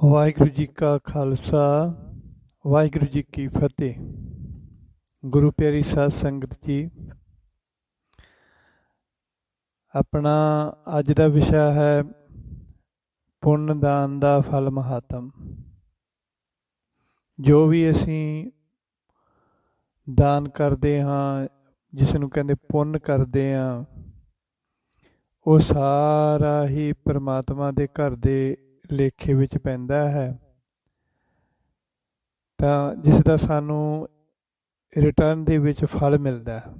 ਵਾਹਿਗੁਰੂ ਜੀ ਕਾ ਖਾਲਸਾ ਵਾਹਿਗੁਰੂ ਜੀ ਕੀ ਫਤਿਹ। ਗੁਰੂ ਪਿਆਰੀ ਸਾਧ ਸੰਗਤ ਜੀ, ਆਪਣਾ ਅੱਜ ਦਾ ਵਿਸ਼ਾ ਹੈ ਪੁੰਨ ਦਾਨ ਦਾ ਫਲ ਮਹਾਤਮ। ਜੋ ਵੀ ਅਸੀਂ ਦਾਨ ਕਰਦੇ ਹਾਂ, ਜਿਸ ਨੂੰ ਕਹਿੰਦੇ ਪੁੰਨ ਕਰਦੇ ਹਾਂ, ਉਹ ਸਾਰਾ ਹੀ ਪਰਮਾਤਮਾ ਦੇ ਘਰ ਦੇ ਲੇਖੇ ਵਿੱਚ ਪੈਂਦਾ ਹੈ, ਤਾਂ ਜਿਸ ਦਾ ਸਾਨੂੰ ਰਿਟਰਨ ਦੇ ਵਿੱਚ ਫਲ ਮਿਲਦਾ ਹੈ।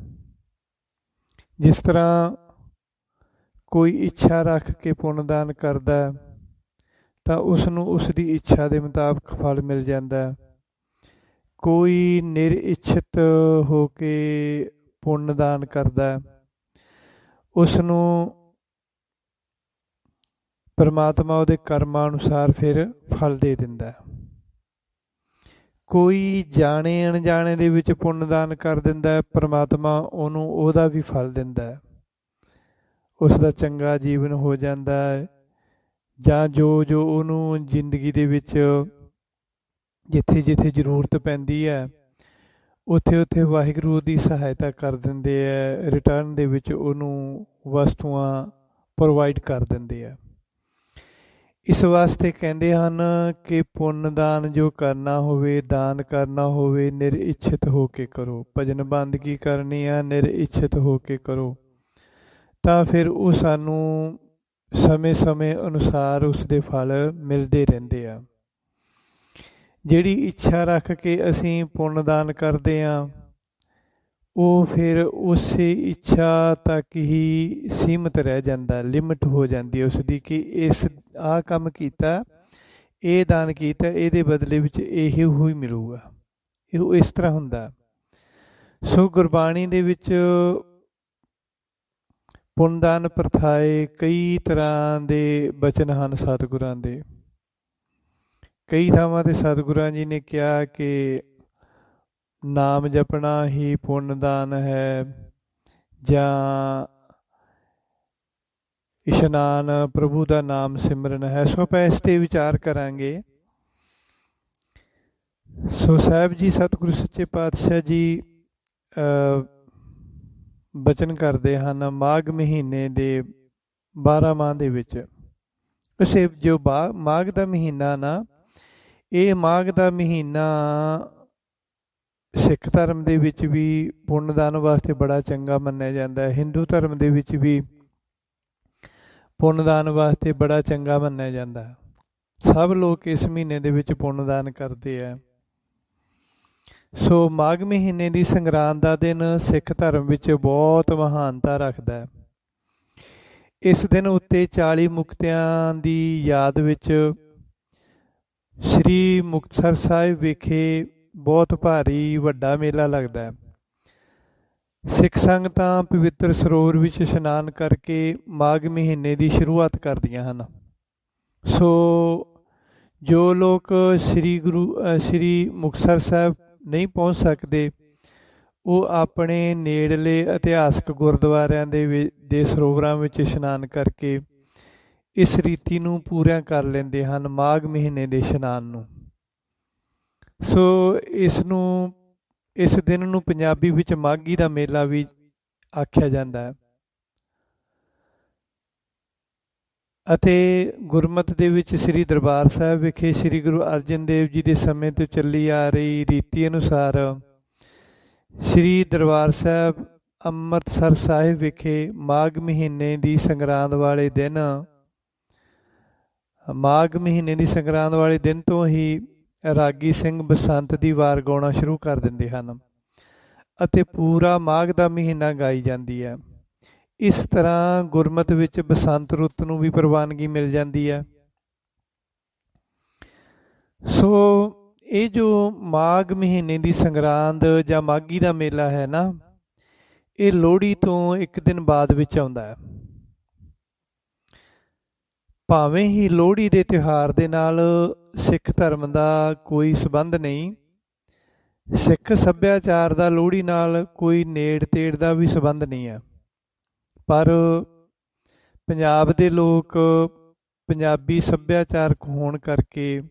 ਜਿਸ ਤਰ੍ਹਾਂ ਕੋਈ ਇੱਛਾ ਰੱਖ ਕੇ ਪੁੰਨਦਾਨ ਕਰਦਾ ਤਾਂ ਉਸ ਨੂੰ ਉਸ ਦੀ ਇੱਛਾ ਦੇ ਮੁਤਾਬਕ ਫਲ ਮਿਲ ਜਾਂਦਾ। ਕੋਈ ਨਿਰਇੱਛਤ ਹੋ ਕੇ ਪੁੰਨਦਾਨ ਕਰਦਾ, ਉਸ ਨੂੰ ਪਰਮਾਤਮਾ ਉਹਦੇ ਕਰਮਾਂ ਅਨੁਸਾਰ ਫਿਰ ਫਲ ਦੇ ਦਿੰਦਾ। ਕੋਈ ਜਾਣੇ ਅਣਜਾਣੇ ਦੇ ਵਿੱਚ ਪੁੰਨਦਾਨ ਕਰ ਦਿੰਦਾ, ਪਰਮਾਤਮਾ ਉਹਨੂੰ ਉਹਦਾ ਵੀ ਫਲ ਦਿੰਦਾ, ਉਸ ਦਾ ਚੰਗਾ ਜੀਵਨ ਹੋ ਜਾਂਦਾ ਹੈ। ਜਾਂ ਜੋ ਉਹਨੂੰ ਜ਼ਿੰਦਗੀ ਦੇ ਵਿੱਚ ਜਿੱਥੇ ਜਿੱਥੇ ਜ਼ਰੂਰਤ ਪੈਂਦੀ ਹੈ, ਉੱਥੇ ਉੱਥੇ ਵਾਹਿਗੁਰੂ ਦੀ ਸਹਾਇਤਾ ਕਰ ਦਿੰਦੇ ਹੈ, ਰਿਟਰਨ ਦੇ ਵਿੱਚ ਉਹਨੂੰ ਵਸਤੂਆਂ ਪ੍ਰੋਵਾਈਡ ਕਰ ਦਿੰਦੇ ਆ। ਇਸ ਵਾਸਤੇ ਕਹਿੰਦੇ ਹਨ ਕਿ ਪੁੰਨਦਾਨ ਜੋ ਕਰਨਾ ਹੋਵੇ, ਦਾਨ ਕਰਨਾ ਹੋਵੇ, ਨਿਰਇੱਛਤ ਹੋ ਕੇ ਕਰੋ। ਭਜਨ ਬੰਦਗੀ ਕਰਨੀ ਆ, ਨਿਰਇੱਛਤ ਹੋ ਕੇ ਕਰੋ, ਤਾਂ ਫਿਰ ਉਹ ਸਾਨੂੰ ਸਮੇਂ ਸਮੇਂ ਅਨੁਸਾਰ ਉਸ ਦੇ ਫਲ ਮਿਲਦੇ ਰਹਿੰਦੇ ਆ। ਜਿਹੜੀ ਇੱਛਾ ਰੱਖ ਕੇ ਅਸੀਂ ਪੁੰਨਦਾਨ ਕਰਦੇ ਹਾਂ, ਉਹ ਫਿਰ ਉਸੇ ਇੱਛਾ ਤੱਕ ਹੀ ਸੀਮਿਤ ਰਹਿ ਜਾਂਦਾ, ਲਿਮਿਟ ਹੋ ਜਾਂਦੀ ਹੈ ਉਸ ਦੀ, ਕਿ ਆਹ ਕੰਮ ਕੀਤਾ, ਇਹ ਦਾਨ ਕੀਤਾ, ਇਹਦੇ ਬਦਲੇ ਵਿੱਚ ਇਹ ਹੀ ਮਿਲੂਗਾ। ਇਹ ਇਸ ਤਰ੍ਹਾਂ ਹੁੰਦਾ। ਸੋ ਗੁਰਬਾਣੀ ਦੇ ਵਿੱਚ ਪੁੰਨਦਾਨ ਪ੍ਰਥਾਏ ਕਈ ਤਰ੍ਹਾਂ ਦੇ ਬਚਨ ਹਨ ਸਤਿਗੁਰਾਂ ਦੇ। ਕਈ ਥਾਵਾਂ 'ਤੇ ਸਤਿਗੁਰਾਂ ਜੀ ਨੇ ਕਿਹਾ ਕਿ ਨਾਮ ਜਪਣਾ ਹੀ ਪੁੰਨਦਾਨ ਹੈ, ਜਾਂ ਇਸ਼ਨਾਨ ਪ੍ਰਭੂ ਦਾ ਨਾਮ ਸਿਮਰਨ ਹੈ। ਸੋ ਆਪਾਂ ਇਸ 'ਤੇ ਵਿਚਾਰ ਕਰਾਂਗੇ। ਸੋ ਸਾਹਿਬ ਜੀ, ਸਤਿਗੁਰੂ ਸੱਚੇ ਪਾਤਸ਼ਾਹ ਜੀ ਬਚਨ ਕਰਦੇ ਹਨ ਮਾਘ ਮਹੀਨੇ ਦੇ 12ਵਾਂ ਦੇ ਵਿੱਚ। ਉਸੇ ਜੋ ਮਾਘ ਦਾ ਮਹੀਨਾ ਨਾ, ਇਹ ਮਾਘ ਦਾ ਮਹੀਨਾ ਸਿੱਖ ਧਰਮ ਦੇ ਵਿੱਚ ਵੀ ਪੁੰਨਦਾਨ ਵਾਸਤੇ ਬੜਾ ਚੰਗਾ ਮੰਨਿਆ ਜਾਂਦਾ ਹੈ। ਹਿੰਦੂ ਧਰਮ ਦੇ ਵਿੱਚ ਵੀ ਪੁੰਨਦਾਨ ਵਾਸਤੇ ਬੜਾ ਚੰਗਾ ਮੰਨਿਆ ਜਾਂਦਾ ਹੈ। ਸਭ ਲੋਕ ਇਸ ਮਹੀਨੇ ਦੇ ਵਿੱਚ ਪੁੰਨਦਾਨ ਕਰਦੇ ਆ। ਸੋ ਮਾਘ ਮਹੀਨੇ ਦੀ ਸੰਗਰਾਂਦ ਦਾ ਦਿਨ ਸਿੱਖ ਧਰਮ ਵਿੱਚ ਬਹੁਤ ਮਹਾਨਤਾ ਰੱਖਦਾ ਹੈ। ਇਸ ਦਿਨ ਉੱਤੇ 40 ਮੁਕਤਿਆਂ ਦੀ ਯਾਦ ਵਿੱਚ ਸ੍ਰੀ ਮੁਕਤਸਰ ਸਾਹਿਬ ਵਿਖੇ ਬਹੁਤ ਭਾਰੀ ਵੱਡਾ ਮੇਲਾ ਲੱਗਦਾ ਹੈ। ਸਿੱਖ ਸੰਗਤਾਂ ਪਵਿੱਤਰ ਸਰੋਵਰ ਵਿੱਚ ਇਸ਼ਨਾਨ ਕਰਕੇ ਮਾਘ ਮਹੀਨੇ ਦੀ ਸ਼ੁਰੂਆਤ ਕਰਦੀਆਂ ਹਨ। ਸੋ ਜੋ ਲੋਕ ਸ੍ਰੀ ਮੁਕਤਸਰ ਸਾਹਿਬ ਨਹੀਂ ਪਹੁੰਚ ਸਕਦੇ, ਉਹ ਆਪਣੇ ਨੇੜਲੇ ਇਤਿਹਾਸਕ ਗੁਰਦੁਆਰਿਆਂ ਦੇ ਸਰੋਵਰਾਂ ਵਿੱਚ ਇਸ਼ਨਾਨ ਕਰਕੇ ਇਸ ਰੀਤੀ ਨੂੰ ਪੂਰਾ ਕਰ ਲੈਂਦੇ ਹਨ, ਮਾਘ ਮਹੀਨੇ ਦੇ ਇਸ਼ਨਾਨ ਨੂੰ। ਸੋ ਇਸ ਦਿਨ ਨੂੰ ਪੰਜਾਬੀ ਵਿੱਚ ਮਾਘੀ ਦਾ ਮੇਲਾ ਵੀ ਆਖਿਆ ਜਾਂਦਾ ਹੈ। ਅਤੇ ਗੁਰਮਤਿ ਦੇ ਵਿੱਚ ਸ੍ਰੀ ਦਰਬਾਰ ਸਾਹਿਬ ਵਿਖੇ ਸ੍ਰੀ ਗੁਰੂ ਅਰਜਨ ਦੇਵ ਜੀ ਦੇ ਸਮੇਂ ਤੋਂ ਚੱਲੀ ਆ ਰਹੀ ਰੀਤੀ ਅਨੁਸਾਰ ਸ੍ਰੀ ਦਰਬਾਰ ਸਾਹਿਬ ਅੰਮ੍ਰਿਤਸਰ ਸਾਹਿਬ ਵਿਖੇ ਮਾਘ ਮਹੀਨੇ ਦੀ ਸੰਗਰਾਂਦ ਵਾਲੇ ਦਿਨ ਤੋਂ ਹੀ ਰਾਗੀ ਸਿੰਘ ਬਸੰਤ ਦੀ ਵਾਰ ਗਾਉਣਾ ਸ਼ੁਰੂ ਕਰ ਦਿੰਦੇ ਹਨ ਅਤੇ ਪੂਰਾ ਮਾਘ ਦਾ ਮਹੀਨਾ ਗਾਈ ਜਾਂਦੀ ਹੈ। ਇਸ ਤਰ੍ਹਾਂ ਗੁਰਮਤਿ ਵਿੱਚ ਬਸੰਤ ਰੁੱਤ ਨੂੰ ਵੀ ਪ੍ਰਵਾਨਗੀ ਮਿਲ ਜਾਂਦੀ ਹੈ। ਸੋ ਇਹ ਜੋ ਮਾਘ ਮਹੀਨੇ ਦੀ ਸੰਗਰਾਂਦ ਜਾਂ ਮਾਘੀ ਦਾ ਮੇਲਾ ਹੈ ਨਾ, ਇਹ ਲੋਹੜੀ ਤੋਂ ਇੱਕ ਦਿਨ ਬਾਅਦ ਵਿੱਚ ਆਉਂਦਾ ਹੈ। ਭਾਵੇਂ ਹੀ ਲੋਹੜੀ ਦੇ ਤਿਉਹਾਰ ਦੇ ਨਾਲ ਸਿੱਖ ਧਰਮ ਦਾ ਕੋਈ ਸੰਬੰਧ ਨਹੀਂ, ਸਿੱਖ ਸੱਭਿਆਚਾਰ ਦਾ ਲੋਹੜੀ ਨਾਲ ਕੋਈ ਨੇੜ ਤੇੜ ਦਾ ਵੀ ਸੰਬੰਧ ਨਹੀਂ ਹੈ, ਪਰ ਪੰਜਾਬ ਦੇ ਲੋਕ ਪੰਜਾਬੀ ਸੱਭਿਆਚਾਰਕ ਹੋਣ ਕਰਕੇ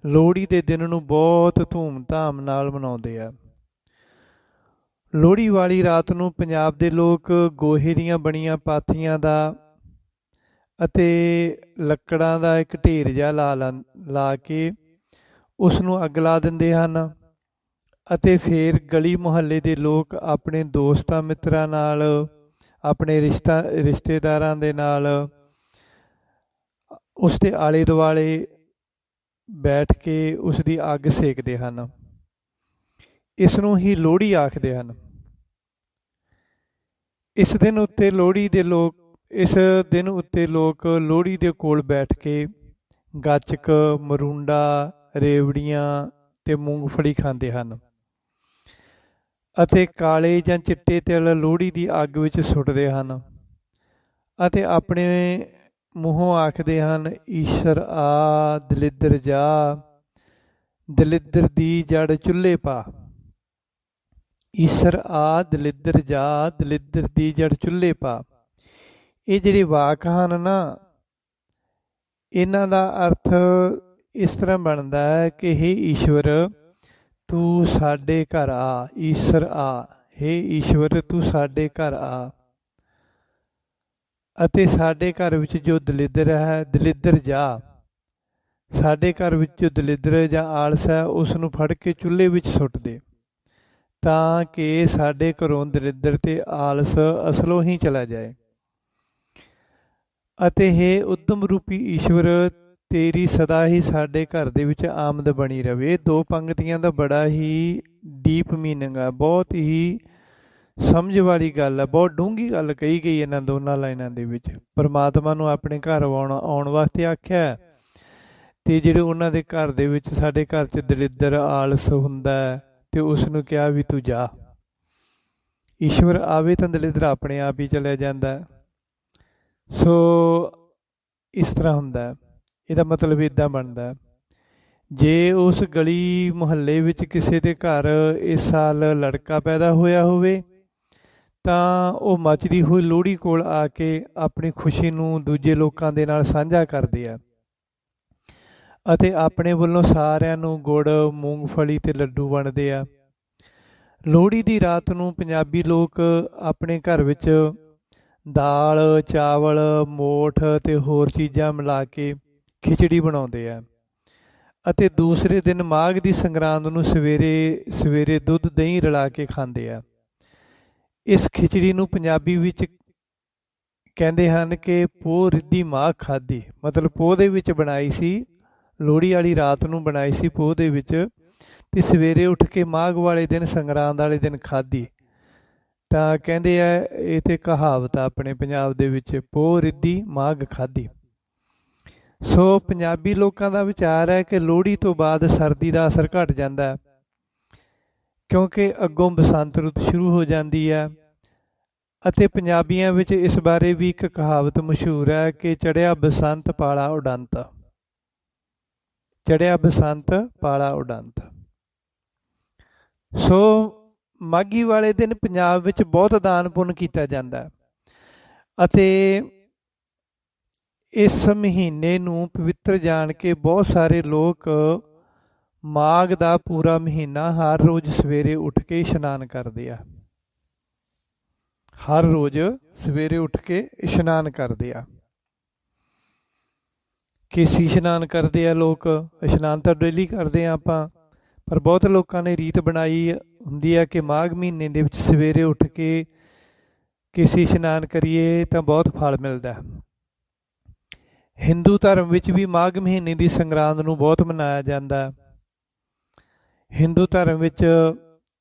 ਲੋਹੜੀ ਦੇ ਦਿਨ ਨੂੰ ਬਹੁਤ ਧੂਮ-ਧਾਮ ਨਾਲ ਮਨਾਉਂਦੇ ਆ। ਲੋਹੜੀ ਵਾਲੀ ਰਾਤ ਨੂੰ ਪੰਜਾਬ ਦੇ ਲੋਕ ਗੋਹੇ ਦੀਆਂ ਬਣੀਆਂ ਪਾਥੀਆਂ ਦਾ ਅਤੇ ਲੱਕੜਾਂ ਦਾ ਇੱਕ ਢੇਰ ਜਿਹਾ ਲਾ ਕੇ ਉਸ ਨੂੰ ਅੱਗ ਲਾ ਦਿੰਦੇ ਹਨ ਅਤੇ ਫਿਰ ਗਲੀ ਮੁਹੱਲੇ ਦੇ ਲੋਕ ਆਪਣੇ ਦੋਸਤਾਂ ਮਿੱਤਰਾਂ ਨਾਲ, ਆਪਣੇ ਰਿਸ਼ਤੇਦਾਰਾਂ ਦੇ ਨਾਲ ਉਸ ਦੇ ਆਲੇ ਦੁਆਲੇ ਬੈਠ ਕੇ ਉਸ ਦੀ ਅੱਗ ਸੇਕਦੇ ਹਨ। ਇਸ ਨੂੰ ਹੀ ਲੋਹੜੀ ਆਖਦੇ ਹਨ। ਇਸ ਦਿਨ ਉੱਤੇ ਲੋਕ ਲੋਹੜੀ ਦੇ ਕੋਲ ਬੈਠ ਕੇ ਗੱਚਕ, ਮਰੂੰਡਾ, ਰੇਵੜੀਆਂ ਤੇ ਮੂੰਗਫਲੀ ਖਾਂਦੇ ਹਨ ਅਤੇ ਕਾਲੇ ਜਾਂ ਚਿੱਟੇ ਤਿਲ ਲੋਹੜੀ ਦੀ ਅੱਗ ਵਿੱਚ ਸੁੱਟਦੇ ਹਨ ਅਤੇ ਆਪਣੇ ਮੂੰਹੋਂ ਆਖਦੇ ਹਨ, ਈਸ਼ਰ ਆ ਦਲਿੱਦਰ ਜਾ, ਦਲਿੱਦਰ ਦੀ ਜੜ ਚੁੱਲ੍ਹੇ ਪਾ। ਈਸ਼ਰ ਆ ਦਲਿੱਦਰ ਜਾ, ਦਲਿੱਦਰ ਦੀ ਜੜ ਚੁੱਲ੍ਹੇ ਪਾ। ਇਹ ਜਿਹੜੇ ਵਾਕ ਹਨ ਨਾ, ਇਹਨਾਂ ਦਾ ਅਰਥ ਇਸ ਤਰ੍ਹਾਂ ਬਣਦਾ ਹੈ ਕਿ ਹੇ ਈਸ਼ਵਰ ਤੂੰ ਸਾਡੇ ਘਰ ਆ। ਈਸ਼ਰ ਆ, ਹੇ ਈਸ਼ਵਰ ਤੂੰ ਸਾਡੇ ਘਰ ਆ ਅਤੇ ਸਾਡੇ ਘਰ ਵਿੱਚ ਜੋ ਦਲਿੱਦਰ ਹੈ, ਦਲਿੱਦਰ ਜਾ, ਸਾਡੇ ਘਰ ਵਿੱਚ ਜੋ ਦਲਿੱਦਰ ਜਾਂ ਆਲਸ ਹੈ ਉਸ ਨੂੰ ਫੜ ਕੇ ਚੁੱਲ੍ਹੇ ਵਿੱਚ ਸੁੱਟ ਦੇ, ਤਾਂ ਕਿ ਸਾਡੇ ਘਰੋਂ ਦਲਿੱਦਰ ਤੇ ਆਲਸ ਅਸਲੋਂ ਹੀ ਚਲਾ ਜਾਏ। ਅਤੇ ਹੇ ਉਦਮ ਰੂਪੀ ਈਸ਼ਵਰ ਤੇਰੀ ਸਦਾ ਹੀ ਸਾਡੇ ਘਰ ਦੇ ਵਿੱਚ ਆਮਦ ਬਣੀ ਰਵੇ। ਦੋ ਪੰਕਤੀਆਂ ਦਾ ਬੜਾ ਹੀ ਡੀਪ ਮੀਨਿੰਗ ਆ, ਬਹੁਤ ਹੀ ਸਮਝ ਵਾਲੀ ਗੱਲ ਹੈ, ਬਹੁਤ ਡੂੰਘੀ ਗੱਲ ਕਹੀ ਗਈ ਇਹਨਾਂ ਦੋਨਾਂ ਲਾਈਨਾਂ ਦੇ ਵਿੱਚ। ਪਰਮਾਤਮਾ ਨੂੰ ਆਪਣੇ ਘਰ ਆਉਣ ਵਾਸਤੇ ਆਖਿਆ ਤੇ ਜਿਹੜੇ ਉਹਨਾਂ ਦੇ ਘਰ ਦੇ ਵਿੱਚ, ਸਾਡੇ ਘਰ 'ਚ ਦਲਿੱਦਰ ਆਲਸ ਹੁੰਦਾ ਤੇ ਉਸ ਨੂੰ ਕਿਹਾ ਵੀ ਤੂੰ ਜਾ। ਈਸ਼ਵਰ ਆਵੇ ਤਾਂ ਦਲਿੱਦਰ ਆਪਣੇ ਆਪ ਹੀ ਚਲਿਆ ਜਾਂਦਾ। ਸੋ ਇਸ ਤਰ੍ਹਾਂ ਹੁੰਦਾ। ਇਹਦਾ ਮਤਲਬ ਇੱਦਾਂ ਬਣਦਾ, ਜੇ ਉਸ ਗਲੀ ਮੁਹੱਲੇ ਵਿੱਚ ਕਿਸੇ ਦੇ ਘਰ ਇਸ ਸਾਲ ਲੜਕਾ ਪੈਦਾ ਹੋਇਆ ਹੋਵੇ ਤਾਂ ਉਹ ਮੱਚਦੀ ਹੋਈ ਲੋਹੜੀ ਕੋਲ ਆ ਕੇ ਆਪਣੀ ਖੁਸ਼ੀ ਨੂੰ ਦੂਜੇ ਲੋਕਾਂ ਦੇ ਨਾਲ ਸਾਂਝਾ ਕਰਦੇ ਆ ਅਤੇ ਆਪਣੇ ਵੱਲੋਂ ਸਾਰਿਆਂ ਨੂੰ ਗੁੜ, ਮੂੰਗਫਲੀ ਤੇ ਲੱਡੂ ਵੰਡਦੇ ਆ। ਲੋਹੜੀ ਦੀ ਰਾਤ ਨੂੰ ਪੰਜਾਬੀ ਲੋਕ ਆਪਣੇ ਘਰ ਵਿੱਚ ਦਾਲ, ਚਾਵਲ, ਮੋਠ ਤੇ ਹੋਰ ਚੀਜ਼ਾਂ ਮਿਲਾ ਕੇ ਖਿਚੜੀ ਬਣਾਉਂਦੇ ਆ ਅਤੇ ਦੂਸਰੇ ਦਿਨ ਮਾਘ ਦੀ ਸੰਗਰਾਂਦ ਨੂੰ ਸਵੇਰੇ ਦੁੱਧ ਦਹੀਂ ਰਲਾ ਕੇ ਖਾਂਦੇ ਆ। ਇਸ ਖਿਚੜੀ ਨੂੰ ਪੰਜਾਬੀ ਵਿੱਚ ਕਹਿੰਦੇ ਹਨ ਕਿ ਪੋਹ ਰਿੱਧੀ ਮਾਘ ਖਾਧੀ, ਮਤਲਬ ਪੋਹ ਦੇ ਵਿੱਚ ਬਣਾਈ ਸੀ, ਲੋਹੜੀ ਵਾਲੀ ਰਾਤ ਨੂੰ ਬਣਾਈ ਸੀ ਪੋਹ ਦੇ ਵਿੱਚ, ਤੇ ਸਵੇਰੇ ਉੱਠ ਕੇ ਮਾਘ ਵਾਲੇ ਦਿਨ, ਸੰਗਰਾਂਦ ਵਾਲੇ ਦਿਨ ਖਾਧੀ। ਤਾਂ ਕਹਿੰਦੇ ਆ, ਇਹ ਤੇ ਕਹਾਵਤ ਆ ਆਪਣੇ ਪੰਜਾਬ ਦੇ ਵਿੱਚ, ਪੋਹ ਰਿੱਧੀ ਮਾਘ ਖਾਧੀ। ਸੋ ਪੰਜਾਬੀ ਲੋਕਾਂ ਦਾ ਵਿਚਾਰ ਹੈ ਕਿ ਲੋਹੜੀ ਤੋਂ ਬਾਅਦ ਸਰਦੀ ਦਾ ਅਸਰ ਘਟ ਜਾਂਦਾ, ਕਿਉਂਕਿ ਅੱਗੋਂ ਬਸੰਤ ਰੁੱਤ ਸ਼ੁਰੂ ਹੋ ਜਾਂਦੀ ਹੈ। ਅਤੇ ਪੰਜਾਬੀਆਂ ਵਿੱਚ ਇਸ ਬਾਰੇ ਵੀ ਇੱਕ ਕਹਾਵਤ ਮਸ਼ਹੂਰ ਹੈ ਕਿ ਚੜ੍ਹਿਆ ਬਸੰਤ ਪਾਲਾ ਉਡੰਤ। ਚੜ੍ਹਿਆ ਬਸੰਤ ਪਾਲਾ ਉਡੰਤ। ਸੋ ਮਾਘੀ ਵਾਲੇ ਦਿਨ ਪੰਜਾਬ ਵਿੱਚ ਬਹੁਤ ਦਾਨ ਪੁੰਨ ਕੀਤਾ ਜਾਂਦਾ ਅਤੇ ਇਸ ਮਹੀਨੇ ਨੂੰ ਪਵਿੱਤਰ ਜਾਣ ਕੇ ਬਹੁਤ ਸਾਰੇ ਲੋਕ ਮਾਘ ਦਾ ਪੂਰਾ ਮਹੀਨਾ ਹਰ ਰੋਜ਼ ਸਵੇਰੇ ਉੱਠ ਕੇ ਇਸ਼ਨਾਨ ਕਰਦੇ ਆ। ਹਰ ਰੋਜ਼ ਸਵੇਰੇ ਉੱਠ ਕੇ ਇਸ਼ਨਾਨ ਕਰਦੇ ਆ। ਕੇਸੀ ਇਸ਼ਨਾਨ ਕਰਦੇ ਆ ਲੋਕ। ਇਸ਼ਨਾਨ ਤਾਂ ਡੇਲੀ ਕਰਦੇ ਆ ਆਪਾਂ, ਪਰ ਬਹੁਤ ਲੋਕਾਂ ਨੇ ਰੀਤ ਬਣਾਈ ਹੁੰਦੀ ਹੈ ਕਿ ਮਾਘ ਮਹੀਨੇ ਦੇ ਵਿੱਚ ਸਵੇਰੇ ਉੱਠ ਕੇ ਕੇਸੀ ਇਸ਼ਨਾਨ ਕਰੀਏ ਤਾਂ ਬਹੁਤ ਫਲ ਮਿਲਦਾ। ਹਿੰਦੂ ਧਰਮ ਵਿੱਚ ਵੀ ਮਾਘ ਮਹੀਨੇ ਦੀ ਸੰਗਰਾਂਦ ਨੂੰ ਬਹੁਤ ਮਨਾਇਆ ਜਾਂਦਾ। ਹਿੰਦੂ ਧਰਮ ਵਿੱਚ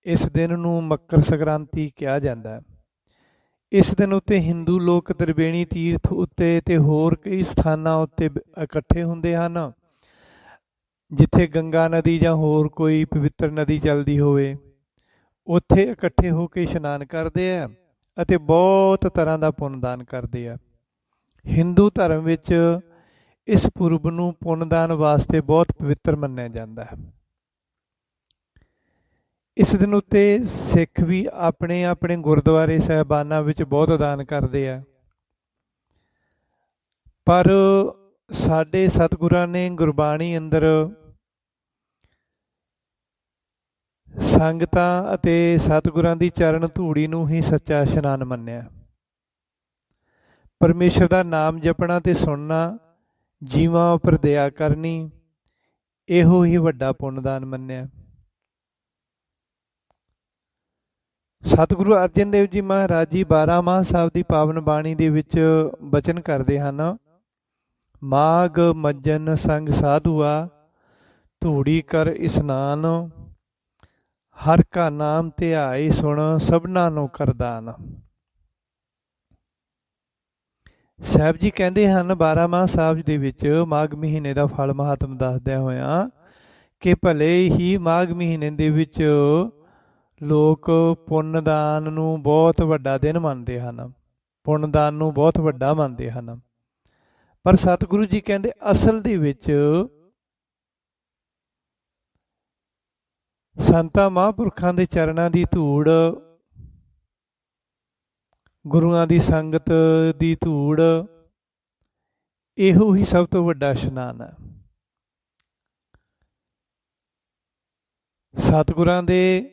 ਇਸ ਦਿਨ ਨੂੰ ਮੱਕਰ ਸੰਕ੍ਰਾਂਤੀ ਕਿਹਾ ਜਾਂਦਾ। ਇਸ ਦਿਨ ਉੱਤੇ ਹਿੰਦੂ ਲੋਕ ਤ੍ਰਿਵੇਣੀ ਤੀਰਥ ਉੱਤੇ ਤੇ ਹੋਰ ਕਈ ਸਥਾਨਾਂ ਉੱਤੇ ਇਕੱਠੇ ਹੁੰਦੇ ਹਨ, ਜਿੱਥੇ ਗੰਗਾ ਨਦੀ ਜਾਂ ਹੋਰ ਕੋਈ ਪਵਿੱਤਰ ਨਦੀ ਚੱਲਦੀ ਹੋਵੇ। ਉੱਥੇ ਇਕੱਠੇ ਹੋ ਕੇ ਇਸ਼ਨਾਨ ਕਰਦੇ ਆ ਅਤੇ ਬਹੁਤ ਤਰ੍ਹਾਂ ਦਾ ਪੁੰਨਦਾਨ ਕਰਦੇ ਆ। ਹਿੰਦੂ ਧਰਮ ਵਿੱਚ ਇਸ ਪੁਰਬ ਨੂੰ ਪੁੰਨਦਾਨ ਵਾਸਤੇ ਬਹੁਤ ਪਵਿੱਤਰ ਮੰਨਿਆ ਜਾਂਦਾ ਹੈ। ਇਸ ਦਿਨ ਉੱਤੇ ਸਿੱਖ ਵੀ ਆਪਣੇ ਆਪਣੇ ਗੁਰਦੁਆਰੇ ਸਾਹਿਬਾਨਾਂ ਵਿੱਚ ਬਹੁਤ ਦਾਨ ਕਰਦੇ ਆ, ਪਰ ਸਾਡੇ ਸਤਿਗੁਰਾਂ ਨੇ ਗੁਰਬਾਣੀ ਅੰਦਰ ਸੰਗਤਾਂ ਅਤੇ ਸਤਿਗੁਰਾਂ ਦੀ ਚਰਨ ਧੂੜੀ ਨੂੰ ਹੀ ਸੱਚਾ ਇਸ਼ਨਾਨ ਮੰਨਿਆ। ਪਰਮੇਸ਼ਰ ਦਾ ਨਾਮ ਜਪਣਾ ਤੇ ਸੁਣਨਾ, ਜੀਵਾਂ ਉੱਪਰ ਦਇਆ ਕਰਨੀ, ਇਹੋ ਹੀ ਵੱਡਾ ਪੁੰਨਦਾਨ ਮੰਨਿਆ। ਸਤਿਗੁਰੂ ਅਰਜਨ ਦੇਵ ਜੀ ਮਹਾਰਾਜ ਜੀ 12 ਮਾਹ ਸਾਹਿਬ ਦੀ ਪਾਵਨ ਬਾਣੀ ਦੇ ਵਿੱਚ ਬਚਨ ਕਰਦੇ ਹਨ। ਮਾਘ ਮੱਜਨ ਸੰਗ ਸਾਧੂਆ, ਧੂੜੀ ਕਰ ਇਸਨਾਨ, ਹਰ ਕਾ ਨਾਮ ਧਿਆਈ ਸੁਣ, ਸਭਨਾ ਨੂੰ ਕਰਦਾਨ। ਸਾਹਿਬ ਜੀ ਕਹਿੰਦੇ ਹਨ 12 ਮਾਹ ਸਾਹਿਬ ਦੇ ਵਿੱਚ ਮਾਘ ਮਹੀਨੇ ਦਾ ਫਲ ਮਹਾਤਮ ਦੱਸਦਿਆਂ ਹੋਇਆਂ ਕਿ ਭਲੇ ਹੀ ਮਾਘ ਮਹੀਨੇ ਦੇ ਵਿੱਚ ਲੋਕ ਪੁੰਨਦਾਨ ਨੂੰ ਬਹੁਤ ਵੱਡਾ ਦਿਨ ਮੰਨਦੇ ਹਨ, ਪੁੰਨਦਾਨ ਨੂੰ ਬਹੁਤ ਵੱਡਾ ਮੰਨਦੇ ਹਨ। ਪਰ ਸਤਿਗੁਰੂ ਜੀ ਕਹਿੰਦੇ ਅਸਲ ਦੇ ਵਿੱਚ ਸੰਤਾਂ ਮਹਾਂਪੁਰਖਾਂ ਦੇ ਚਰਨਾਂ ਦੀ ਧੂੜ, ਗੁਰੂਆਂ ਦੀ ਸੰਗਤ ਦੀ ਧੂੜ, ਇਹੋ ਹੀ ਸਭ ਤੋਂ ਵੱਡਾ ਇਸ਼ਨਾਨ ਹੈ। ਸਤਿਗੁਰਾਂ ਦੇ,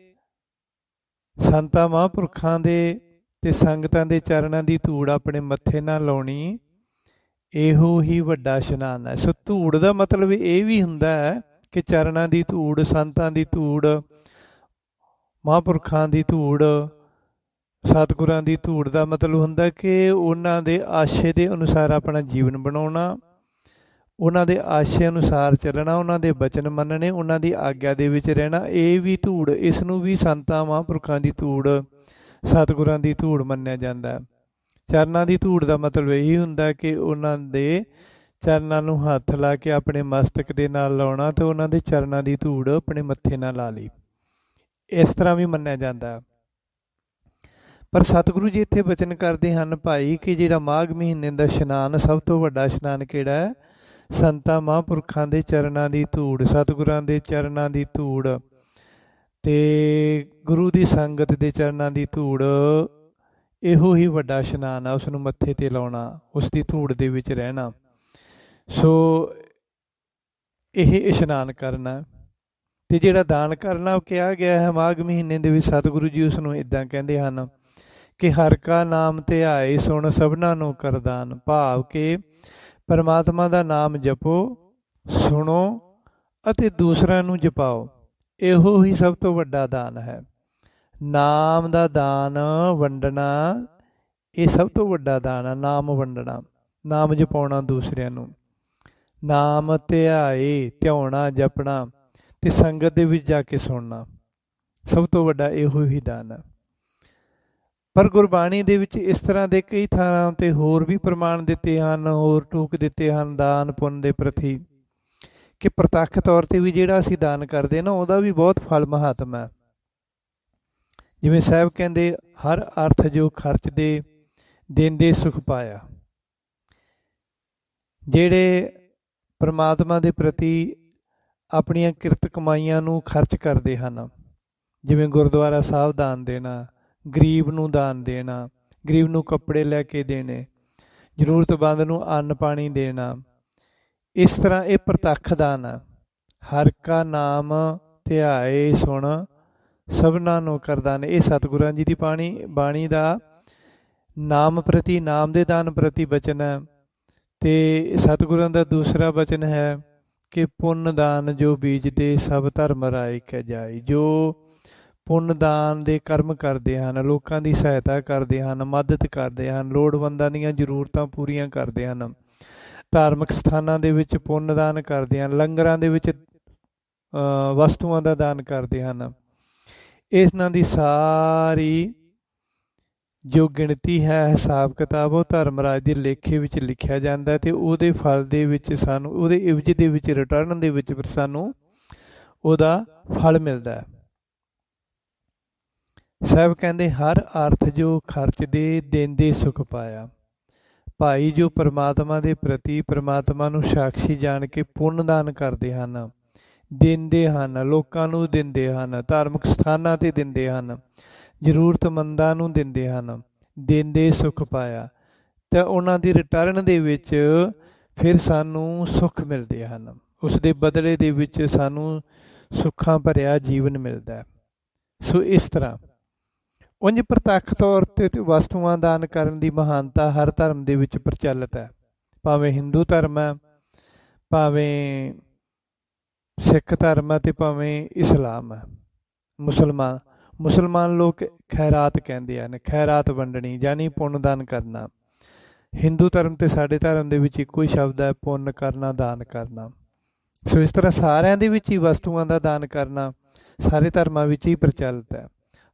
ਸੰਤਾਂ ਮਹਾਂਪੁਰਖਾਂ ਦੇ ਤੇ ਸੰਗਤਾਂ ਦੇ ਚਰਨਾਂ ਦੀ ਧੂੜ ਆਪਣੇ ਮੱਥੇ ਨਾਲ ਲਾਉਣੀ, ਇਹੋ ਹੀ ਵੱਡਾ ਇਸ਼ਨਾਨ ਹੈ। ਸੋ ਧੂੜ ਦਾ ਮਤਲਬ ਇਹ ਵੀ ਹੁੰਦਾ ਹੈ ਕਿ ਚਰਨਾਂ ਦੀ ਧੂੜ, ਸੰਤਾਂ ਦੀ ਧੂੜ, ਮਹਾਂਪੁਰਖਾਂ ਦੀ ਧੂੜ, ਸਤਿਗੁਰਾਂ ਦੀ ਧੂੜ ਦਾ ਮਤਲਬ ਹੁੰਦਾ ਕਿ ਉਹਨਾਂ ਦੇ ਆਸ਼ੇ ਦੇ ਅਨੁਸਾਰ ਆਪਣਾ ਜੀਵਨ ਬਣਾਉਣਾ, ਉਹਨਾਂ ਦੇ ਆਸ਼ੇ ਅਨੁਸਾਰ ਚੱਲਣਾ, ਉਹਨਾਂ ਦੇ ਬਚਨ ਮੰਨਣੇ, ਉਹਨਾਂ ਦੀ ਆਗਿਆ ਦੇ ਵਿੱਚ ਰਹਿਣਾ। ਇਹ ਵੀ ਧੂੜ, ਇਸ ਨੂੰ ਵੀ ਸੰਤਾਂ ਮਹਾਂਪੁਰਖਾਂ ਦੀ ਧੂੜ, ਸਤਿਗੁਰਾਂ ਦੀ ਧੂੜ ਮੰਨਿਆ ਜਾਂਦਾ। ਚਰਨਾਂ ਦੀ ਧੂੜ ਦਾ ਮਤਲਬ ਇਹੀ ਹੁੰਦਾ ਕਿ ਉਹਨਾਂ ਦੇ ਚਰਨਾਂ ਨੂੰ ਹੱਥ ਲਾ ਕੇ ਆਪਣੇ ਮਸਤਕ ਦੇ ਨਾਲ ਲਾਉਣਾ ਤੇ ਉਹਨਾਂ ਦੇ ਚਰਨਾਂ ਦੀ ਧੂੜ ਆਪਣੇ ਮੱਥੇ ਨਾਲ ਲਾ ਲਈ, ਇਸ ਤਰ੍ਹਾਂ ਵੀ ਮੰਨਿਆ ਜਾਂਦਾ। ਪਰ ਸਤਿਗੁਰੂ ਜੀ ਇੱਥੇ ਬਚਨ ਕਰਦੇ ਹਨ ਭਾਈ ਕਿ ਜਿਹੜਾ ਮਾਘ ਮਹੀਨੇ ਦਾ ਇਸ਼ਨਾਨ, ਸਭ ਤੋਂ ਵੱਡਾ ਇਸ਼ਨਾਨ ਕਿਹੜਾ ਹੈ? ਸੰਤਾਂ ਮਹਾਂਪੁਰਖਾਂ ਦੇ ਚਰਨਾਂ ਦੀ ਧੂੜ, ਸਤਿਗੁਰਾਂ ਦੇ ਚਰਨਾਂ ਦੀ ਧੂੜ ਤੇ ਗੁਰੂ ਦੀ ਸੰਗਤ ਦੇ ਚਰਨਾਂ ਦੀ ਧੂੜ, ਇਹੋ ਹੀ ਵੱਡਾ ਇਸ਼ਨਾਨ ਆ। ਉਸ ਨੂੰ ਮੱਥੇ ਤੇ ਲਾਉਣਾ, ਉਸ ਦੀ ਧੂੜ ਦੇ ਵਿੱਚ ਰਹਿਣਾ। ਸੋ ਇਹ ਇਸ਼ਨਾਨ ਕਰਨਾ। ਤੇ ਜਿਹੜਾ ਦਾਨ ਕਰਨਾ ਉਹ ਕਿਹਾ ਗਿਆ ਹੈ ਮਾਘ ਮਹੀਨੇ ਦੇ ਵਿੱਚ, ਸਤਿਗੁਰੂ ਜੀ ਉਸ ਨੂੰ ਇੱਦਾਂ ਕਹਿੰਦੇ ਹਨ ਕਿ ਹਰ ਕਾ ਨਾਮ ਧਿਆਏ ਸੁਣ, ਸਭਨਾ ਨੂੰ ਕਰਦਾਨ। ਭਾਵ ਕਿ ਪਰਮਾਤਮਾ ਦਾ ਨਾਮ ਜਪੋ, ਸੁਣੋ ਅਤੇ ਦੂਸਰਿਆਂ ਨੂੰ ਜਪਾਓ, ਇਹੋ ਹੀ ਸਭ ਤੋਂ ਵੱਡਾ ਦਾਨ ਹੈ। ਨਾਮ ਦਾ ਦਾਨ ਵੰਡਣਾ, ਇਹ ਸਭ ਤੋਂ ਵੱਡਾ ਦਾਨ ਹੈ। ਨਾਮ ਵੰਡਣਾ, ਨਾਮ ਜਪਾਉਣਾ ਦੂਸਰਿਆਂ ਨੂੰ, ਨਾਮ ਧਿਆਏ, ਧਿਆਉਣਾ, ਜਪਣਾ ਤੇ ਸੰਗਤ ਦੇ ਵਿੱਚ ਜਾ ਕੇ ਸੁਣਨਾ, ਸਭ ਤੋਂ ਵੱਡਾ ਇਹੋ ਹੀ ਦਾਨ ਹੈ। ਪਰ ਗੁਰਬਾਣੀ ਦੇ ਵਿੱਚ ਇਸ ਤਰ੍ਹਾਂ ਦੇ ਕਈ ਥਾਂ ਤੇ ਹੋਰ ਵੀ ਪ੍ਰਮਾਣ ਦਿੱਤੇ ਹਨ, ਹੋਰ ਟੂਕ ਦਿੱਤੇ ਹਨ ਦਾਨ ਪੁੰਨ ਦੇ ਪ੍ਰਤੀ, ਕਿ ਪ੍ਰਤੱਖ ਤੌਰ ਤੇ ਵੀ ਜਿਹੜਾ ਅਸੀਂ ਦਾਨ ਕਰਦੇ ਨਾ ਉਹਦਾ ਵੀ ਬਹੁਤ ਫਲ ਮਹਾਤਮ ਹੈ। ਜਿਵੇਂ ਸਾਹਿਬ ਕਹਿੰਦੇ ਹਰ ਅਰਥ ਜੋ ਖਰਚਦੇ, ਦੇਂਦੇ ਸੁਖ ਪਾਇਆ। ਜਿਹੜੇ ਪਰਮਾਤਮਾ ਦੇ ਪ੍ਰਤੀ ਆਪਣੀਆਂ ਕਿਰਤ ਕਮਾਈਆਂ ਨੂੰ ਖਰਚ ਕਰਦੇ ਹਨ, ਜਿਵੇਂ ਗੁਰਦੁਆਰਾ ਸਾਹਿਬ ਦਾਨ ਦੇਣਾ, ਗਰੀਬ ਨੂੰ ਦਾਨ ਦੇਣਾ, ਗਰੀਬ ਨੂੰ ਕੱਪੜੇ ਲੈ ਕੇ ਦੇਣੇ, ਜ਼ਰੂਰਤਮੰਦ ਨੂੰ ਅੰਨ ਪਾਣੀ ਦੇਣਾ, ਇਸ ਤਰ੍ਹਾਂ ਇਹ ਪ੍ਰਤੱਖ ਦਾਨ ਹੈ। ਹਰ ਕਾ ਨਾਮ ਧਿਆਏ ਸੁਣ, ਸਭਨਾ ਨੂੰ ਕਰਦਾਨ। ਇਹ ਸਤਿਗੁਰਾਂ ਜੀ ਦੀ ਬਾਣੀ ਦਾ ਨਾਮ ਪ੍ਰਤੀ, ਨਾਮ ਦੇ ਦਾਨ ਪ੍ਰਤੀ ਬਚਨ ਹੈ। ਤੇ ਸਤਿਗੁਰਾਂ ਦਾ ਦੂਸਰਾ ਬਚਨ ਹੈ ਕਿ ਪੁੰਨ ਦਾਨ ਜੋ ਬੀਜਦੇ, ਸਭ ਧਰਮ ਰਾਏ ਕਹਿ ਜਾਏ। ਜੋ ਪੁੰਨ ਦਾਨ ਦੇ ਕਰਮ ਕਰਦੇ ਹਨ, ਲੋਕਾਂ ਦੀ ਸਹਾਇਤਾ ਕਰਦੇ ਹਨ, ਮਦਦ ਕਰਦੇ ਹਨ, ਲੋੜਵੰਦਾਂ ਦੀਆਂ ਜ਼ਰੂਰਤਾਂ ਪੂਰੀਆਂ ਕਰਦੇ ਹਨ, ਧਾਰਮਿਕ ਸਥਾਨਾਂ ਦੇ ਵਿੱਚ ਪੁੰਨ ਦਾਨ ਕਰਦੇ ਹਨ, ਲੰਗਰਾਂ ਦੇ ਵਿੱਚ ਵਸਤੂਆਂ ਦਾ ਦਾਨ ਕਰਦੇ ਹਨ, ਇਹਨਾਂ ਦੀ ਸਾਰੀ ਜੋ ਗਿਣਤੀ ਹੈ, ਹਿਸਾਬ ਕਿਤਾਬ, ਉਹ ਧਰਮਰਾਜ ਦੇ ਲੇਖੇ ਵਿੱਚ ਲਿਖਿਆ ਜਾਂਦਾ ਤੇ ਉਹਦੇ ਫਲ ਦੇ ਵਿੱਚ ਸਾਨੂੰ, ਉਹਦੇ ਇਵਜ਼ ਦੇ ਵਿੱਚ, ਰਿਟਰਨ ਦੇ ਵਿੱਚ ਸਾਨੂੰ ਉਹਦਾ ਫਲ ਮਿਲਦਾ ਹੈ। ਸਾਹਿਬ ਕਹਿੰਦੇ ਹਰ ਅਰਥ ਜੋ ਖਰਚਦੇ, ਦੇਂਦੇ ਸੁਖ ਪਾਇਆ। ਭਾਈ ਜੋ ਪਰਮਾਤਮਾ ਦੇ ਪ੍ਰਤੀ, ਪਰਮਾਤਮਾ ਨੂੰ ਸਾਖੀ ਜਾਣ ਕੇ ਪੁੰਨ ਦਾਨ ਕਰਦੇ ਹਨ, ਦਿੰਦੇ ਹਨ, ਲੋਕਾਂ ਨੂੰ ਦਿੰਦੇ ਹਨ, ਧਾਰਮਿਕ ਸਥਾਨਾਂ 'ਤੇ ਦਿੰਦੇ ਹਨ, ਜ਼ਰੂਰਤਮੰਦਾਂ ਨੂੰ ਦਿੰਦੇ ਹਨ, ਦਿੰਦੇ ਸੁਖ ਪਾਇਆ। ਤਾਂ ਉਹਨਾਂ ਦੀ ਰਿਟਰਨ ਦੇ ਵਿੱਚ ਫਿਰ ਸਾਨੂੰ ਸੁੱਖ ਮਿਲਦੇ ਹਨ। ਉਸ ਦੇ ਬਦਲੇ ਦੇ ਵਿੱਚ ਸਾਨੂੰ ਸੁੱਖਾਂ ਭਰਿਆ ਜੀਵਨ ਮਿਲਦਾ ਹੈ। ਸੋ ਇਸ ਤਰ੍ਹਾਂ ਉਂਝ ਪ੍ਰਤੱਖ ਤੌਰ 'ਤੇ ਵਸਤੂਆਂ ਦਾਨ ਕਰਨ ਦੀ ਮਹਾਨਤਾ ਹਰ ਧਰਮ ਦੇ ਵਿੱਚ ਪ੍ਰਚਲਿਤ ਹੈ। ਭਾਵੇਂ ਹਿੰਦੂ ਧਰਮ ਹੈ, ਭਾਵੇਂ ਸਿੱਖ ਧਰਮ ਹੈ, ਅਤੇ ਭਾਵੇਂ ਇਸਲਾਮ ਹੈ। ਮੁਸਲਮਾਨ ਲੋਕ ਖੈਰਾਤ ਕਹਿੰਦੇ ਹਨ, ਖੈਰਾਤ ਵੰਡਣੀ ਯਾਨੀ ਪੁੰਨ ਦਾਨ ਕਰਨਾ। ਹਿੰਦੂ ਧਰਮ ਅਤੇ ਸਾਡੇ ਧਰਮ ਦੇ ਵਿੱਚ ਇੱਕੋ ਹੀ ਸ਼ਬਦ ਹੈ, ਪੁੰਨ ਕਰਨਾ, ਦਾਨ ਕਰਨਾ। ਸੋ ਇਸ ਤਰ੍ਹਾਂ ਸਾਰਿਆਂ ਦੇ ਵਿੱਚ ਹੀ ਵਸਤੂਆਂ ਦਾ ਦਾਨ ਕਰਨਾ ਸਾਰੇ ਧਰਮਾਂ ਵਿੱਚ ਹੀ ਪ੍ਰਚਲਿਤ ਹੈ।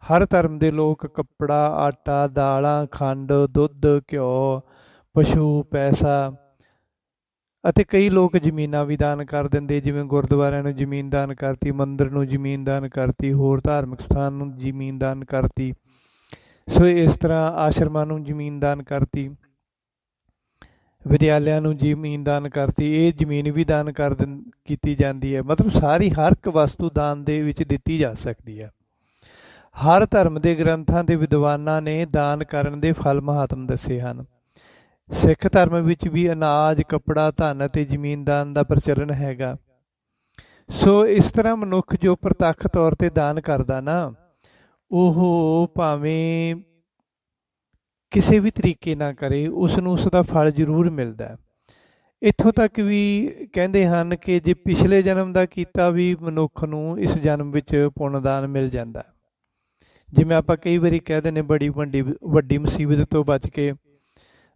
ਹਰ ਧਰਮ ਦੇ ਲੋਕ ਕੱਪੜਾ, ਆਟਾ, ਦਾਲਾਂ, ਖੰਡ, ਦੁੱਧ, ਘਿਓ, ਪਸ਼ੂ, ਪੈਸਾ ਅਤੇ ਕਈ ਲੋਕ ਜ਼ਮੀਨਾਂ ਵੀ ਦਾਨ ਕਰ ਦਿੰਦੇ, ਜਿਵੇਂ ਗੁਰਦੁਆਰਿਆਂ ਨੂੰ ਜ਼ਮੀਨ ਦਾਨ ਕਰਤੀ, ਮੰਦਿਰ ਨੂੰ ਜ਼ਮੀਨ ਦਾਨ ਕਰਤੀ, ਹੋਰ ਧਾਰਮਿਕ ਸਥਾਨ ਨੂੰ ਜ਼ਮੀਨ ਦਾਨ ਕਰਤੀ। ਸੋ ਇਸ ਤਰ੍ਹਾਂ ਆਸ਼ਰਮਾਂ ਨੂੰ ਜ਼ਮੀਨ ਦਾਨ ਕਰਤੀ, ਵਿਦਿਆਲਿਆਂ ਨੂੰ ਜ਼ਮੀਨ ਦਾਨ ਕਰਤੀ। ਇਹ ਜ਼ਮੀਨ ਵੀ ਦਾਨ ਕੀਤੀ ਜਾਂਦੀ ਹੈ। ਮਤਲਬ ਸਾਰੀ ਹਰ ਇੱਕ ਵਸਤੂ ਦਾਨ ਦੇ ਵਿੱਚ ਦਿੱਤੀ ਜਾ ਸਕਦੀ ਹੈ। ਹਰ ਧਰਮ ਦੇ ਗ੍ਰੰਥਾਂ ਦੇ ਵਿਦਵਾਨਾਂ ਨੇ ਦਾਨ ਕਰਨ ਦੇ ਫਲ ਮਹਾਤਮ ਦੱਸੇ ਹਨ। ਸਿੱਖ ਧਰਮ ਵਿੱਚ ਵੀ ਅਨਾਜ, ਕੱਪੜਾ, ਧਨ ਅਤੇ ਜ਼ਮੀਨ ਦਾਨ ਦਾ ਪ੍ਰਚਲਨ ਹੈਗਾ। ਸੋ ਇਸ ਤਰ੍ਹਾਂ ਮਨੁੱਖ ਜੋ ਪ੍ਰਤੱਖ ਤੌਰ 'ਤੇ ਦਾਨ ਕਰਦਾ ਨਾ, ਉਹ ਭਾਵੇਂ ਕਿਸੇ ਵੀ ਤਰੀਕੇ ਨਾਲ ਕਰੇ, ਉਸ ਨੂੰ ਉਸ ਦਾ ਫਲ ਜ਼ਰੂਰ ਮਿਲਦਾ। ਇੱਥੋਂ ਤੱਕ ਵੀ ਕਹਿੰਦੇ ਹਨ ਕਿ ਜੇ ਪਿਛਲੇ ਜਨਮ ਦਾ ਕੀਤਾ ਵੀ ਮਨੁੱਖ ਨੂੰ ਇਸ ਜਨਮ ਵਿੱਚ ਪੁੰਨਦਾਨ ਮਿਲ ਜਾਂਦਾ। ਜਿਵੇਂ ਆਪਾਂ ਕਈ ਵਾਰੀ ਕਹਿ ਦਿੰਦੇ ਵੱਡੀ ਮੁਸੀਬਤ ਤੋਂ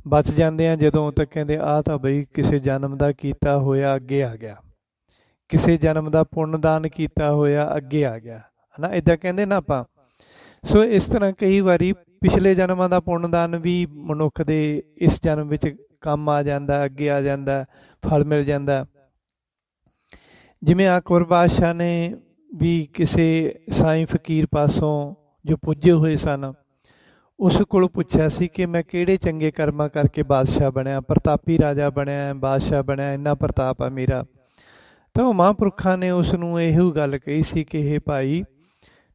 ਬਚ ਜਾਂਦੇ ਆ ਜਦੋਂ, ਤਾਂ ਕਹਿੰਦੇ ਆਹ ਤਾਂ ਬਈ ਕਿਸੇ ਜਨਮ ਦਾ ਕੀਤਾ ਹੋਇਆ ਅੱਗੇ ਆ ਗਿਆ, ਕਿਸੇ ਜਨਮ ਦਾ ਪੁੰਨਦਾਨ ਕੀਤਾ ਹੋਇਆ ਅੱਗੇ ਆ ਗਿਆ, ਹੈ ਨਾ, ਇੱਦਾਂ ਕਹਿੰਦੇ ਨਾ ਆਪਾਂ। ਸੋ ਇਸ ਤਰ੍ਹਾਂ ਕਈ ਵਾਰੀ ਪਿਛਲੇ ਜਨਮਾਂ ਦਾ ਪੁੰਨਦਾਨ ਵੀ ਮਨੁੱਖ ਦੇ ਇਸ ਜਨਮ ਵਿੱਚ ਕੰਮ ਆ ਜਾਂਦਾ, ਅੱਗੇ ਆ ਜਾਂਦਾ, ਫਲ ਮਿਲ ਜਾਂਦਾ। ਜਿਵੇਂ ਅਕਬਰ ਬਾਦਸ਼ਾਹ ਨੇ ਵੀ ਕਿਸੇ ਸਾਈਂ ਫਕੀਰ ਪਾਸੋਂ ਜੋ ਪੁੱਜੇ ਹੋਏ ਸਨ, ਉਸ ਕੋਲ ਪੁੱਛਿਆ ਸੀ ਕਿ ਮੈਂ ਕਿਹੜੇ ਚੰਗੇ ਕਰਮਾਂ ਕਰਕੇ ਬਾਦਸ਼ਾਹ ਬਣਿਆ, ਪ੍ਰਤਾਪੀ ਰਾਜਾ ਬਣਿਆ, ਬਾਦਸ਼ਾਹ ਬਣਿਆ, ਇੰਨਾ ਪ੍ਰਤਾਪ ਆ ਮੇਰਾ। ਤਾਂ ਉਹ ਮਹਾਂਪੁਰਖਾਂ ਨੇ ਉਸ ਨੂੰ ਇਹੋ ਗੱਲ ਕਹੀ ਸੀ ਕਿ ਇਹ ਭਾਈ,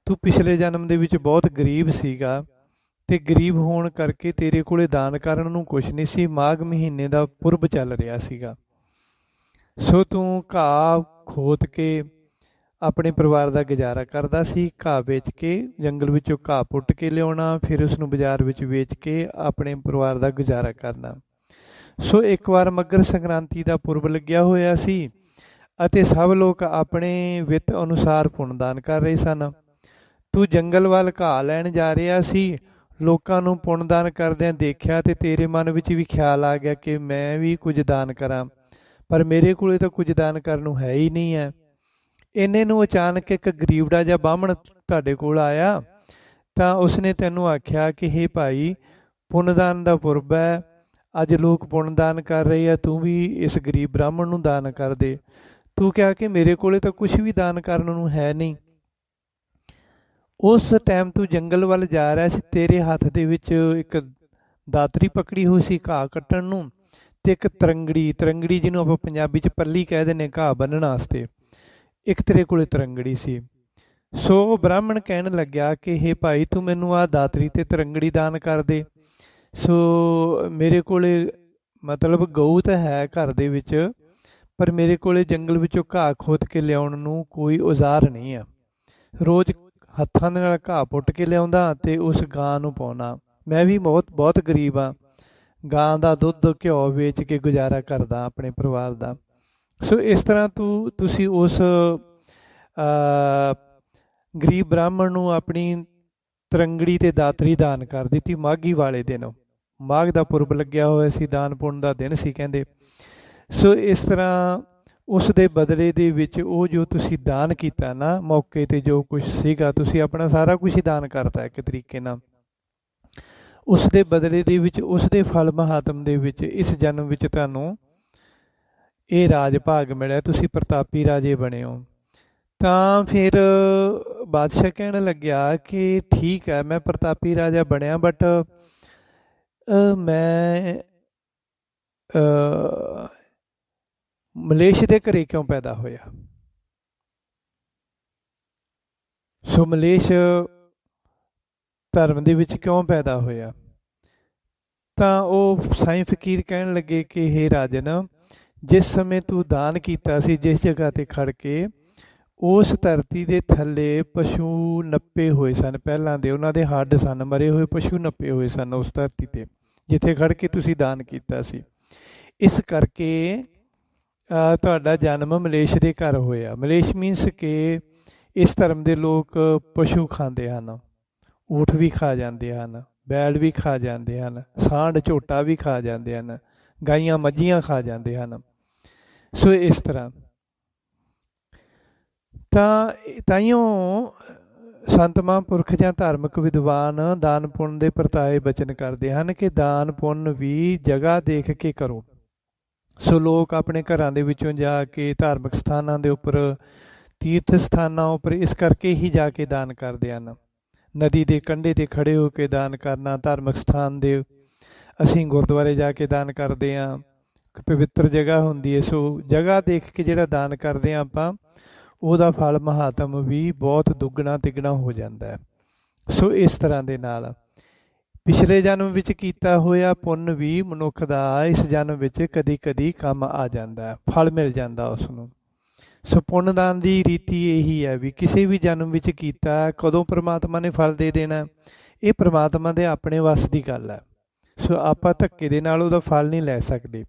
ਤੂੰ ਪਿਛਲੇ ਜਨਮ ਦੇ ਵਿੱਚ ਬਹੁਤ ਗਰੀਬ ਸੀਗਾ, ਅਤੇ ਗਰੀਬ ਹੋਣ ਕਰਕੇ ਤੇਰੇ ਕੋਲੇ ਦਾਨ ਕਰਨ ਨੂੰ ਕੁਛ ਨਹੀਂ ਸੀ। ਮਾਘ ਮਹੀਨੇ ਦਾ ਪੁਰਬ ਚੱਲ ਰਿਹਾ ਸੀਗਾ, ਸੋ ਤੂੰ ਘਾਹ ਖੋਦ ਕੇ ਆਪਣੇ ਪਰਿਵਾਰ ਦਾ ਗੁਜ਼ਾਰਾ ਕਰਦਾ ਸੀ। ਘਾਹ ਵੇਚ ਕੇ, ਜੰਗਲ ਵਿੱਚੋਂ ਘਾਹ ਪੁੱਟ ਕੇ ਲਿਆਉਣਾ, ਫਿਰ ਉਸ ਨੂੰ ਬਾਜ਼ਾਰ ਵਿੱਚ ਵੇਚ ਕੇ ਆਪਣੇ ਪਰਿਵਾਰ ਦਾ ਗੁਜ਼ਾਰਾ ਕਰਨਾ। ਸੋ ਇੱਕ ਵਾਰ ਮੱਘਰ ਸੰਕ੍ਰਾਂਤੀ ਦਾ ਪੁਰਬ ਲੱਗਿਆ ਹੋਇਆ ਸੀ ਅਤੇ ਸਭ ਲੋਕ ਆਪਣੇ ਵਿੱਤ ਅਨੁਸਾਰ ਪੁੰਨਦਾਨ ਕਰ ਰਹੇ ਸਨ। ਤੂੰ ਜੰਗਲ ਵੱਲ ਘਾਹ ਲੈਣ ਜਾ ਰਿਹਾ ਸੀ, ਲੋਕਾਂ ਨੂੰ ਪੁੰਨਦਾਨ ਕਰਦਿਆਂ ਦੇਖਿਆ ਅਤੇ ਤੇਰੇ ਮਨ ਵਿੱਚ ਵੀ ਖਿਆਲ ਆ ਗਿਆ ਕਿ ਮੈਂ ਵੀ ਕੁਝ ਦਾਨ ਕਰਾਂ, ਪਰ ਮੇਰੇ ਕੋਲੇ ਤਾਂ ਕੁਝ ਦਾਨ ਕਰਨ ਨੂੰ ਹੈ ਹੀ ਨਹੀਂ ਹੈ। ਇੰਨੇ ਨੂੰ ਅਚਾਨਕ ਇੱਕ ਗਰੀਬੜਾ ਜਿਹਾ ਬਾਹਮਣ ਤੁਹਾਡੇ ਕੋਲ ਆਇਆ, ਤਾਂ ਉਸਨੇ ਤੈਨੂੰ ਆਖਿਆ ਕਿ ਹੇ ਭਾਈ, ਪੁੰਨਦਾਨ ਦਾ ਪੁਰਬ ਹੈ, ਅੱਜ ਲੋਕ ਪੁੰਨਦਾਨ ਕਰ ਰਹੇ ਆ, ਤੂੰ ਵੀ ਇਸ ਗਰੀਬ ਬ੍ਰਾਹਮਣ ਨੂੰ ਦਾਨ ਕਰ ਦੇ। ਤੂੰ ਕਿਹਾ ਕਿ ਮੇਰੇ ਕੋਲੇ ਤਾਂ ਕੁਛ ਵੀ ਦਾਨ ਕਰਨ ਨੂੰ ਹੈ ਨਹੀਂ। ਉਸ ਟਾਈਮ ਤੂੰ ਜੰਗਲ ਵੱਲ ਜਾ ਰਿਹਾ ਸੀ, ਤੇਰੇ ਹੱਥ ਦੇ ਵਿੱਚ ਇੱਕ ਦਾਤਰੀ ਪਕੜੀ ਹੋਈ ਸੀ ਘਾਹ ਕੱਟਣ ਨੂੰ, ਅਤੇ ਇੱਕ ਤਰੰਗੜੀ ਜਿਹਨੂੰ ਆਪਾਂ ਪੰਜਾਬੀ 'ਚ ਪੱਲੀ ਕਹਿ ਦਿੰਦੇ ਘਾਹ ਬੰਨ੍ਹਣ ਵਾਸਤੇ, ਇੱਕ ਤੇਰੇ ਕੋਲੇ ਤਰੰਗੜੀ ਸੀ। ਸੋ ਉਹ ਬ੍ਰਾਹਮਣ ਕਹਿਣ ਲੱਗਿਆ ਕਿ ਹੇ ਭਾਈ, ਤੂੰ ਮੈਨੂੰ ਆਹ ਦਾਤਰੀ ਅਤੇ ਤਰੰਗੜੀ ਦਾਨ ਕਰ ਦੇ। ਸੋ ਮੇਰੇ ਕੋਲੇ ਮਤਲਬ ਗਊ ਤਾਂ ਹੈ ਘਰ ਦੇ ਵਿੱਚ, ਪਰ ਮੇਰੇ ਕੋਲੇ ਜੰਗਲ ਵਿੱਚੋਂ ਘਾਹ ਖੋਦ ਕੇ ਲਿਆਉਣ ਨੂੰ ਕੋਈ ਔਜ਼ਾਰ ਨਹੀਂ ਆ। ਰੋਜ਼ ਹੱਥਾਂ ਦੇ ਨਾਲ ਘਾਹ ਪੁੱਟ ਕੇ ਲਿਆਉਂਦਾ ਅਤੇ ਉਸ ਗਾਂ ਨੂੰ ਪਾਉਣਾ। ਮੈਂ ਵੀ ਬਹੁਤ ਗਰੀਬ ਹਾਂ, ਗਾਂ ਦਾ ਦੁੱਧ, ਘਿਓ ਵੇਚ ਕੇ ਗੁਜ਼ਾਰਾ ਕਰਦਾ ਆਪਣੇ ਪਰਿਵਾਰ ਦਾ। ਸੋ ਇਸ ਤਰ੍ਹਾਂ ਤੁਸੀਂ ਉਸ ਗਰੀਬ ਬ੍ਰਾਹਮਣ ਨੂੰ ਆਪਣੀ ਤਰੰਗੜੀ ਅਤੇ ਦਾਤਰੀ ਦਾਨ ਕਰ ਦਿੱਤੀ ਮਾਘੀ ਵਾਲੇ ਦਿਨ। ਮਾਘ ਦਾ ਪੁਰਬ ਲੱਗਿਆ ਹੋਇਆ ਸੀ, ਦਾਨ ਪੁੰਨ ਦਾ ਦਿਨ ਸੀ ਕਹਿੰਦੇ। ਸੋ ਇਸ ਤਰ੍ਹਾਂ ਉਸ ਦੇ ਬਦਲੇ ਦੇ ਵਿੱਚ ਉਹ ਜੋ ਤੁਸੀਂ ਦਾਨ ਕੀਤਾ ਨਾ, ਮੌਕੇ 'ਤੇ ਜੋ ਕੁਛ ਸੀਗਾ, ਤੁਸੀਂ ਆਪਣਾ ਸਾਰਾ ਕੁਛ ਹੀ ਦਾਨ ਕਰਤਾ ਇੱਕ ਤਰੀਕੇ ਨਾਲ। ਉਸ ਦੇ ਬਦਲੇ ਦੇ ਵਿੱਚ, ਉਸ ਦੇ ਫਲ ਮਹਾਤਮ ਦੇ ਵਿੱਚ ਇਸ ਜਨਮ ਵਿੱਚ ਤੁਹਾਨੂੰ ਇਹ ਰਾਜ ਭਾਗ ਮਿਲਿਆ, ਤੁਸੀਂ ਪ੍ਰਤਾਪੀ ਰਾਜੇ ਬਣੇ ਹੋ। ਤਾਂ ਫਿਰ ਬਾਦਸ਼ਾਹ ਕਹਿਣ ਲੱਗਿਆ ਕਿ ਠੀਕ ਹੈ, ਮੈਂ ਪ੍ਰਤਾਪੀ ਰਾਜਾ ਬਣਿਆ, ਬਟ ਮੈਂ ਮਲੇਸ਼ ਦੇ ਘਰੇ ਕਿਉਂ ਪੈਦਾ ਹੋਇਆ? ਸੋ ਮਲੇਸ਼ ਧਰਮ ਦੇ ਵਿੱਚ ਕਿਉਂ ਪੈਦਾ ਹੋਇਆ? ਤਾਂ ਉਹ ਸਾਈਂ ਫਕੀਰ ਕਹਿਣ ਲੱਗੇ ਕਿ ਹੇ ਰਾਜਨ, ਜਿਸ ਸਮੇਂ ਤੂੰ ਦਾਨ ਕੀਤਾ ਸੀ, ਜਿਸ ਜਗ੍ਹਾ 'ਤੇ ਖੜ ਕੇ, ਉਸ ਧਰਤੀ ਦੇ ਥੱਲੇ ਪਸ਼ੂ ਨੱਪੇ ਹੋਏ ਸਨ। ਪਹਿਲਾਂ ਦੇ ਉਹਨਾਂ ਦੇ ਹੱਡ ਸਨ, ਮਰੇ ਹੋਏ ਪਸ਼ੂ ਨੱਪੇ ਹੋਏ ਸਨ ਉਸ ਧਰਤੀ 'ਤੇ ਜਿੱਥੇ ਖੜ ਕੇ ਤੁਸੀਂ ਦਾਨ ਕੀਤਾ ਸੀ। ਇਸ ਕਰਕੇ ਤੁਹਾਡਾ ਜਨਮ ਮਲੇਸ਼ ਦੇ ਘਰ ਹੋਇਆ। ਮਲੇਸ਼ ਮੀਨਸ ਕਿ ਇਸ ਧਰਮ ਦੇ ਲੋਕ ਪਸ਼ੂ ਖਾਂਦੇ ਹਨ, ਊਠ ਵੀ ਖਾ ਜਾਂਦੇ ਹਨ, ਬੈਲ ਵੀ ਖਾ ਜਾਂਦੇ ਹਨ, ਸਾਂਢ ਝੋਟਾ ਵੀ ਖਾ ਜਾਂਦੇ ਹਨ, ਗਾਈਆਂ ਮੱਝੀਆਂ ਖਾ ਜਾਂਦੇ ਹਨ। ਸੋ ਇਸ ਤਰ੍ਹਾਂ ਤਾਈਓ ਸੰਤ ਮਹਾਂਪੁਰਖ ਜਾਂ ਧਾਰਮਿਕ ਵਿਦਵਾਨ ਦਾਨ ਪੁੰਨ ਦੇ ਪ੍ਰਤਾਏ ਬਚਨ ਕਰਦੇ ਹਨ ਕਿ ਦਾਨ ਪੁੰਨ ਵੀ ਜਗ੍ਹਾ ਦੇਖ ਕੇ ਕਰੋ। ਸੋ ਲੋਕ ਆਪਣੇ ਘਰਾਂ ਦੇ ਵਿੱਚੋਂ ਜਾ ਕੇ ਧਾਰਮਿਕ ਸਥਾਨਾਂ ਦੇ ਉੱਪਰ, ਤੀਰਥ ਸਥਾਨਾਂ ਉੱਪਰ ਇਸ ਕਰਕੇ ਹੀ ਜਾ ਕੇ ਦਾਨ ਕਰਦੇ ਹਨ। ਨਦੀ ਦੇ ਕੰਢੇ 'ਤੇ ਖੜ੍ਹੇ ਹੋ ਕੇ ਦਾਨ ਕਰਨਾ, ਧਾਰਮਿਕ ਸਥਾਨ ਦੇ ਅਸੀਂ ਗੁਰਦੁਆਰੇ ਜਾ ਕੇ ਦਾਨ ਕਰਦੇ ਹਾਂ, ਪਵਿੱਤਰ ਜਗ੍ਹਾ ਹੁੰਦੀ ਹੈ। ਸੋ ਜਗ੍ਹਾ ਦੇਖ ਕੇ ਜਿਹੜਾ ਦਾਨ ਕਰਦੇ ਹਾਂ ਆਪਾਂ, ਉਹਦਾ ਫਲ ਮਹਾਤਮ ਵੀ ਬਹੁਤ ਦੁੱਗਣਾ ਤਿੱਗਣਾ ਹੋ ਜਾਂਦਾ ਹੈ। ਸੋ ਇਸ ਤਰ੍ਹਾਂ ਦੇ ਨਾਲ ਪਿਛਲੇ ਜਨਮ ਵਿੱਚ ਕੀਤਾ ਹੋਇਆ ਪੁੰਨ ਵੀ ਮਨੁੱਖ ਦਾ ਇਸ ਜਨਮ ਵਿੱਚ ਕਦੀ ਕਦੀ ਕੰਮ ਆ ਜਾਂਦਾ, ਫਲ ਮਿਲ ਜਾਂਦਾ ਉਸ ਨੂੰ। ਸੋ ਪੁੰਨਦਾਨ ਦੀ ਰੀਤੀ ਇਹੀ ਹੈ ਵੀ ਕਿਸੇ ਵੀ ਜਨਮ ਵਿੱਚ ਕੀਤਾ, ਕਦੋਂ ਪ੍ਰਮਾਤਮਾ ਨੇ ਫਲ ਦੇ ਦੇਣਾ, ਇਹ ਪ੍ਰਮਾਤਮਾ ਦੇ ਆਪਣੇ ਵੱਸ ਦੀ ਗੱਲ ਹੈ। ਸੋ ਆਪਾਂ ਧੱਕੇ ਦੇ ਨਾਲ ਉਹਦਾ ਫਲ ਨਹੀਂ ਲੈ ਸਕਦੇ।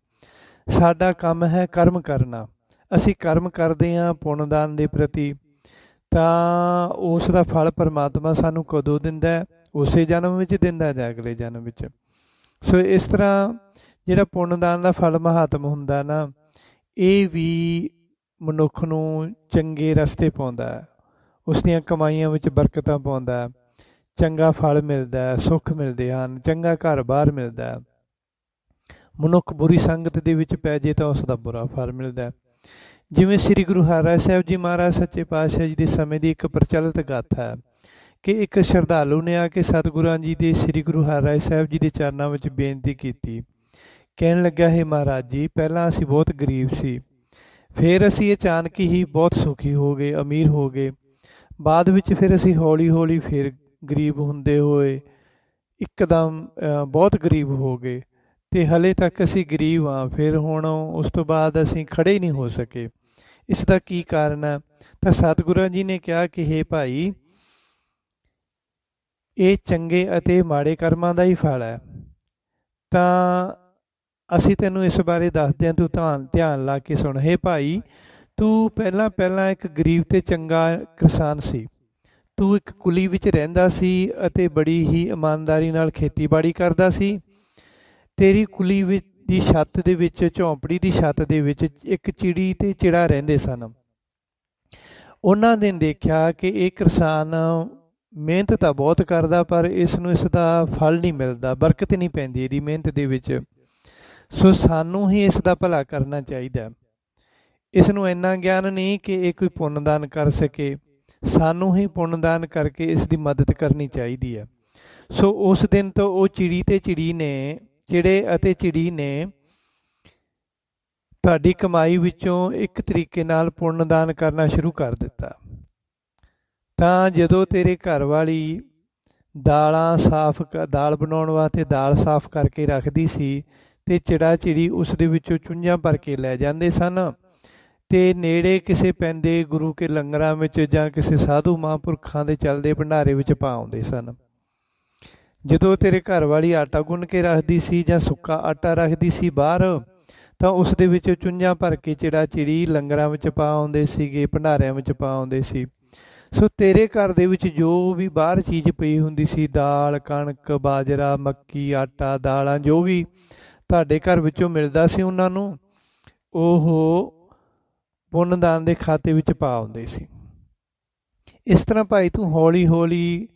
ਸਾਡਾ ਕੰਮ ਹੈ ਕਰਮ ਕਰਨਾ। ਅਸੀਂ ਕਰਮ ਕਰਦੇ ਹਾਂ ਪੁੰਨਦਾਨ ਦੇ ਪ੍ਰਤੀ, ਤਾਂ ਉਸ ਦਾ ਫਲ ਪਰਮਾਤਮਾ ਸਾਨੂੰ ਕਦੋਂ ਦਿੰਦਾ? ਉਸੇ ਜਨਮ ਵਿੱਚ ਦਿੰਦਾ ਜਾਂ ਅਗਲੇ ਜਨਮ ਵਿੱਚ। ਸੋ ਇਸ ਤਰ੍ਹਾਂ ਜਿਹੜਾ ਪੁੰਨਦਾਨ ਦਾ ਫਲ ਮਹਾਤਮ ਹੁੰਦਾ ਨਾ, ਇਹ ਵੀ ਮਨੁੱਖ ਨੂੰ ਚੰਗੇ ਰਸਤੇ ਪਾਉਂਦਾ ਹੈ, ਉਸ ਦੀਆਂ ਕਮਾਈਆਂ ਵਿੱਚ ਬਰਕਤਾਂ ਪਾਉਂਦਾ, ਚੰਗਾ ਫਲ ਮਿਲਦਾ, ਸੁੱਖ ਮਿਲਦੇ ਹਨ, ਚੰਗਾ ਘਰ-ਬਾਰ ਮਿਲਦਾ। ਮਨੁੱਖ ਬੁਰੀ ਸੰਗਤ ਦੇ ਵਿੱਚ ਪੈ ਜੇ ਤਾਂ ਉਸ ਦਾ ਬੁਰਾ ਫਲ ਮਿਲਦਾ। ਜਿਵੇਂ ਸ੍ਰੀ ਗੁਰੂ ਹਰਿਰਾਏ ਸਾਹਿਬ ਜੀ ਮਹਾਰਾਜ ਸੱਚੇ ਪਾਤਸ਼ਾਹ ਜੀ ਦੇ ਸਮੇਂ ਦੀ ਇੱਕ ਪ੍ਰਚਲਿਤ ਗਾਥਾ ਹੈ ਕਿ ਇੱਕ ਸ਼ਰਧਾਲੂ ਨੇ ਆ ਕੇ ਸਤਿਗੁਰਾਂ ਜੀ ਦੇ ਸ੍ਰੀ ਗੁਰੂ ਹਰਿਰਾਏ ਸਾਹਿਬ ਜੀ ਦੇ ਚਰਨਾਂ ਵਿੱਚ ਬੇਨਤੀ ਕੀਤੀ। ਕਹਿਣ ਲੱਗਾ, ਹੈ ਮਹਾਰਾਜ ਜੀ, ਪਹਿਲਾਂ ਅਸੀਂ ਬਹੁਤ ਗਰੀਬ ਸੀ, ਫਿਰ ਅਸੀਂ ਅਚਾਨਕ ਹੀ ਬਹੁਤ ਸੁਖੀ ਹੋ ਗਏ, ਅਮੀਰ ਹੋ ਗਏ। ਬਾਅਦ ਵਿੱਚ ਫਿਰ ਅਸੀਂ ਹੌਲੀ ਹੌਲੀ ਫਿਰ ਗਰੀਬ ਹੁੰਦੇ ਹੋਏ ਇੱਕਦਮ ਬਹੁਤ ਗਰੀਬ ਹੋ ਗਏ, ਅਤੇ ਹਲੇ ਤੱਕ ਅਸੀਂ ਗਰੀਬ ਹਾਂ। ਫਿਰ ਹੁਣ ਉਸ ਤੋਂ ਬਾਅਦ ਅਸੀਂ ਖੜ੍ਹੇ ਹੀ ਨਹੀਂ ਹੋ ਸਕੇ। ਇਸ ਦਾ ਕੀ ਕਾਰਨ ਹੈ? ਤਾਂ ਸਤਿਗੁਰਾਂ ਜੀ ਨੇ ਕਿਹਾ ਕਿ ਹੇ ਭਾਈ, ਇਹ ਚੰਗੇ ਅਤੇ ਮਾੜੇ ਕਰਮਾਂ ਦਾ ਹੀ ਫਲ ਹੈ। ਤਾਂ ਅਸੀਂ ਤੈਨੂੰ ਇਸ ਬਾਰੇ ਦੱਸਦੇ ਹਾਂ, ਤੂੰ ਧਿਆਨ ਲਾ ਕੇ ਸੁਣ। ਹੇ ਭਾਈ, ਤੂੰ ਪਹਿਲਾਂ ਇੱਕ ਗਰੀਬ ਅਤੇ ਚੰਗਾ ਕਿਸਾਨ ਸੀ। ਤੂੰ ਇੱਕ ਕੁਲੀ ਵਿੱਚ ਰਹਿੰਦਾ ਸੀ ਅਤੇ ਬੜੀ ਹੀ ਇਮਾਨਦਾਰੀ ਨਾਲ ਖੇਤੀਬਾੜੀ ਕਰਦਾ ਸੀ। ਤੇਰੀ ਕੁਲੀ ਵਿੱਚ ਦੀ ਛੱਤ ਦੇ ਵਿੱਚ, ਝੌਂਪੜੀ ਦੀ ਛੱਤ ਦੇ ਵਿੱਚ ਇੱਕ ਚਿੜੀ ਅਤੇ ਚਿੜਾ ਰਹਿੰਦੇ ਸਨ। ਉਹਨਾਂ ਨੇ ਦੇਖਿਆ ਕਿ ਇਹ ਕਿਸਾਨ ਮਿਹਨਤ ਤਾਂ ਬਹੁਤ ਕਰਦਾ, ਪਰ ਇਸ ਦਾ ਫਲ ਨਹੀਂ ਮਿਲਦਾ, ਬਰਕਤ ਨਹੀਂ ਪੈਂਦੀ ਇਹਦੀ ਮਿਹਨਤ ਦੇ ਵਿੱਚ। ਸੋ ਸਾਨੂੰ ਹੀ ਇਸ ਦਾ ਭਲਾ ਕਰਨਾ ਚਾਹੀਦਾ। ਇਸ ਨੂੰ ਇੰਨਾ ਗਿਆਨ ਨਹੀਂ ਕਿ ਇਹ ਕੋਈ ਪੁੰਨਦਾਨ ਕਰ ਸਕੇ, ਸਾਨੂੰ ਹੀ ਪੁੰਨਦਾਨ ਕਰਕੇ ਇਸ ਦੀ ਮਦਦ ਕਰਨੀ ਚਾਹੀਦੀ ਹੈ। ਸੋ ਉਸ ਦਿਨ ਤੋਂ ਉਹ ਚਿੜੇ ਅਤੇ ਚਿੜੀ ਨੇ ਤੁਹਾਡੀ ਕਮਾਈ ਵਿੱਚੋਂ ਇੱਕ ਤਰੀਕੇ ਨਾਲ ਪੁੰਨਦਾਨ ਕਰਨਾ ਸ਼ੁਰੂ ਕਰ ਦਿੱਤਾ। ਤਾਂ ਜਦੋਂ ਤੇਰੇ ਘਰ ਵਾਲੀ ਦਾਲ ਬਣਾਉਣ ਵਾਸਤੇ ਦਾਲ ਸਾਫ਼ ਕਰਕੇ ਰੱਖਦੀ ਸੀ, ਅਤੇ ਚਿੜਾ ਚਿੜੀ ਉਸ ਦੇ ਵਿੱਚੋਂ ਚੁੰਝਾਂ ਭਰ ਕੇ ਲੈ ਜਾਂਦੇ ਸਨ, ਅਤੇ ਨੇੜੇ ਕਿਸੇ ਪੈਂਦੇ ਗੁਰੂ ਕੇ ਲੰਗਰਾਂ ਵਿੱਚ ਜਾਂ ਕਿਸੇ ਸਾਧੂ ਮਹਾਂਪੁਰਖਾਂ ਦੇ ਚੱਲਦੇ ਭੰਡਾਰੇ ਵਿੱਚ ਪਾ ਆਉਂਦੇ ਸਨ। ਜਦੋਂ ਤੇਰੇ ਘਰ ਵਾਲੀ ਆਟਾ ਗੁੰਨ ਕੇ ਰੱਖਦੀ ਸੀ ਜਾਂ ਸੁੱਕਾ ਆਟਾ ਰੱਖਦੀ ਸੀ ਬਾਹਰ, ਤਾਂ ਉਸ ਦੇ ਵਿੱਚ ਚੁੰਝਾਂ ਭਰ ਕੇ ਚਿੜਾ ਚਿੜੀ ਲੰਗਰਾਂ ਵਿੱਚ ਪਾ ਆਉਂਦੇ ਸੀਗੇ, ਭੰਡਾਰਿਆਂ ਵਿੱਚ ਪਾ ਆਉਂਦੇ ਸੀ। ਸੋ ਤੇਰੇ ਘਰ ਦੇ ਵਿੱਚ ਜੋ ਵੀ ਬਾਹਰ ਚੀਜ਼ ਪਈ ਹੁੰਦੀ ਸੀ, ਦਾਲ, ਕਣਕ, ਬਾਜਰਾ, ਮੱਕੀ, ਆਟਾ, ਦਾਲਾਂ, ਜੋ ਵੀ ਤੁਹਾਡੇ ਘਰ ਵਿੱਚੋਂ ਮਿਲਦਾ ਸੀ, ਉਹਨਾਂ ਨੂੰ ਉਹ ਪੁੰਨਦਾਨ ਦੇ ਖਾਤੇ ਵਿੱਚ ਪਾ ਆਉਂਦੇ ਸੀ। ਇਸ ਤਰ੍ਹਾਂ ਭਾਈ ਤੂੰ ਹੌਲੀ ਹੌਲੀ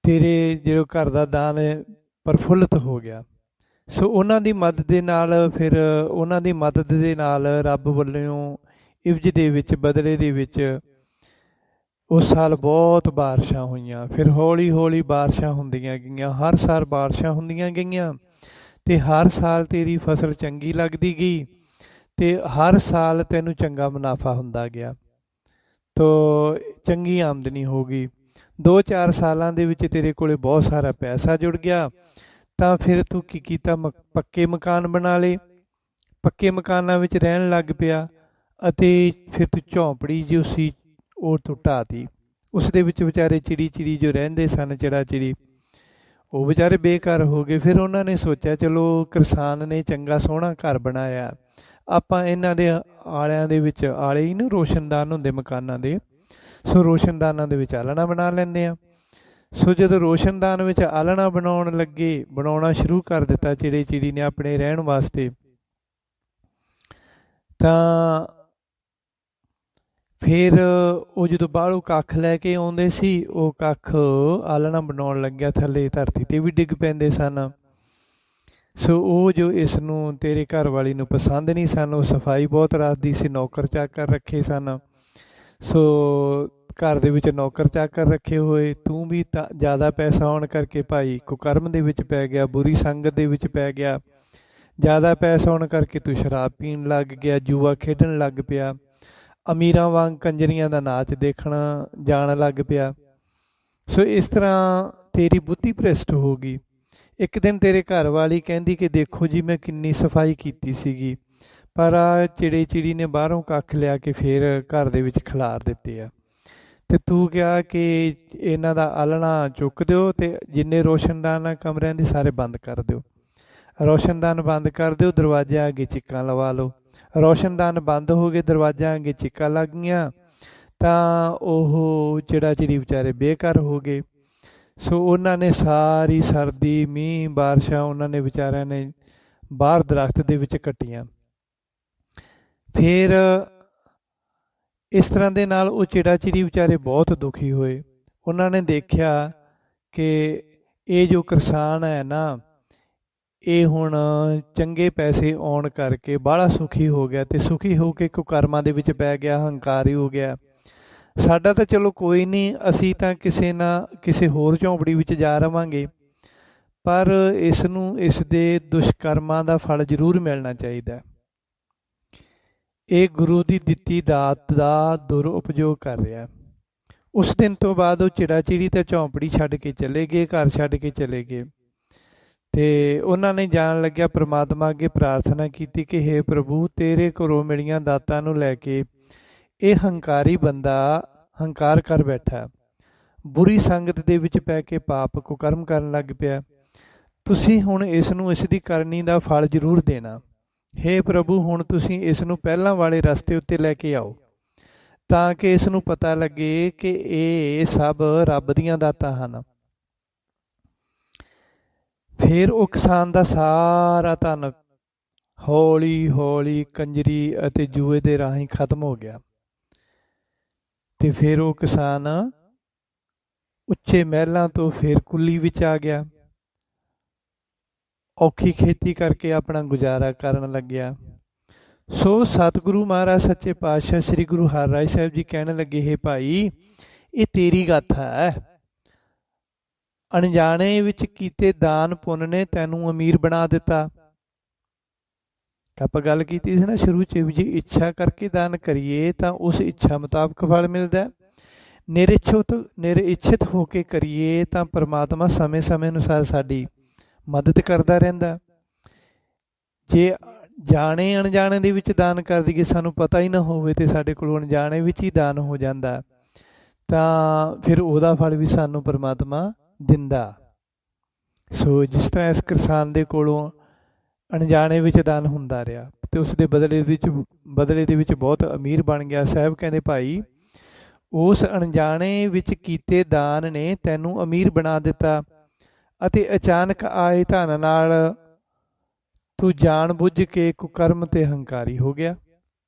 ਤੇਰੇ ਜਿਹੜਾ ਘਰ ਦਾ ਦਾਨ ਪ੍ਰਫੁੱਲਤ ਹੋ ਗਿਆ। ਸੋ ਉਹਨਾਂ ਦੀ ਮਦਦ ਦੇ ਨਾਲ ਰੱਬ ਵੱਲੋਂ ਇਵਜ਼ ਦੇ ਵਿੱਚ, ਬਦਲੇ ਦੇ ਵਿੱਚ ਉਸ ਸਾਲ ਬਹੁਤ ਬਾਰਿਸ਼ਾਂ ਹੋਈਆਂ। ਫਿਰ ਹੌਲੀ ਹੌਲੀ ਬਾਰਿਸ਼ਾਂ ਹੁੰਦੀਆਂ ਗਈਆਂ, ਹਰ ਸਾਲ ਬਾਰਿਸ਼ਾਂ ਹੁੰਦੀਆਂ ਗਈਆਂ, ਅਤੇ ਹਰ ਸਾਲ ਤੇਰੀ ਫਸਲ ਚੰਗੀ ਲੱਗਦੀ ਗਈ, ਅਤੇ ਹਰ ਸਾਲ ਤੈਨੂੰ ਚੰਗਾ ਮੁਨਾਫਾ ਹੁੰਦਾ ਗਿਆ, ਤੋ ਚੰਗੀ ਆਮਦਨੀ ਹੋ ਗਈ। 2-4 ਸਾਲਾਂ ਦੇ ਵਿੱਚ ਤੇਰੇ ਕੋਲ ਬਹੁਤ ਸਾਰਾ ਪੈਸਾ ਜੁੜ ਗਿਆ, ਤਾਂ ਫਿਰ ਤੂੰ ਕੀ ਕੀਤਾ, ਪੱਕੇ ਮਕਾਨ ਬਣਾ ਲਏ, ਪੱਕੇ ਮਕਾਨਾਂ ਵਿੱਚ ਰਹਿਣ ਲੱਗ ਪਿਆ, ਅਤੇ ਫਿਰ ਤੂੰ ਝੌਂਪੜੀ ਜੋ ਸੀ ਉਹ ਤੂੰ ਢਾਹ ਤੀ। ਉਸ ਦੇ ਵਿੱਚ ਵਿਚਾਰੇ ਚਿੜੀ ਚਿੜੀ ਜੋ ਰਹਿੰਦੇ ਸਨ, ਚਿੜਾ ਚਿੜੀ, ਉਹ ਵਿਚਾਰੇ ਬੇਘਰ ਹੋ ਗਏ। ਫਿਰ ਉਹਨਾਂ ਨੇ ਸੋਚਿਆ ਚਲੋ ਕਿਸਾਨ ਨੇ ਚੰਗਾ ਸੋਹਣਾ ਘਰ ਬਣਾਇਆ, ਆਪਾਂ ਇਹਨਾਂ ਦੇ ਆਲਿਆਂ ਦੇ ਵਿੱਚ, ਆਲੇ ਹੀ ਨਾ ਰੋਸ਼ਨਦਾਨ ਹੁੰਦੇ ਮਕਾਨਾਂ ਦੇ, ਸੋ ਰੋਸ਼ਨਦਾਨਾਂ ਦੇ ਵਿੱਚ ਆਲਣਾ ਬਣਾ ਲੈਂਦੇ ਆ। ਸੋ ਜਦੋਂ ਰੋਸ਼ਨਦਾਨ ਵਿੱਚ ਆਲਣਾ ਬਣਾਉਣ ਲੱਗੇ, ਬਣਾਉਣਾ ਸ਼ੁਰੂ ਕਰ ਦਿੱਤਾ ਚਿੜੇ ਚਿੜੀ ਨੇ ਆਪਣੇ ਰਹਿਣ ਵਾਸਤੇ, ਤਾਂ ਫਿਰ ਉਹ ਜਦੋਂ ਬਾਹਰੋਂ ਕੱਖ ਲੈ ਕੇ ਆਉਂਦੇ ਸੀ, ਉਹ ਕੱਖ ਆਲਣਾ ਬਣਾਉਣ ਲੱਗਿਆ ਥੱਲੇ ਧਰਤੀ 'ਤੇ ਵੀ ਡਿੱਗ ਪੈਂਦੇ ਸਨ। ਸੋ ਉਹ ਜੋ ਇਸ ਨੂੰ ਤੇਰੇ ਘਰ ਵਾਲੀ ਨੂੰ ਪਸੰਦ ਨਹੀਂ ਸਨ, ਉਹ ਸਫਾਈ ਬਹੁਤ ਰੱਖਦੀ ਸੀ, ਨੌਕਰ ਚਾਕਰ ਰੱਖੇ ਸਨ। ਸੋ ਘਰ ਦੇ ਵਿੱਚ ਨੌਕਰ ਚਾਕਰ ਰੱਖੇ ਹੋਏ, ਤੂੰ ਵੀ ਤਾਂ ਜ਼ਿਆਦਾ ਪੈਸਾ ਆਉਣ ਕਰਕੇ ਭਾਈ ਕੁਕਰਮ ਦੇ ਵਿੱਚ ਪੈ ਗਿਆ, ਬੁਰੀ ਸੰਗਤ ਦੇ ਵਿੱਚ ਪੈ ਗਿਆ। ਜ਼ਿਆਦਾ ਪੈਸਾ ਆਉਣ ਕਰਕੇ ਤੂੰ ਸ਼ਰਾਬ ਪੀਣ ਲੱਗ ਗਿਆ, ਜੂਆ ਖੇਡਣ ਲੱਗ ਪਿਆ, ਅਮੀਰਾਂ ਵਾਂਗ ਕੰਜਰੀਆਂ ਦਾ ਨਾਚ ਦੇਖਣ ਜਾਣ ਲੱਗ ਪਿਆ। ਸੋ ਇਸ ਤਰ੍ਹਾਂ ਤੇਰੀ ਬੁੱਧੀ ਭ੍ਰਿਸ਼ਟ ਹੋ ਗਈ। ਇੱਕ ਦਿਨ ਤੇਰੇ ਘਰ ਵਾਲੀ ਕਹਿੰਦੀ ਕਿ ਦੇਖੋ ਜੀ ਮੈਂ ਕਿੰਨੀ ਸਫਾਈ ਕੀਤੀ ਸੀਗੀ, ਪਰ ਆ ਚਿੜੇ ਚਿੜੀ ਨੇ ਬਾਹਰੋਂ ਕੱਖ ਲਿਆ ਕੇ ਫਿਰ ਘਰ ਦੇ ਵਿੱਚ ਖਿਲਾਰ ਦਿੱਤੇ ਆ, ਅਤੇ ਤੂੰ ਕਿਹਾ ਕਿ ਇਹਨਾਂ ਦਾ ਆਲ੍ਹਣਾ ਚੁੱਕ ਦਿਓ ਅਤੇ ਜਿੰਨੇ ਰੋਸ਼ਨਦਾਨ ਆ ਕਮਰਿਆਂ ਦੇ ਸਾਰੇ ਬੰਦ ਕਰ ਦਿਓ। ਰੋਸ਼ਨਦਾਨ ਬੰਦ ਕਰ ਦਿਓ, ਦਰਵਾਜ਼ਿਆਂ ਅੱਗੇ ਚਿੱਕਾਂ ਲਵਾ ਲਓ। ਰੋਸ਼ਨਦਾਨ ਬੰਦ ਹੋ ਗਏ, ਦਰਵਾਜ਼ਿਆਂ ਅੱਗੇ ਚਿੱਕਾਂ ਲੱਗ ਗਈਆਂ, ਤਾਂ ਉਹ ਚਿੜਾ ਚਿੜੀ ਵਿਚਾਰੇ ਬੇਘਰ ਹੋ ਗਏ। ਸੋ ਉਹਨਾਂ ਨੇ ਸਾਰੀ ਸਰਦੀ, ਮੀਂਹ, ਬਾਰਿਸ਼ਾਂ ਉਹਨਾਂ ਨੇ ਵਿਚਾਰਿਆਂ ਨੇ ਬਾਹਰ ਦਰਖਤ ਦੇ ਵਿੱਚ ਕੱਟੀਆਂ। ਫਿਰ ਇਸ ਤਰ੍ਹਾਂ ਦੇ ਨਾਲ ਉਹ ਚਿੜਾ ਚਿੜੀ ਵਿਚਾਰੇ ਬਹੁਤ ਦੁਖੀ ਹੋਏ। ਉਹਨਾਂ ਨੇ ਦੇਖਿਆ ਕਿ ਇਹ ਜੋ ਕਿਸਾਨ ਹੈ ਨਾ, ਇਹ ਹੁਣ ਚੰਗੇ ਪੈਸੇ ਆਉਣ ਕਰਕੇ ਬਾਹਲਾ ਸੁਖੀ ਹੋ ਗਿਆ, ਅਤੇ ਸੁਖੀ ਹੋ ਕੇ ਕੁਕਰਮਾਂ ਦੇ ਵਿੱਚ ਪੈ ਗਿਆ, ਹੰਕਾਰੀ ਹੋ ਗਿਆ। ਸਾਡਾ ਤਾਂ ਚਲੋ ਕੋਈ ਨਹੀਂ, ਅਸੀਂ ਤਾਂ ਕਿਸੇ ਹੋਰ ਝੌਂਪੜੀ ਵਿੱਚ ਜਾ ਰਵਾਂਗੇ, ਪਰ ਇਸ ਨੂੰ ਇਸ ਦੇ ਦੁਸ਼ਕਰਮਾਂ ਦਾ ਫਲ ਜ਼ਰੂਰ ਮਿਲਣਾ ਚਾਹੀਦਾ। ਇਹ ਗੁਰੂ ਦੀ ਦਿੱਤੀ ਦਾਤ ਦਾ ਦੁਰਉਪਯੋਗ ਕਰ ਰਿਹਾ। ਉਸ ਦਿਨ ਤੋਂ ਬਾਅਦ ਉਹ ਚਿੜਾ ਚਿੜੀ ਤਾਂ ਝੌਂਪੜੀ ਛੱਡ ਕੇ ਚਲੇ ਗਏ, ਘਰ ਛੱਡ ਕੇ ਚਲੇ ਗਏ, ਅਤੇ ਉਹਨਾਂ ਨੇ ਜਾਣ ਲੱਗਿਆ ਪ੍ਰਮਾਤਮਾ ਅੱਗੇ ਪ੍ਰਾਰਥਨਾ ਕੀਤੀ ਕਿ ਹੇ ਪ੍ਰਭੂ, ਤੇਰੇ ਘਰੋਂ ਮਿਲੀਆਂ ਦਾਤਾਂ ਨੂੰ ਲੈ ਕੇ ਇਹ ਹੰਕਾਰੀ ਬੰਦਾ ਹੰਕਾਰ ਕਰ ਬੈਠਾ, ਬੁਰੀ ਸੰਗਤ ਦੇ ਵਿੱਚ ਪੈ ਕੇ ਪਾਪ ਕੁਕਰਮ ਕਰਨ ਲੱਗ ਪਿਆ। ਤੁਸੀਂ ਹੁਣ ਇਸ ਨੂੰ ਇਸ ਦੀ ਕਰਨੀ ਦਾ ਫਲ ਜ਼ਰੂਰ ਦੇਣਾ। ਹੇ ਪ੍ਰਭੂ, ਹੁਣ ਤੁਸੀਂ ਇਸ ਨੂੰ ਪਹਿਲਾਂ ਵਾਲੇ ਰਸਤੇ ਉੱਤੇ ਲੈ ਕੇ ਆਓ, ਤਾਂ ਕਿ ਇਸ ਨੂੰ ਪਤਾ ਲੱਗੇ ਕਿ ਇਹ ਸਭ ਰੱਬ ਦੀਆਂ ਦਾਤਾਂ ਹਨ। ਫਿਰ ਉਹ ਕਿਸਾਨ ਦਾ ਸਾਰਾ ਧਨ ਹੌਲੀ ਹੌਲੀ ਕੰਜਰੀ ਅਤੇ ਜੂਏ ਦੇ ਰਾਹੀਂ ਖਤਮ ਹੋ ਗਿਆ, ਅਤੇ ਫਿਰ ਉਹ ਕਿਸਾਨ ਉੱਚੇ ਮਹਿਲਾਂ ਤੋਂ ਫਿਰ ਕੁੱਲੀ ਵਿੱਚ ਆ ਗਿਆ, ਔਖੀ ਖੇਤੀ ਕਰਕੇ ਆਪਣਾ ਗੁਜ਼ਾਰਾ ਕਰਨ ਲੱਗਿਆ। ਸੋ ਸਤਿਗੁਰੂ ਮਹਾਰਾਜ ਸੱਚੇ ਪਾਤਸ਼ਾਹ ਸ੍ਰੀ ਗੁਰੂ ਹਰਿਰਾਏ ਸਾਹਿਬ ਜੀ ਕਹਿਣ ਲੱਗੇ, ਹੇ ਭਾਈ, ਇਹ ਤੇਰੀ ਗਾਥਾ ਹੈ। ਅਣਜਾਣੇ ਵਿੱਚ ਕੀਤੇ ਦਾਨ ਪੁੰਨ ਨੇ ਤੈਨੂੰ ਅਮੀਰ ਬਣਾ ਦਿੱਤਾ। ਆਪਾਂ ਗੱਲ ਕੀਤੀ ਸੀ ਨਾ ਸ਼ੁਰੂ 'ਚ ਵੀ, ਜੇ ਇੱਛਾ ਕਰਕੇ ਦਾਨ ਕਰੀਏ ਤਾਂ ਉਸ ਇੱਛਾ ਮੁਤਾਬਕ ਫਲ ਮਿਲਦਾ। ਨਿਰਇੱਛਿਤ ਹੋ ਕੇ ਕਰੀਏ ਤਾਂ ਪਰਮਾਤਮਾ ਸਮੇਂ ਸਮੇਂ ਅਨੁਸਾਰ ਸਾਡੀ ਮਦਦ ਕਰਦਾ ਰਹਿੰਦਾ। ਜੇ ਜਾਣੇ ਅਣਜਾਣੇ ਦੇ ਵਿੱਚ ਦਾਨ ਕਰ ਦਈਏ, ਸਾਨੂੰ ਪਤਾ ਹੀ ਨਾ ਹੋਵੇ, ਅਤੇ ਸਾਡੇ ਕੋਲੋਂ ਅਣਜਾਣੇ ਵਿੱਚ ਹੀ ਦਾਨ ਹੋ ਜਾਂਦਾ, ਤਾਂ ਫਿਰ ਉਹਦਾ ਫਲ ਵੀ ਸਾਨੂੰ ਪਰਮਾਤਮਾ ਦਿੰਦਾ। ਸੋ ਜਿਸ ਤਰ੍ਹਾਂ ਇਸ ਕਿਸਾਨ ਦੇ ਕੋਲੋਂ ਅਣਜਾਣੇ ਵਿੱਚ ਦਾਨ ਹੁੰਦਾ ਰਿਹਾ, ਅਤੇ ਉਸ ਦੇ ਬਦਲੇ ਦੇ ਵਿੱਚ ਬਹੁਤ ਅਮੀਰ ਬਣ ਗਿਆ। ਸਾਹਿਬ ਕਹਿੰਦੇ, ਭਾਈ, ਉਸ ਅਣਜਾਣੇ ਵਿੱਚ ਕੀਤੇ ਦਾਨ ਨੇ ਤੈਨੂੰ ਅਮੀਰ ਬਣਾ ਦਿੱਤਾ, ਅਤੇ ਅਚਾਨਕ ਆਏ ਧਨ ਨਾਲ ਤੂੰ ਜਾਣ ਬੁੱਝ ਕੇ ਕੁਕਰਮ ਤੇ ਹੰਕਾਰੀ ਹੋ ਗਿਆ,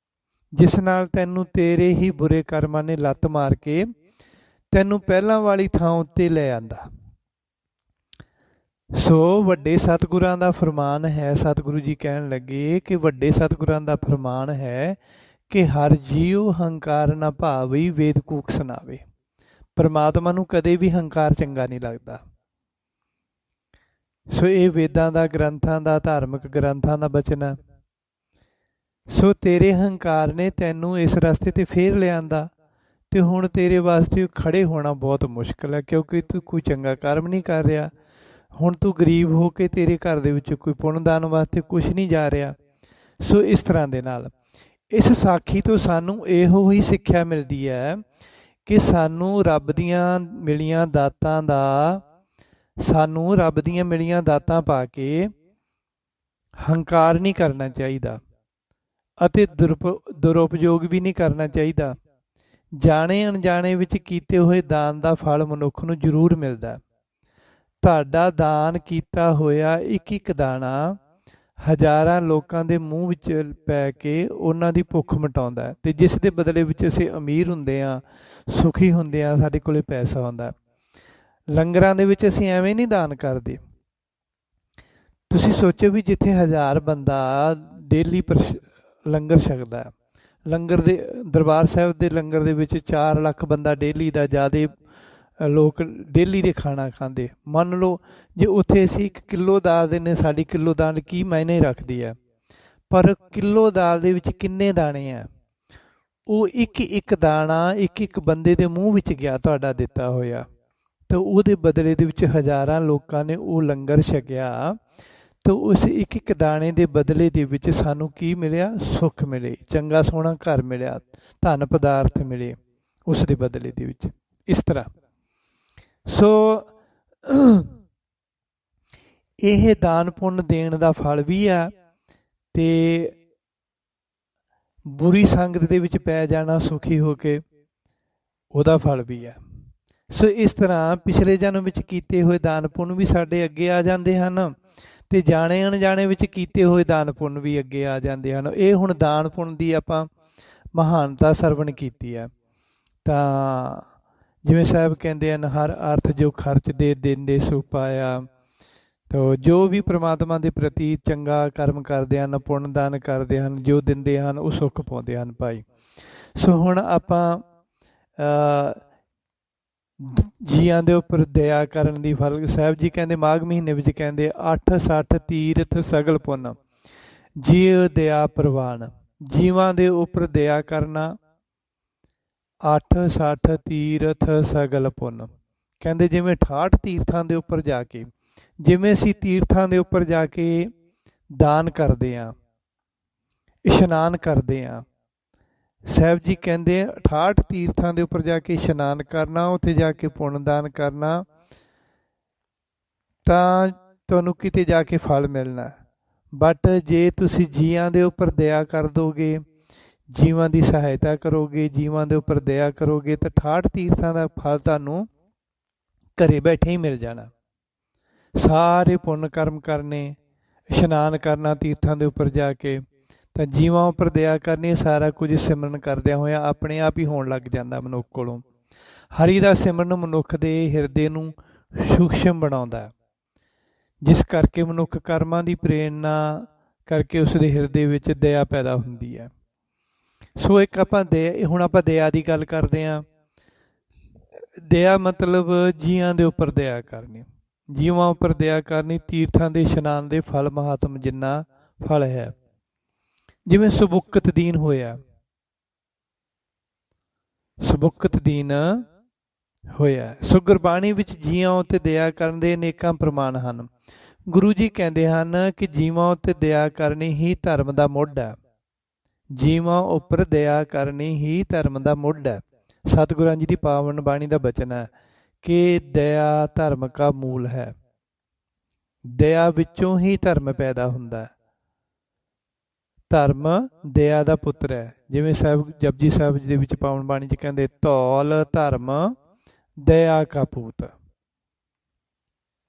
ਜਿਸ ਨਾਲ ਤੈਨੂੰ ਤੇਰੇ ਹੀ ਬੁਰੇ ਕਰਮਾਂ ਨੇ ਲੱਤ ਮਾਰ ਕੇ ਤੈਨੂੰ ਪਹਿਲਾਂ ਵਾਲੀ ਥਾਂ ਉੱਤੇ ਲੈ ਆਂਦਾ। ਸੋ ਵੱਡੇ ਸਤਿਗੁਰਾਂ ਦਾ ਫਰਮਾਨ ਹੈ, ਸਤਿਗੁਰੂ ਜੀ ਕਹਿਣ ਲੱਗੇ ਕਿ ਵੱਡੇ ਸਤਿਗੁਰਾਂ ਦਾ ਫਰਮਾਨ ਹੈ ਕਿ ਹਰ ਜੀਉ ਹੰਕਾਰ ਨਾ ਭਾਵਈ, ਵੇਦ ਕੂਕ ਸੁਣਾਵੇ। ਪਰਮਾਤਮਾ ਨੂੰ ਕਦੇ ਵੀ ਹੰਕਾਰ ਚੰਗਾ ਨਹੀਂ ਲੱਗਦਾ। ਸੋ ਇਹ ਵੇਦਾਂ ਦਾ, ਗ੍ਰੰਥਾਂ ਦਾ, ਧਾਰਮਿਕ ਗ੍ਰੰਥਾਂ ਦਾ ਬਚਨ ਹੈ। ਸੋ ਤੇਰੇ ਹੰਕਾਰ ਨੇ ਤੈਨੂੰ ਇਸ ਰਸਤੇ 'ਤੇ ਫੇਰ ਲਿਆਂਦਾ, ਅਤੇ ਹੁਣ ਤੇਰੇ ਵਾਸਤੇ ਖੜੇ ਹੋਣਾ ਬਹੁਤ ਮੁਸ਼ਕਿਲ ਹੈ, ਕਿਉਂਕਿ ਤੂੰ ਕੋਈ ਚੰਗਾ ਕਰਮ ਨਹੀਂ ਕਰ ਰਿਹਾ। ਹੁਣ ਤੂੰ ਗਰੀਬ ਹੋ ਕੇ ਤੇਰੇ ਘਰ ਦੇ ਵਿੱਚ ਕੋਈ ਪੁੰਨਦਾਨ ਵਾਸਤੇ ਕੁਝ ਨਹੀਂ ਜਾ ਰਿਹਾ। ਸੋ ਇਸ ਤਰ੍ਹਾਂ ਦੇ ਨਾਲ ਇਸ ਸਾਖੀ ਤੋਂ ਸਾਨੂੰ ਇਹੋ ਹੀ ਸਿੱਖਿਆ ਮਿਲਦੀ ਹੈ ਕਿ ਸਾਨੂੰ ਰੱਬ ਦੀਆਂ ਮਿਲੀਆਂ ਦਾਤਾਂ ਪਾ ਕੇ ਹੰਕਾਰ ਨਹੀਂ ਕਰਨਾ ਚਾਹੀਦਾ ਅਤੇ ਦੁਰਉਪਯੋਗ ਵੀ ਨਹੀਂ ਕਰਨਾ ਚਾਹੀਦਾ। ਜਾਣੇ ਅਣਜਾਣੇ ਵਿੱਚ ਕੀਤੇ ਹੋਏ ਦਾਨ ਦਾ ਫਲ ਮਨੁੱਖ ਨੂੰ ਜ਼ਰੂਰ ਮਿਲਦਾ। ਤੁਹਾਡਾ ਦਾਨ ਕੀਤਾ ਹੋਇਆ ਇੱਕ ਇੱਕ ਦਾਣਾ ਹਜ਼ਾਰਾਂ ਲੋਕਾਂ ਦੇ ਮੂੰਹ ਵਿੱਚ ਪੈ ਕੇ ਉਹਨਾਂ ਦੀ ਭੁੱਖ ਮਿਟਾਉਂਦਾ ਅਤੇ ਜਿਸ ਦੇ ਬਦਲੇ ਵਿੱਚ ਅਸੀਂ ਅਮੀਰ ਹੁੰਦੇ ਹਾਂ, ਸੁਖੀ ਹੁੰਦੇ ਹਾਂ, ਸਾਡੇ ਕੋਲ ਪੈਸਾ ਆਉਂਦਾ। ਲੰਗਰਾਂ ਦੇ ਵਿੱਚ ਅਸੀਂ ਐਵੇਂ ਨਹੀਂ ਦਾਨ ਕਰਦੇ। ਤੁਸੀਂ ਸੋਚੋ ਵੀ ਜਿੱਥੇ 1000 ਬੰਦਾ ਡੇਲੀ ਲੰਗਰ ਛਕਦਾ, ਲੰਗਰ ਦੇ ਦਰਬਾਰ ਸਾਹਿਬ ਦੇ ਲੰਗਰ ਦੇ ਵਿੱਚ 4 ਲੱਖ ਬੰਦਾ ਡੇਲੀ ਦਾ, ਜ਼ਿਆਦਾ ਲੋਕ ਡੇਲੀ ਦੇ ਖਾਣਾ ਖਾਂਦੇ। ਮੰਨ ਲਓ ਜੇ ਉੱਥੇ ਅਸੀਂ 1 ਕਿਲੋ ਦਾਲ ਦਿੰਦੇ, ਸਾਡੀ ਕਿਲੋ ਦਾਲ ਕੀ ਮਾਇਨੇ ਰੱਖਦੀ ਹੈ, ਪਰ ਕਿਲੋ ਦਾਲ ਦੇ ਵਿੱਚ ਕਿੰਨੇ ਦਾਣੇ ਆ, ਉਹ ਇੱਕ ਇੱਕ ਦਾਣਾ ਇੱਕ ਇੱਕ ਬੰਦੇ ਦੇ ਮੂੰਹ ਵਿੱਚ ਗਿਆ ਤੁਹਾਡਾ ਦਿੱਤਾ ਹੋਇਆ, ਤਾਂ ਉਹਦੇ ਬਦਲੇ ਦੇ ਵਿੱਚ ਹਜ਼ਾਰਾਂ ਲੋਕਾਂ ਨੇ ਉਹ ਲੰਗਰ ਛਕਿਆ। ਤਾਂ ਉਸ ਇੱਕ ਇੱਕ ਦਾਣੇ ਦੇ ਬਦਲੇ ਦੇ ਵਿੱਚ ਸਾਨੂੰ ਕੀ ਮਿਲਿਆ? ਸੁੱਖ ਮਿਲੇ, ਚੰਗਾ ਸੋਹਣਾ ਘਰ ਮਿਲਿਆ, ਧਨ ਪਦਾਰਥ ਮਿਲੇ ਉਸ ਦੇ ਬਦਲੇ ਦੇ ਵਿੱਚ। ਇਸ ਤਰ੍ਹਾਂ ਸੋ ਇਹ ਦਾਨ ਪੁੰਨ ਦੇਣ ਦਾ ਫਲ ਵੀ ਆ ਅਤੇ ਬੁਰੀ ਸੰਗਤ ਦੇ ਵਿੱਚ ਪੈ ਜਾਣਾ ਸੁਖੀ ਹੋ ਕੇ ਉਹਦਾ ਫਲ ਵੀ ਆ। ਸੋ ਇਸ ਤਰ੍ਹਾਂ ਪਿਛਲੇ ਜਨਮ ਵਿੱਚ ਕੀਤੇ ਹੋਏ ਦਾਨ ਪੁੰਨ ਵੀ ਸਾਡੇ ਅੱਗੇ ਆ ਜਾਂਦੇ ਹਨ ਅਤੇ ਜਾਣੇ ਅਣਜਾਣੇ ਵਿੱਚ ਕੀਤੇ ਹੋਏ ਦਾਨ ਪੁੰਨ ਵੀ ਅੱਗੇ ਆ ਜਾਂਦੇ ਹਨ। ਇਹ ਹੁਣ ਦਾਨ ਪੁੰਨ ਦੀ ਆਪਾਂ ਮਹਾਨਤਾ ਸਰਵਣ ਕੀਤੀ ਹੈ। ਤਾਂ ਜਿਵੇਂ ਸਾਹਿਬ ਕਹਿੰਦੇ ਹਨ, ਹਰ ਅਰਥ ਜੋ ਖਰਚ ਦੇ ਦਿੰਦੇ ਸੋ ਪਾਇਆ। ਤੋ ਜੋ ਵੀ ਪ੍ਰਮਾਤਮਾ ਦੇ ਪ੍ਰਤੀ ਚੰਗਾ ਕਰਮ ਕਰਦੇ ਹਨ, ਪੁੰਨ ਦਾਨ ਕਰਦੇ ਹਨ, ਜੋ ਦਿੰਦੇ ਹਨ ਉਹ ਸੁੱਖ ਪਾਉਂਦੇ ਹਨ ਭਾਈ। ਸੋ ਹੁਣ ਆਪਾਂ ਜੀਆਂ ਦੇ ਉੱਪਰ ਦਇਆ ਕਰਨ ਦੀ ਫਲ ਸਾਹਿਬ ਜੀ ਕਹਿੰਦੇ ਮਾਘ ਮਹੀਨੇ ਵਿੱਚ ਕਹਿੰਦੇ 8-60 ਤੀਰਥ ਸਗਲ ਪੁੰਨ ਜੀਵ ਦਇਆ ਪ੍ਰਵਾਨ। ਜੀਵਾਂ ਦੇ ਉੱਪਰ ਦਇਆ ਕਰਨਾ 8-60 ਤੀਰਥ ਸਗਲ ਪੁੰਨ। ਕਹਿੰਦੇ ਜਿਵੇਂ 68 ਤੀਰਥਾਂ ਦੇ ਉੱਪਰ ਜਾ ਕੇ, ਜਿਵੇਂ ਅਸੀਂ ਤੀਰਥਾਂ ਦੇ ਉੱਪਰ ਜਾ ਕੇ ਦਾਨ ਕਰਦੇ ਹਾਂ, ਇਸ਼ਨਾਨ ਕਰਦੇ ਹਾਂ, ਸਾਹਿਬ ਜੀ ਕਹਿੰਦੇ 68 ਤੀਰਥਾਂ ਦੇ ਉੱਪਰ ਜਾ ਕੇ ਇਸ਼ਨਾਨ ਕਰਨਾ, ਉੱਥੇ ਜਾ ਕੇ ਪੁੰਨ ਦਾਨ ਕਰਨਾ, ਤਾਂ ਤੁਹਾਨੂੰ ਕਿਤੇ ਜਾ ਕੇ ਫਲ ਮਿਲਣਾ। ਬਟ ਜੇ ਤੁਸੀਂ ਜੀਆਂ ਦੇ ਉੱਪਰ ਦਇਆ ਕਰ ਦੋਗੇ, ਜੀਵਾਂ ਦੀ ਸਹਾਇਤਾ ਕਰੋਗੇ, ਜੀਵਾਂ ਦੇ ਉੱਪਰ ਦਇਆ ਕਰੋਗੇ, ਤਾਂ 68 ਤੀਰਥਾਂ ਦਾ ਫਲ ਤੁਹਾਨੂੰ ਘਰੇ ਬੈਠੇ ਹੀ ਮਿਲ ਜਾਣਾ। ਸਾਰੇ ਪੁੰਨ ਕਰਮ ਕਰਨੇ, ਇਸ਼ਨਾਨ ਕਰਨਾ ਤੀਰਥਾਂ ਦੇ ਉੱਪਰ ਜਾ ਕੇ, ਤਾਂ ਜੀਵਾਂ ਉੱਪਰ ਦਇਆ ਕਰਨੀ, ਸਾਰਾ ਕੁਝ ਸਿਮਰਨ ਕਰਦਿਆਂ ਹੋਇਆਂ ਆਪਣੇ ਆਪ ਹੀ ਹੋਣ ਲੱਗ ਜਾਂਦਾ ਮਨੁੱਖ ਕੋਲੋਂ। ਹਰੀ ਦਾ ਸਿਮਰਨ ਮਨੁੱਖ ਦੇ ਹਿਰਦੇ ਨੂੰ ਸੂਖਸ਼ਮ ਬਣਾਉਂਦਾ, ਜਿਸ ਕਰਕੇ ਮਨੁੱਖ ਕਰਮਾਂ ਦੀ ਪ੍ਰੇਰਨਾ ਕਰਕੇ ਉਸ ਦੇ ਹਿਰਦੇ ਵਿੱਚ ਦਇਆ ਪੈਦਾ ਹੁੰਦੀ ਹੈ। ਸੋ ਇੱਕ ਹੁਣ ਆਪਾਂ ਦਇਆ ਦੀ ਗੱਲ ਕਰਦੇ ਹਾਂ। ਦਇਆ ਮਤਲਬ ਜੀਆਂ ਦੇ ਉੱਪਰ ਦਇਆ ਕਰਨੀ, ਜੀਵਾਂ ਉੱਪਰ ਦਇਆ ਕਰਨੀ। ਤੀਰਥਾਂ ਦੇ ਇਸ਼ਨਾਨ ਦੇ ਫਲ ਮਹਾਤਮ ਜਿੰਨਾ ਫਲ ਹੈ। ਜਿਵੇਂ ਸਬੁਕਤ ਦੀਨ ਹੋਇਆ, ਸਬੁਕਤ ਦੀਨ ਹੋਇਆ। ਸੋ ਗੁਰਬਾਣੀ ਵਿੱਚ ਜੀਵਾਂ ਉੱਤੇ ਦਇਆ ਕਰਨ ਦੇ ਅਨੇਕਾਂ ਪ੍ਰਮਾਣ ਹਨ। ਗੁਰੂ ਜੀ ਕਹਿੰਦੇ ਹਨ ਕਿ ਜੀਵਾਂ ਉੱਤੇ ਦਇਆ ਕਰਨੀ ਹੀ ਧਰਮ ਦਾ ਮੁੱਢ ਹੈ। ਜੀਵਾਂ ਉੱਪਰ ਦਇਆ ਕਰਨੀ ਹੀ ਧਰਮ ਦਾ ਮੁੱਢ ਹੈ। ਸਤਿਗੁਰਾਂ ਜੀ ਦੀ ਪਾਵਨ ਬਾਣੀ ਦਾ ਬਚਨ ਹੈ ਕਿ ਦਇਆ ਧਰਮ ਕਾ ਮੂਲ ਹੈ। ਦਇਆ ਵਿੱਚੋਂ ਹੀ ਧਰਮ ਪੈਦਾ ਹੁੰਦਾ ਹੈ। ਧਰਮ ਦਇਆ ਦਾ ਪੁੱਤਰ ਹੈ। ਜਿਵੇਂ ਸਾਹਿਬ ਜਪਜੀ ਸਾਹਿਬ ਦੇ ਵਿੱਚ ਪਾਵਨ ਬਾਣੀ 'ਚ ਕਹਿੰਦੇ ਧੌਲ ਧਰਮ ਦਇਆ ਕਾ ਪੂਤ।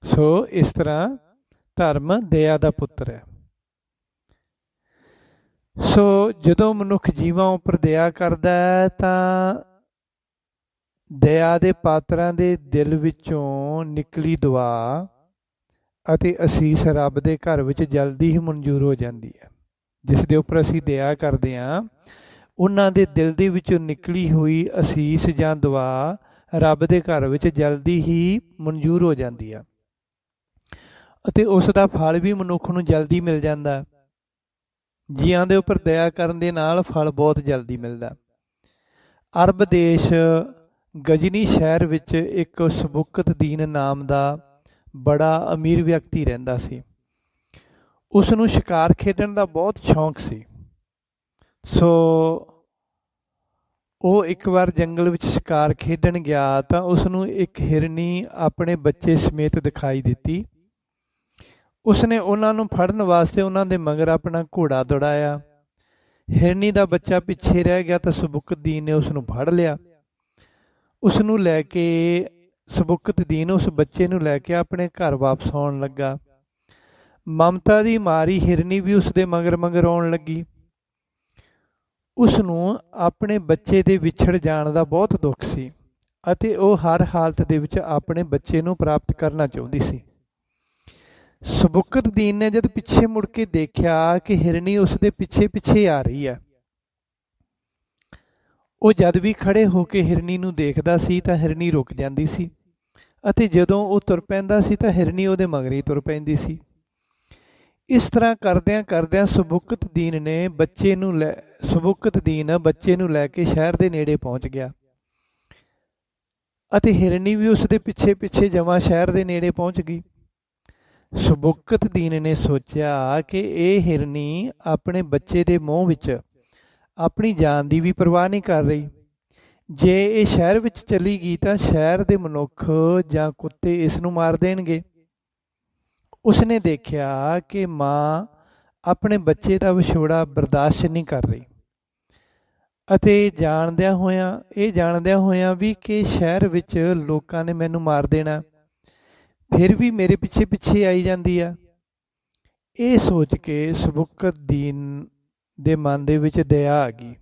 ਸੋ ਇਸ ਤਰ੍ਹਾਂ ਧਰਮ ਦਇਆ ਦਾ ਪੁੱਤਰ ਹੈ। ਸੋ ਜਦੋਂ ਮਨੁੱਖ ਜੀਵਾਂ ਉੱਪਰ ਦਇਆ ਕਰਦਾ ਹੈ ਤਾਂ ਦਇਆ ਦੇ ਪਾਤਰਾਂ ਦੇ ਦਿਲ ਵਿੱਚੋਂ ਨਿਕਲੀ ਦੁਆ ਅਤੇ ਅਸੀਸ ਰੱਬ ਦੇ ਘਰ ਵਿੱਚ ਜਲਦੀ ਹੀ ਮਨਜ਼ੂਰ ਹੋ ਜਾਂਦੀ ਹੈ। ਜਿਸ ਦੇ ਉੱਪਰ ਅਸੀਂ ਦਇਆ ਕਰਦੇ ਹਾਂ, ਉਹਨਾਂ ਦੇ ਦਿਲ ਦੇ ਵਿੱਚੋਂ ਨਿਕਲੀ ਹੋਈ ਅਸੀਸ ਜਾਂ ਦੁਆ ਰੱਬ ਦੇ ਘਰ ਵਿੱਚ ਜਲਦੀ ਹੀ ਮਨਜ਼ੂਰ ਹੋ ਜਾਂਦੀ ਆ ਅਤੇ ਉਸ ਦਾ ਫਲ ਵੀ ਮਨੁੱਖ ਨੂੰ ਜਲਦੀ ਮਿਲ ਜਾਂਦਾ। ਜੀਆਂ ਦੇ ਉੱਪਰ ਦਇਆ ਕਰਨ ਦੇ ਨਾਲ ਫਲ ਬਹੁਤ ਜਲਦੀ ਮਿਲਦਾ। ਅਰਬ ਦੇਸ਼ ਗਜਨੀ ਸ਼ਹਿਰ ਵਿੱਚ ਇੱਕ ਸਬੁਕਤ ਦੀਨ ਨਾਮ ਦਾ ਬੜਾ ਅਮੀਰ ਵਿਅਕਤੀ ਰਹਿੰਦਾ ਸੀ। ਉਸ ਨੂੰ ਸ਼ਿਕਾਰ ਖੇਡਣ ਦਾ ਬਹੁਤ ਸ਼ੌਂਕ ਸੀ। ਸੋ ਉਹ ਇੱਕ ਵਾਰ ਜੰਗਲ ਵਿੱਚ ਸ਼ਿਕਾਰ ਖੇਡਣ ਗਿਆ ਤਾਂ ਉਸ ਨੂੰ ਇੱਕ ਹਿਰਨੀ ਆਪਣੇ ਬੱਚੇ ਸਮੇਤ ਦਿਖਾਈ ਦਿੱਤੀ। ਉਸਨੇ ਉਹਨਾਂ ਨੂੰ ਫੜਨ ਵਾਸਤੇ ਉਹਨਾਂ ਦੇ ਮਗਰ ਆਪਣਾ ਘੋੜਾ ਦੌੜਾਇਆ। ਹਿਰਨੀ ਦਾ ਬੱਚਾ ਪਿੱਛੇ ਰਹਿ ਗਿਆ ਤਾਂ ਸਬੁਕਤਦੀਨ ਨੇ ਉਸ ਨੂੰ ਫੜ ਲਿਆ। ਉਸ ਨੂੰ ਲੈ ਕੇ ਸਬੁਕਤਦੀਨ ਉਸ ਬੱਚੇ ਨੂੰ ਲੈ ਕੇ ਆਪਣੇ ਘਰ ਵਾਪਸ ਆਉਣ ਲੱਗਾ। ਮਮਤਾ ਦੀ ਮਾਰੀ ਹਿਰਨੀ ਵੀ ਉਸ ਦੇ ਮਗਰ ਮਗਰ ਆਉਣ ਲੱਗੀ। ਉਸ ਨੂੰ ਆਪਣੇ ਬੱਚੇ ਦੇ ਵਿਛੜ ਜਾਣ ਦਾ ਬਹੁਤ ਦੁੱਖ ਸੀ ਅਤੇ ਉਹ ਹਰ ਹਾਲਤ ਦੇ ਵਿੱਚ ਆਪਣੇ ਬੱਚੇ ਨੂੰ ਪ੍ਰਾਪਤ ਕਰਨਾ ਚਾਹੁੰਦੀ ਸੀ। ਸਬੁਕਤਦੀਨ ਨੇ ਜਦ ਪਿੱਛੇ ਮੁੜ ਕੇ ਦੇਖਿਆ ਕਿ ਹਿਰਨੀ ਉਸ ਦੇ ਪਿੱਛੇ ਪਿੱਛੇ ਆ ਰਹੀ ਹੈ, ਉਹ ਜਦ ਵੀ ਖੜੇ ਹੋ ਕੇ ਹਿਰਨੀ ਨੂੰ ਦੇਖਦਾ ਸੀ ਤਾਂ ਹਿਰਨੀ ਰੁਕ ਜਾਂਦੀ ਸੀ ਅਤੇ ਜਦੋਂ ਉਹ ਤੁਰ ਪੈਂਦਾ ਸੀ ਤਾਂ ਹਿਰਨੀ ਉਹਦੇ ਮਗਰ ਹੀ ਤੁਰ ਪੈਂਦੀ ਸੀ। ਇਸ ਤਰ੍ਹਾਂ ਕਰਦਿਆਂ ਕਰਦਿਆਂ ਸਬੁਕਤਦੀਨ ਬੱਚੇ ਨੂੰ ਲੈ ਕੇ ਸ਼ਹਿਰ ਦੇ ਨੇੜੇ ਪਹੁੰਚ ਗਿਆ ਅਤੇ ਹਿਰਨੀ ਵੀ ਉਸ ਦੇ ਪਿੱਛੇ ਪਿੱਛੇ ਜਮਾਂ ਸ਼ਹਿਰ ਦੇ ਨੇੜੇ ਪਹੁੰਚ ਗਈ। ਸਬੁਕਤਦੀਨ ਨੇ ਸੋਚਿਆ ਕਿ ਇਹ ਹਿਰਨੀ ਆਪਣੇ ਬੱਚੇ ਦੇ ਮੂੰਹ ਵਿੱਚ ਆਪਣੀ ਜਾਨ ਦੀ ਵੀ ਪਰਵਾਹ ਨਹੀਂ ਕਰ ਰਹੀ। ਜੇ ਇਹ ਸ਼ਹਿਰ ਵਿੱਚ ਚਲੀ ਗਈ ਤਾਂ ਸ਼ਹਿਰ ਦੇ ਮਨੁੱਖ ਜਾਂ ਕੁੱਤੇ ਇਸ ਨੂੰ ਮਾਰ ਦੇਣਗੇ। ਉਸਨੇ ਦੇਖਿਆ ਕਿ ਮਾਂ ਆਪਣੇ ਬੱਚੇ ਦਾ ਵਿਛੋੜਾ ਬਰਦਾਸ਼ਤ ਨਹੀਂ ਕਰ ਰਹੀ ਅਤੇ ਜਾਣਦਿਆਂ ਹੋਇਆਂ ਵੀ ਕਿ ਸ਼ਹਿਰ ਵਿੱਚ ਲੋਕਾਂ ਨੇ ਮੈਨੂੰ ਮਾਰ ਦੇਣਾ, ਫਿਰ ਵੀ ਮੇਰੇ ਪਿੱਛੇ ਪਿੱਛੇ ਆਈ ਜਾਂਦੀ ਆ। ਇਹ ਸੋਚ ਕੇ ਸਬੁਕਤਦੀਨ ਦੇ ਮਨ ਦੇ ਵਿੱਚ ਦਇਆ ਆ ਗਈ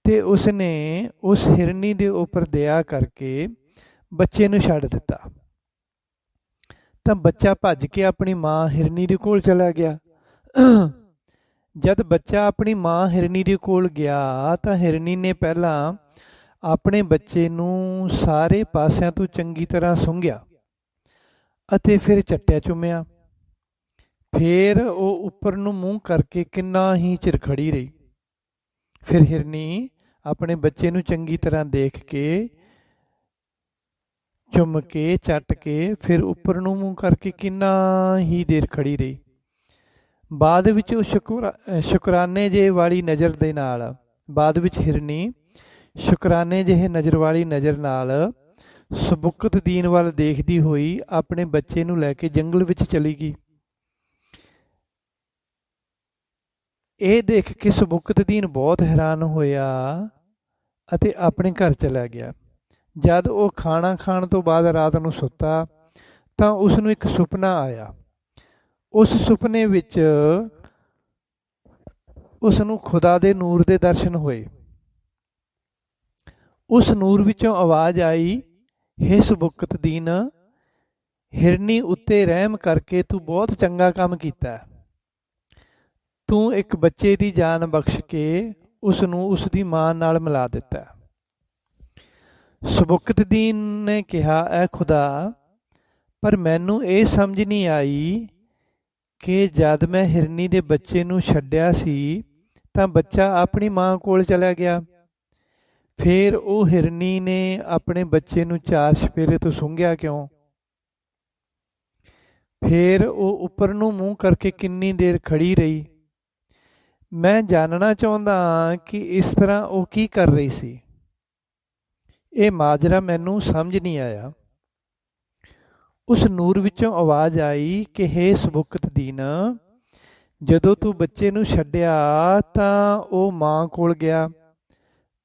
ਤੇ ਉਸਨੇ ਉਸ ਹਿਰਨੀ ਦੇ ਉੱਪਰ ਦਇਆ ਕਰਕੇ ਬੱਚੇ ਨੂੰ ਛੱਡ ਦਿੱਤਾ। ਤਾਂ ਬੱਚਾ ਭੱਜ ਕੇ ਆਪਣੀ ਮਾਂ ਹਿਰਨੀ ਦੇ ਕੋਲ ਚਲਾ ਗਿਆ। ਜਦ ਬੱਚਾ ਆਪਣੀ ਮਾਂ ਹਿਰਨੀ ਦੇ ਕੋਲ ਗਿਆ ਤਾਂ ਹਿਰਨੀ ਨੇ ਪਹਿਲਾਂ ਆਪਣੇ ਬੱਚੇ ਨੂੰ ਸਾਰੇ ਪਾਸਿਆਂ ਤੋਂ ਚੰਗੀ ਤਰ੍ਹਾਂ ਸੁੰਘਿਆ ਅਤੇ ਫਿਰ ਚੱਟਿਆ ਚੁੰਮਿਆ। ਫਿਰ ਉਹ ਉੱਪਰ ਨੂੰ ਮੂੰਹ ਕਰਕੇ ਕਿੰਨਾ ਹੀ ਚਿਰ ਖੜੀ ਰਹੀ। ਫਿਰ ਹਿਰਨੀ ਆਪਣੇ ਬੱਚੇ ਨੂੰ ਚੰਗੀ ਤਰ੍ਹਾਂ ਦੇਖ ਕੇ, ਚੁੰਮ ਕੇ, ਚੱਟ ਕੇ ਫਿਰ ਉੱਪਰ ਨੂੰ ਮੂੰਹ ਕਰਕੇ ਕਿੰਨਾ ਹੀ ਦੇਰ ਖੜੀ ਰਹੀ। ਬਾਅਦ ਵਿੱਚ ਉਹ ਸ਼ੁਕਰਾਨੇ ਜਿਹੇ ਵਾਲੀ ਨਜ਼ਰ ਦੇ ਨਾਲ ਹਿਰਨੀ ਸ਼ੁਕਰਾਨੇ ਜਿਹੇ ਨਜ਼ਰ ਵਾਲੀ ਨਜ਼ਰ ਨਾਲ ਸਬੁਕਤਦੀਨ ਵੱਲ ਦੇਖਦੀ ਹੋਈ ਆਪਣੇ ਬੱਚੇ ਨੂੰ ਲੈ ਕੇ ਜੰਗਲ ਵਿੱਚ ਚਲੀ ਗਈ। ਇਹ ਦੇਖ ਕੇ ਸਬੁਕਤਦੀਨ ਬਹੁਤ ਹੈਰਾਨ ਹੋਇਆ ਅਤੇ ਆਪਣੇ ਘਰ ਚਲਾ ਗਿਆ। ਜਦ ਉਹ ਖਾਣਾ ਖਾਣ ਤੋਂ ਬਾਅਦ ਰਾਤ ਨੂੰ ਸੁੱਤਾ ਤਾਂ ਉਸ ਨੂੰ ਇੱਕ ਸੁਪਨਾ ਆਇਆ। ਉਸ ਸੁਪਨੇ ਵਿੱਚ ਉਸ ਨੂੰ ਖੁਦਾ ਦੇ ਨੂਰ ਦੇ ਦਰਸ਼ਨ ਹੋਏ। ਉਸ ਨੂਰ ਵਿੱਚੋਂ ਆਵਾਜ਼ ਆਈ, ਹੇ ਸਬੁਕਤਦੀਨ, ਹਿਰਨੀ ਉੱਤੇ ਰਹਿਮ ਕਰਕੇ ਤੂੰ ਬਹੁਤ ਚੰਗਾ ਕੰਮ ਕੀਤਾ। ਤੂੰ ਇੱਕ ਬੱਚੇ ਦੀ ਜਾਨ ਬਖਸ਼ ਕੇ ਉਸ ਨੂੰ ਉਸ ਦੀ ਮਾਂ ਨਾਲ ਮਿਲਾ ਦਿੱਤਾ। ਸਬੁਕਤਦੀਨ ਨੇ ਕਿਹਾ, ਐ ਖੁਦਾ, ਪਰ ਮੈਨੂੰ ਇਹ ਸਮਝ ਨਹੀਂ ਆਈ ਕਿ ਜਦ ਮੈਂ ਹਿਰਨੀ ਦੇ ਬੱਚੇ ਨੂੰ ਛੱਡਿਆ ਸੀ ਤਾਂ ਬੱਚਾ ਆਪਣੀ ਮਾਂ ਕੋਲ ਚਲਾ ਗਿਆ। ਫਿਰ ਉਹ ਹਿਰਨੀ ਨੇ ਆਪਣੇ ਬੱਚੇ ਨੂੰ 4 ਚੁਫੇਰੇ ਤੋਂ ਸੁੰਘਿਆ ਕਿਉਂ? ਫਿਰ ਉਹ ਉੱਪਰ ਨੂੰ ਮੂੰਹ ਕਰਕੇ ਕਿੰਨੀ ਦੇਰ ਖੜੀ ਰਹੀ? ਮੈਂ ਜਾਣਨਾ ਚਾਹੁੰਦਾ ਹਾਂ ਕਿ ਇਸ ਤਰ੍ਹਾਂ ਉਹ ਕੀ ਕਰ ਰਹੀ ਸੀ। ਇਹ ਮਾਜਰਾ ਮੈਨੂੰ ਸਮਝ ਨਹੀਂ ਆਇਆ। ਉਸ ਨੂਰ ਵਿੱਚੋਂ ਆਵਾਜ਼ ਆਈ ਕਿ ਹੇ ਸਬੁਕਤਦੀਨ, ਜਦੋਂ ਤੂੰ ਬੱਚੇ ਨੂੰ ਛੱਡਿਆ ਤਾਂ ਉਹ ਮਾਂ ਕੋਲ ਗਿਆ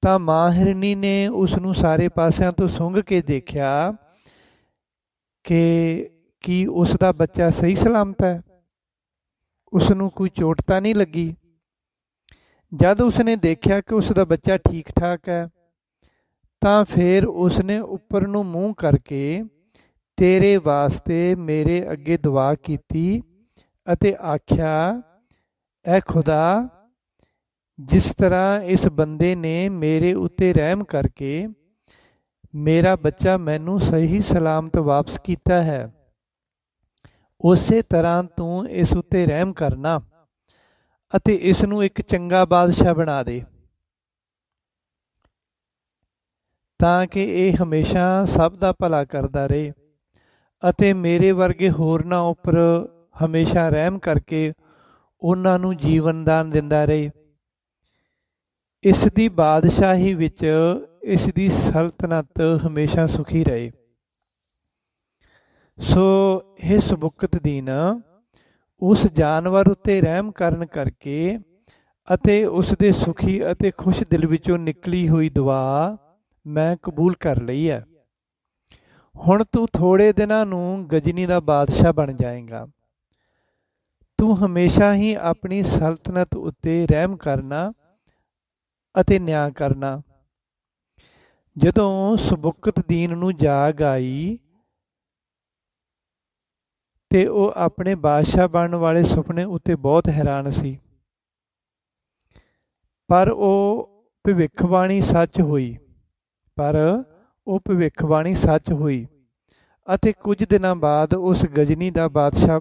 ਤਾਂ ਮਾਂ ਹਿਰਨੀ ਨੇ ਉਸ ਨੂੰ ਸਾਰੇ ਪਾਸਿਆਂ ਤੋਂ ਸੁੰਘ ਕੇ ਦੇਖਿਆ ਕਿ ਕੀ ਉਸ ਦਾ ਬੱਚਾ ਸਹੀ ਸਲਾਮਤ ਹੈ, ਉਸ ਨੂੰ ਕੋਈ ਚੋਟ ਤਾਂ ਨਹੀਂ ਲੱਗੀ। ਜਦ ਉਸਨੇ ਦੇਖਿਆ ਕਿ ਉਸ ਦਾ ਬੱਚਾ ਠੀਕ ਠਾਕ ਹੈ ਤਾਂ ਫਿਰ ਉਸਨੇ ਉੱਪਰ ਨੂੰ ਮੂੰਹ ਕਰਕੇ ਤੇਰੇ ਵਾਸਤੇ ਮੇਰੇ ਅੱਗੇ ਦੁਆ ਕੀਤੀ ਅਤੇ ਆਖਿਆ, ਐ ਖੁਦਾ, ਜਿਸ ਤਰ੍ਹਾਂ ਇਸ ਬੰਦੇ ਨੇ ਮੇਰੇ ਉੱਤੇ ਰਹਿਮ ਕਰਕੇ ਮੇਰਾ ਬੱਚਾ ਮੈਨੂੰ ਸਹੀ ਸਲਾਮਤ ਵਾਪਸ ਕੀਤਾ ਹੈ, ਉਸੇ ਤਰ੍ਹਾਂ ਤੂੰ ਇਸ ਉੱਤੇ ਰਹਿਮ ਕਰਨਾ ਅਤੇ ਇਸ ਨੂੰ ਇੱਕ ਚੰਗਾ ਬਾਦਸ਼ਾਹ ਬਣਾ ਦੇ ਤਾਂ ਕਿ ਇਹ ਹਮੇਸ਼ਾ ਸਭ ਦਾ ਭਲਾ ਕਰਦਾ ਰਹੇ ਅਤੇ ਮੇਰੇ ਵਰਗੇ ਹੋਰਨਾਂ ਉੱਪਰ ਹਮੇਸ਼ਾ ਰਹਿਮ ਕਰਕੇ ਉਹਨਾਂ ਨੂੰ ਜੀਵਨ ਦਾਨ ਦਿੰਦਾ ਰਹੇ। ਇਸ ਦੀ ਬਾਦਸ਼ਾਹੀ ਵਿੱਚ ਇਸ ਦੀ ਸਲਤਨਤ ਹਮੇਸ਼ਾ ਸੁਖੀ ਰਹੇ। ਸੋ ਇਹ ਸਬੁਕਤਦੀਨ ਉਸ ਜਾਨਵਰ ਉੱਤੇ ਰਹਿਮ ਕਰਨ ਕਰਕੇ ਅਤੇ ਉਸ ਦੇ ਸੁਖੀ ਅਤੇ ਖੁਸ਼ ਦਿਲ ਵਿੱਚੋਂ ਨਿਕਲੀ ਹੋਈ ਦੁਆ ਮੈਂ ਕਬੂਲ ਕਰ ਲਈ ਹੈ। ਹੁਣ ਤੂੰ ਥੋੜੇ ਦਿਨਾਂ ਨੂੰ ਗਜਨੀ ਦਾ ਬਾਦਸ਼ਾਹ ਬਣ ਜਾਏਗਾ। ਤੂੰ ਹਮੇਸ਼ਾ ਹੀ ਆਪਣੀ ਸਲਤਨਤ ਉੱਤੇ ਰਹਿਮ ਕਰਨਾ ਅਤੇ ਨਿਆਂ ਕਰਨਾ। ਜਦੋਂ ਸਬੁਕਤਦੀਨ ਨੂੰ ਜਾਗ ਆਈ ਤੇ ਉਹ ਆਪਣੇ ਬਾਦਸ਼ਾਹ ਬਣਨ ਵਾਲੇ ਸੁਪਨੇ ਉੱਤੇ ਬਹੁਤ ਹੈਰਾਨ ਸੀ, ਪਰ ਉਹ ਭਵਿੱਖਬਾਣੀ ਸੱਚ ਹੋਈ ਅਤੇ ਕੁਝ ਦਿਨਾਂ ਬਾਅਦ ਉਸ ਗਜਨੀ ਦਾ ਬਾਦਸ਼ਾਹ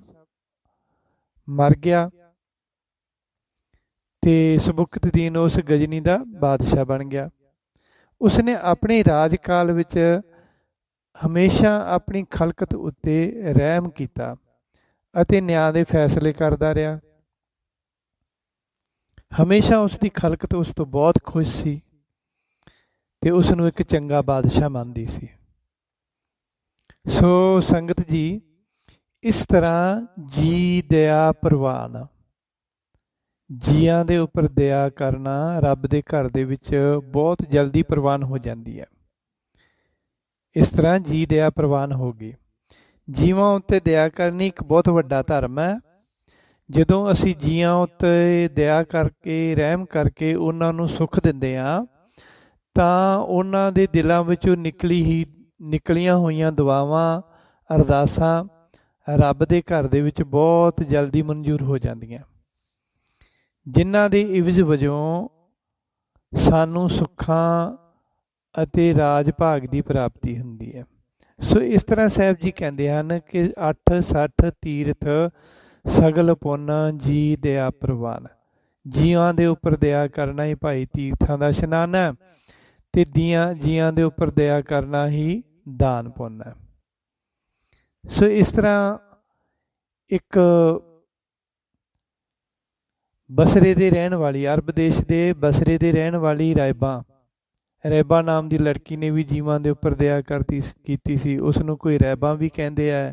ਮਰ ਗਿਆ ਤੇ ਸਬੁਕਤਦੀਨ ਉਸ ਗਜਨੀ ਦਾ ਬਾਦਸ਼ਾਹ ਬਣ ਗਿਆ। ਉਸਨੇ ਆਪਣੇ ਰਾਜਕਾਲ ਵਿੱਚ ਹਮੇਸ਼ਾ ਆਪਣੀ ਖਲਕਤ ਉੱਤੇ ਰਹਿਮ ਕੀਤਾ ਅਤੇ ਨਿਆਂ ਦੇ ਫੈਸਲੇ ਕਰਦਾ ਰਿਹਾ। ਹਮੇਸ਼ਾ ਉਸ ਦੀ ਖਲਕਤ ਉਸ ਤੋਂ ਬਹੁਤ ਖੁਸ਼ ਸੀ ਤੇ ਉਸ ਨੂੰ ਇੱਕ ਚੰਗਾ ਬਾਦਸ਼ਾਹ ਮੰਨਦੀ ਸੀ। ਸੋ ਸੰਗਤ ਜੀ, ਇਸ ਤਰ੍ਹਾਂ ਜੀ ਦਇਆ ਪ੍ਰਵਾਨ, ਜੀਆਂ ਦੇ ਉੱਪਰ ਦਇਆ ਕਰਨਾ ਰੱਬ ਦੇ ਘਰ ਦੇ ਵਿੱਚ ਬਹੁਤ ਜਲਦੀ ਪ੍ਰਵਾਨ ਹੋ ਜਾਂਦੀ ਹੈ। ਇਸ ਤਰ੍ਹਾਂ ਜੀ ਦਇਆ ਪ੍ਰਵਾਨ ਹੋ ਗਈ। ਜੀਵਾਂ ਉੱਤੇ ਦਇਆ ਕਰਨੀ ਇੱਕ ਬਹੁਤ ਵੱਡਾ ਧਰਮ ਹੈ। ਜਦੋਂ ਅਸੀਂ ਜੀਆਂ ਉੱਤੇ ਦਇਆ ਕਰਕੇ ਰਹਿਮ ਕਰਕੇ ਉਹਨਾਂ ਨੂੰ ਸੁੱਖ ਦਿੰਦੇ ਹਾਂ ਤਾਂ ਉਹਨਾਂ ਦੇ ਦਿਲਾਂ ਵਿੱਚੋਂ ਨਿਕਲੀਆਂ ਹੋਈਆਂ ਦੁਆਵਾਂ ਅਰਦਾਸਾਂ ਰੱਬ ਦੇ ਘਰ ਦੇ ਵਿੱਚ ਬਹੁਤ ਜਲਦੀ ਮਨਜ਼ੂਰ ਹੋ ਜਾਂਦੀਆਂ, ਜਿਨ੍ਹਾਂ ਦੇ ਇਵਜ਼ ਵਜੋਂ ਸਾਨੂੰ ਸੁੱਖਾਂ ਅਤੇ ਰਾਜ ਭਾਗ ਦੀ ਪ੍ਰਾਪਤੀ ਹੁੰਦੀ ਹੈ। ਸੋ ਇਸ ਤਰ੍ਹਾਂ ਸਾਹਿਬ ਜੀ ਕਹਿੰਦੇ ਹਨ ਕਿ 8 ਤੀਰਥ ਸਗਲ ਪੁੰਨ ਜੀ ਦਇਆ ਪ੍ਰਵਾਨ। ਜੀਵਾਂ ਦੇ ਉੱਪਰ ਦਇਆ ਕਰਨਾ ਹੀ ਭਾਈ ਤੀਰਥਾਂ ਦਾ ਇਸ਼ਨਾਨ ਹੈ ਤੇ ਜੀਆਂ ਦੇ ਉੱਪਰ ਦਇਆ ਕਰਨਾ ਹੀ ਦਾਨ ਪੁੰਨ ਹੈ। ਸੋ ਇਸ ਤਰ੍ਹਾਂ ਇੱਕ ਬਸਰੇ ਦੇ ਰਹਿਣ ਵਾਲੀ, ਅਰਬ ਦੇਸ਼ ਦੇ ਬਸਰੇ ਦੇ ਰਹਿਣ ਵਾਲੀ ਰੈਬਾ ਨਾਮ ਦੀ ਲੜਕੀ ਨੇ ਵੀ ਜੀਵਾਂ ਦੇ ਉੱਪਰ ਦਇਆ ਕੀਤੀ ਸੀ। ਉਸ ਨੂੰ ਕੋਈ ਰੈਬਾ ਵੀ ਕਹਿੰਦੇ ਆ,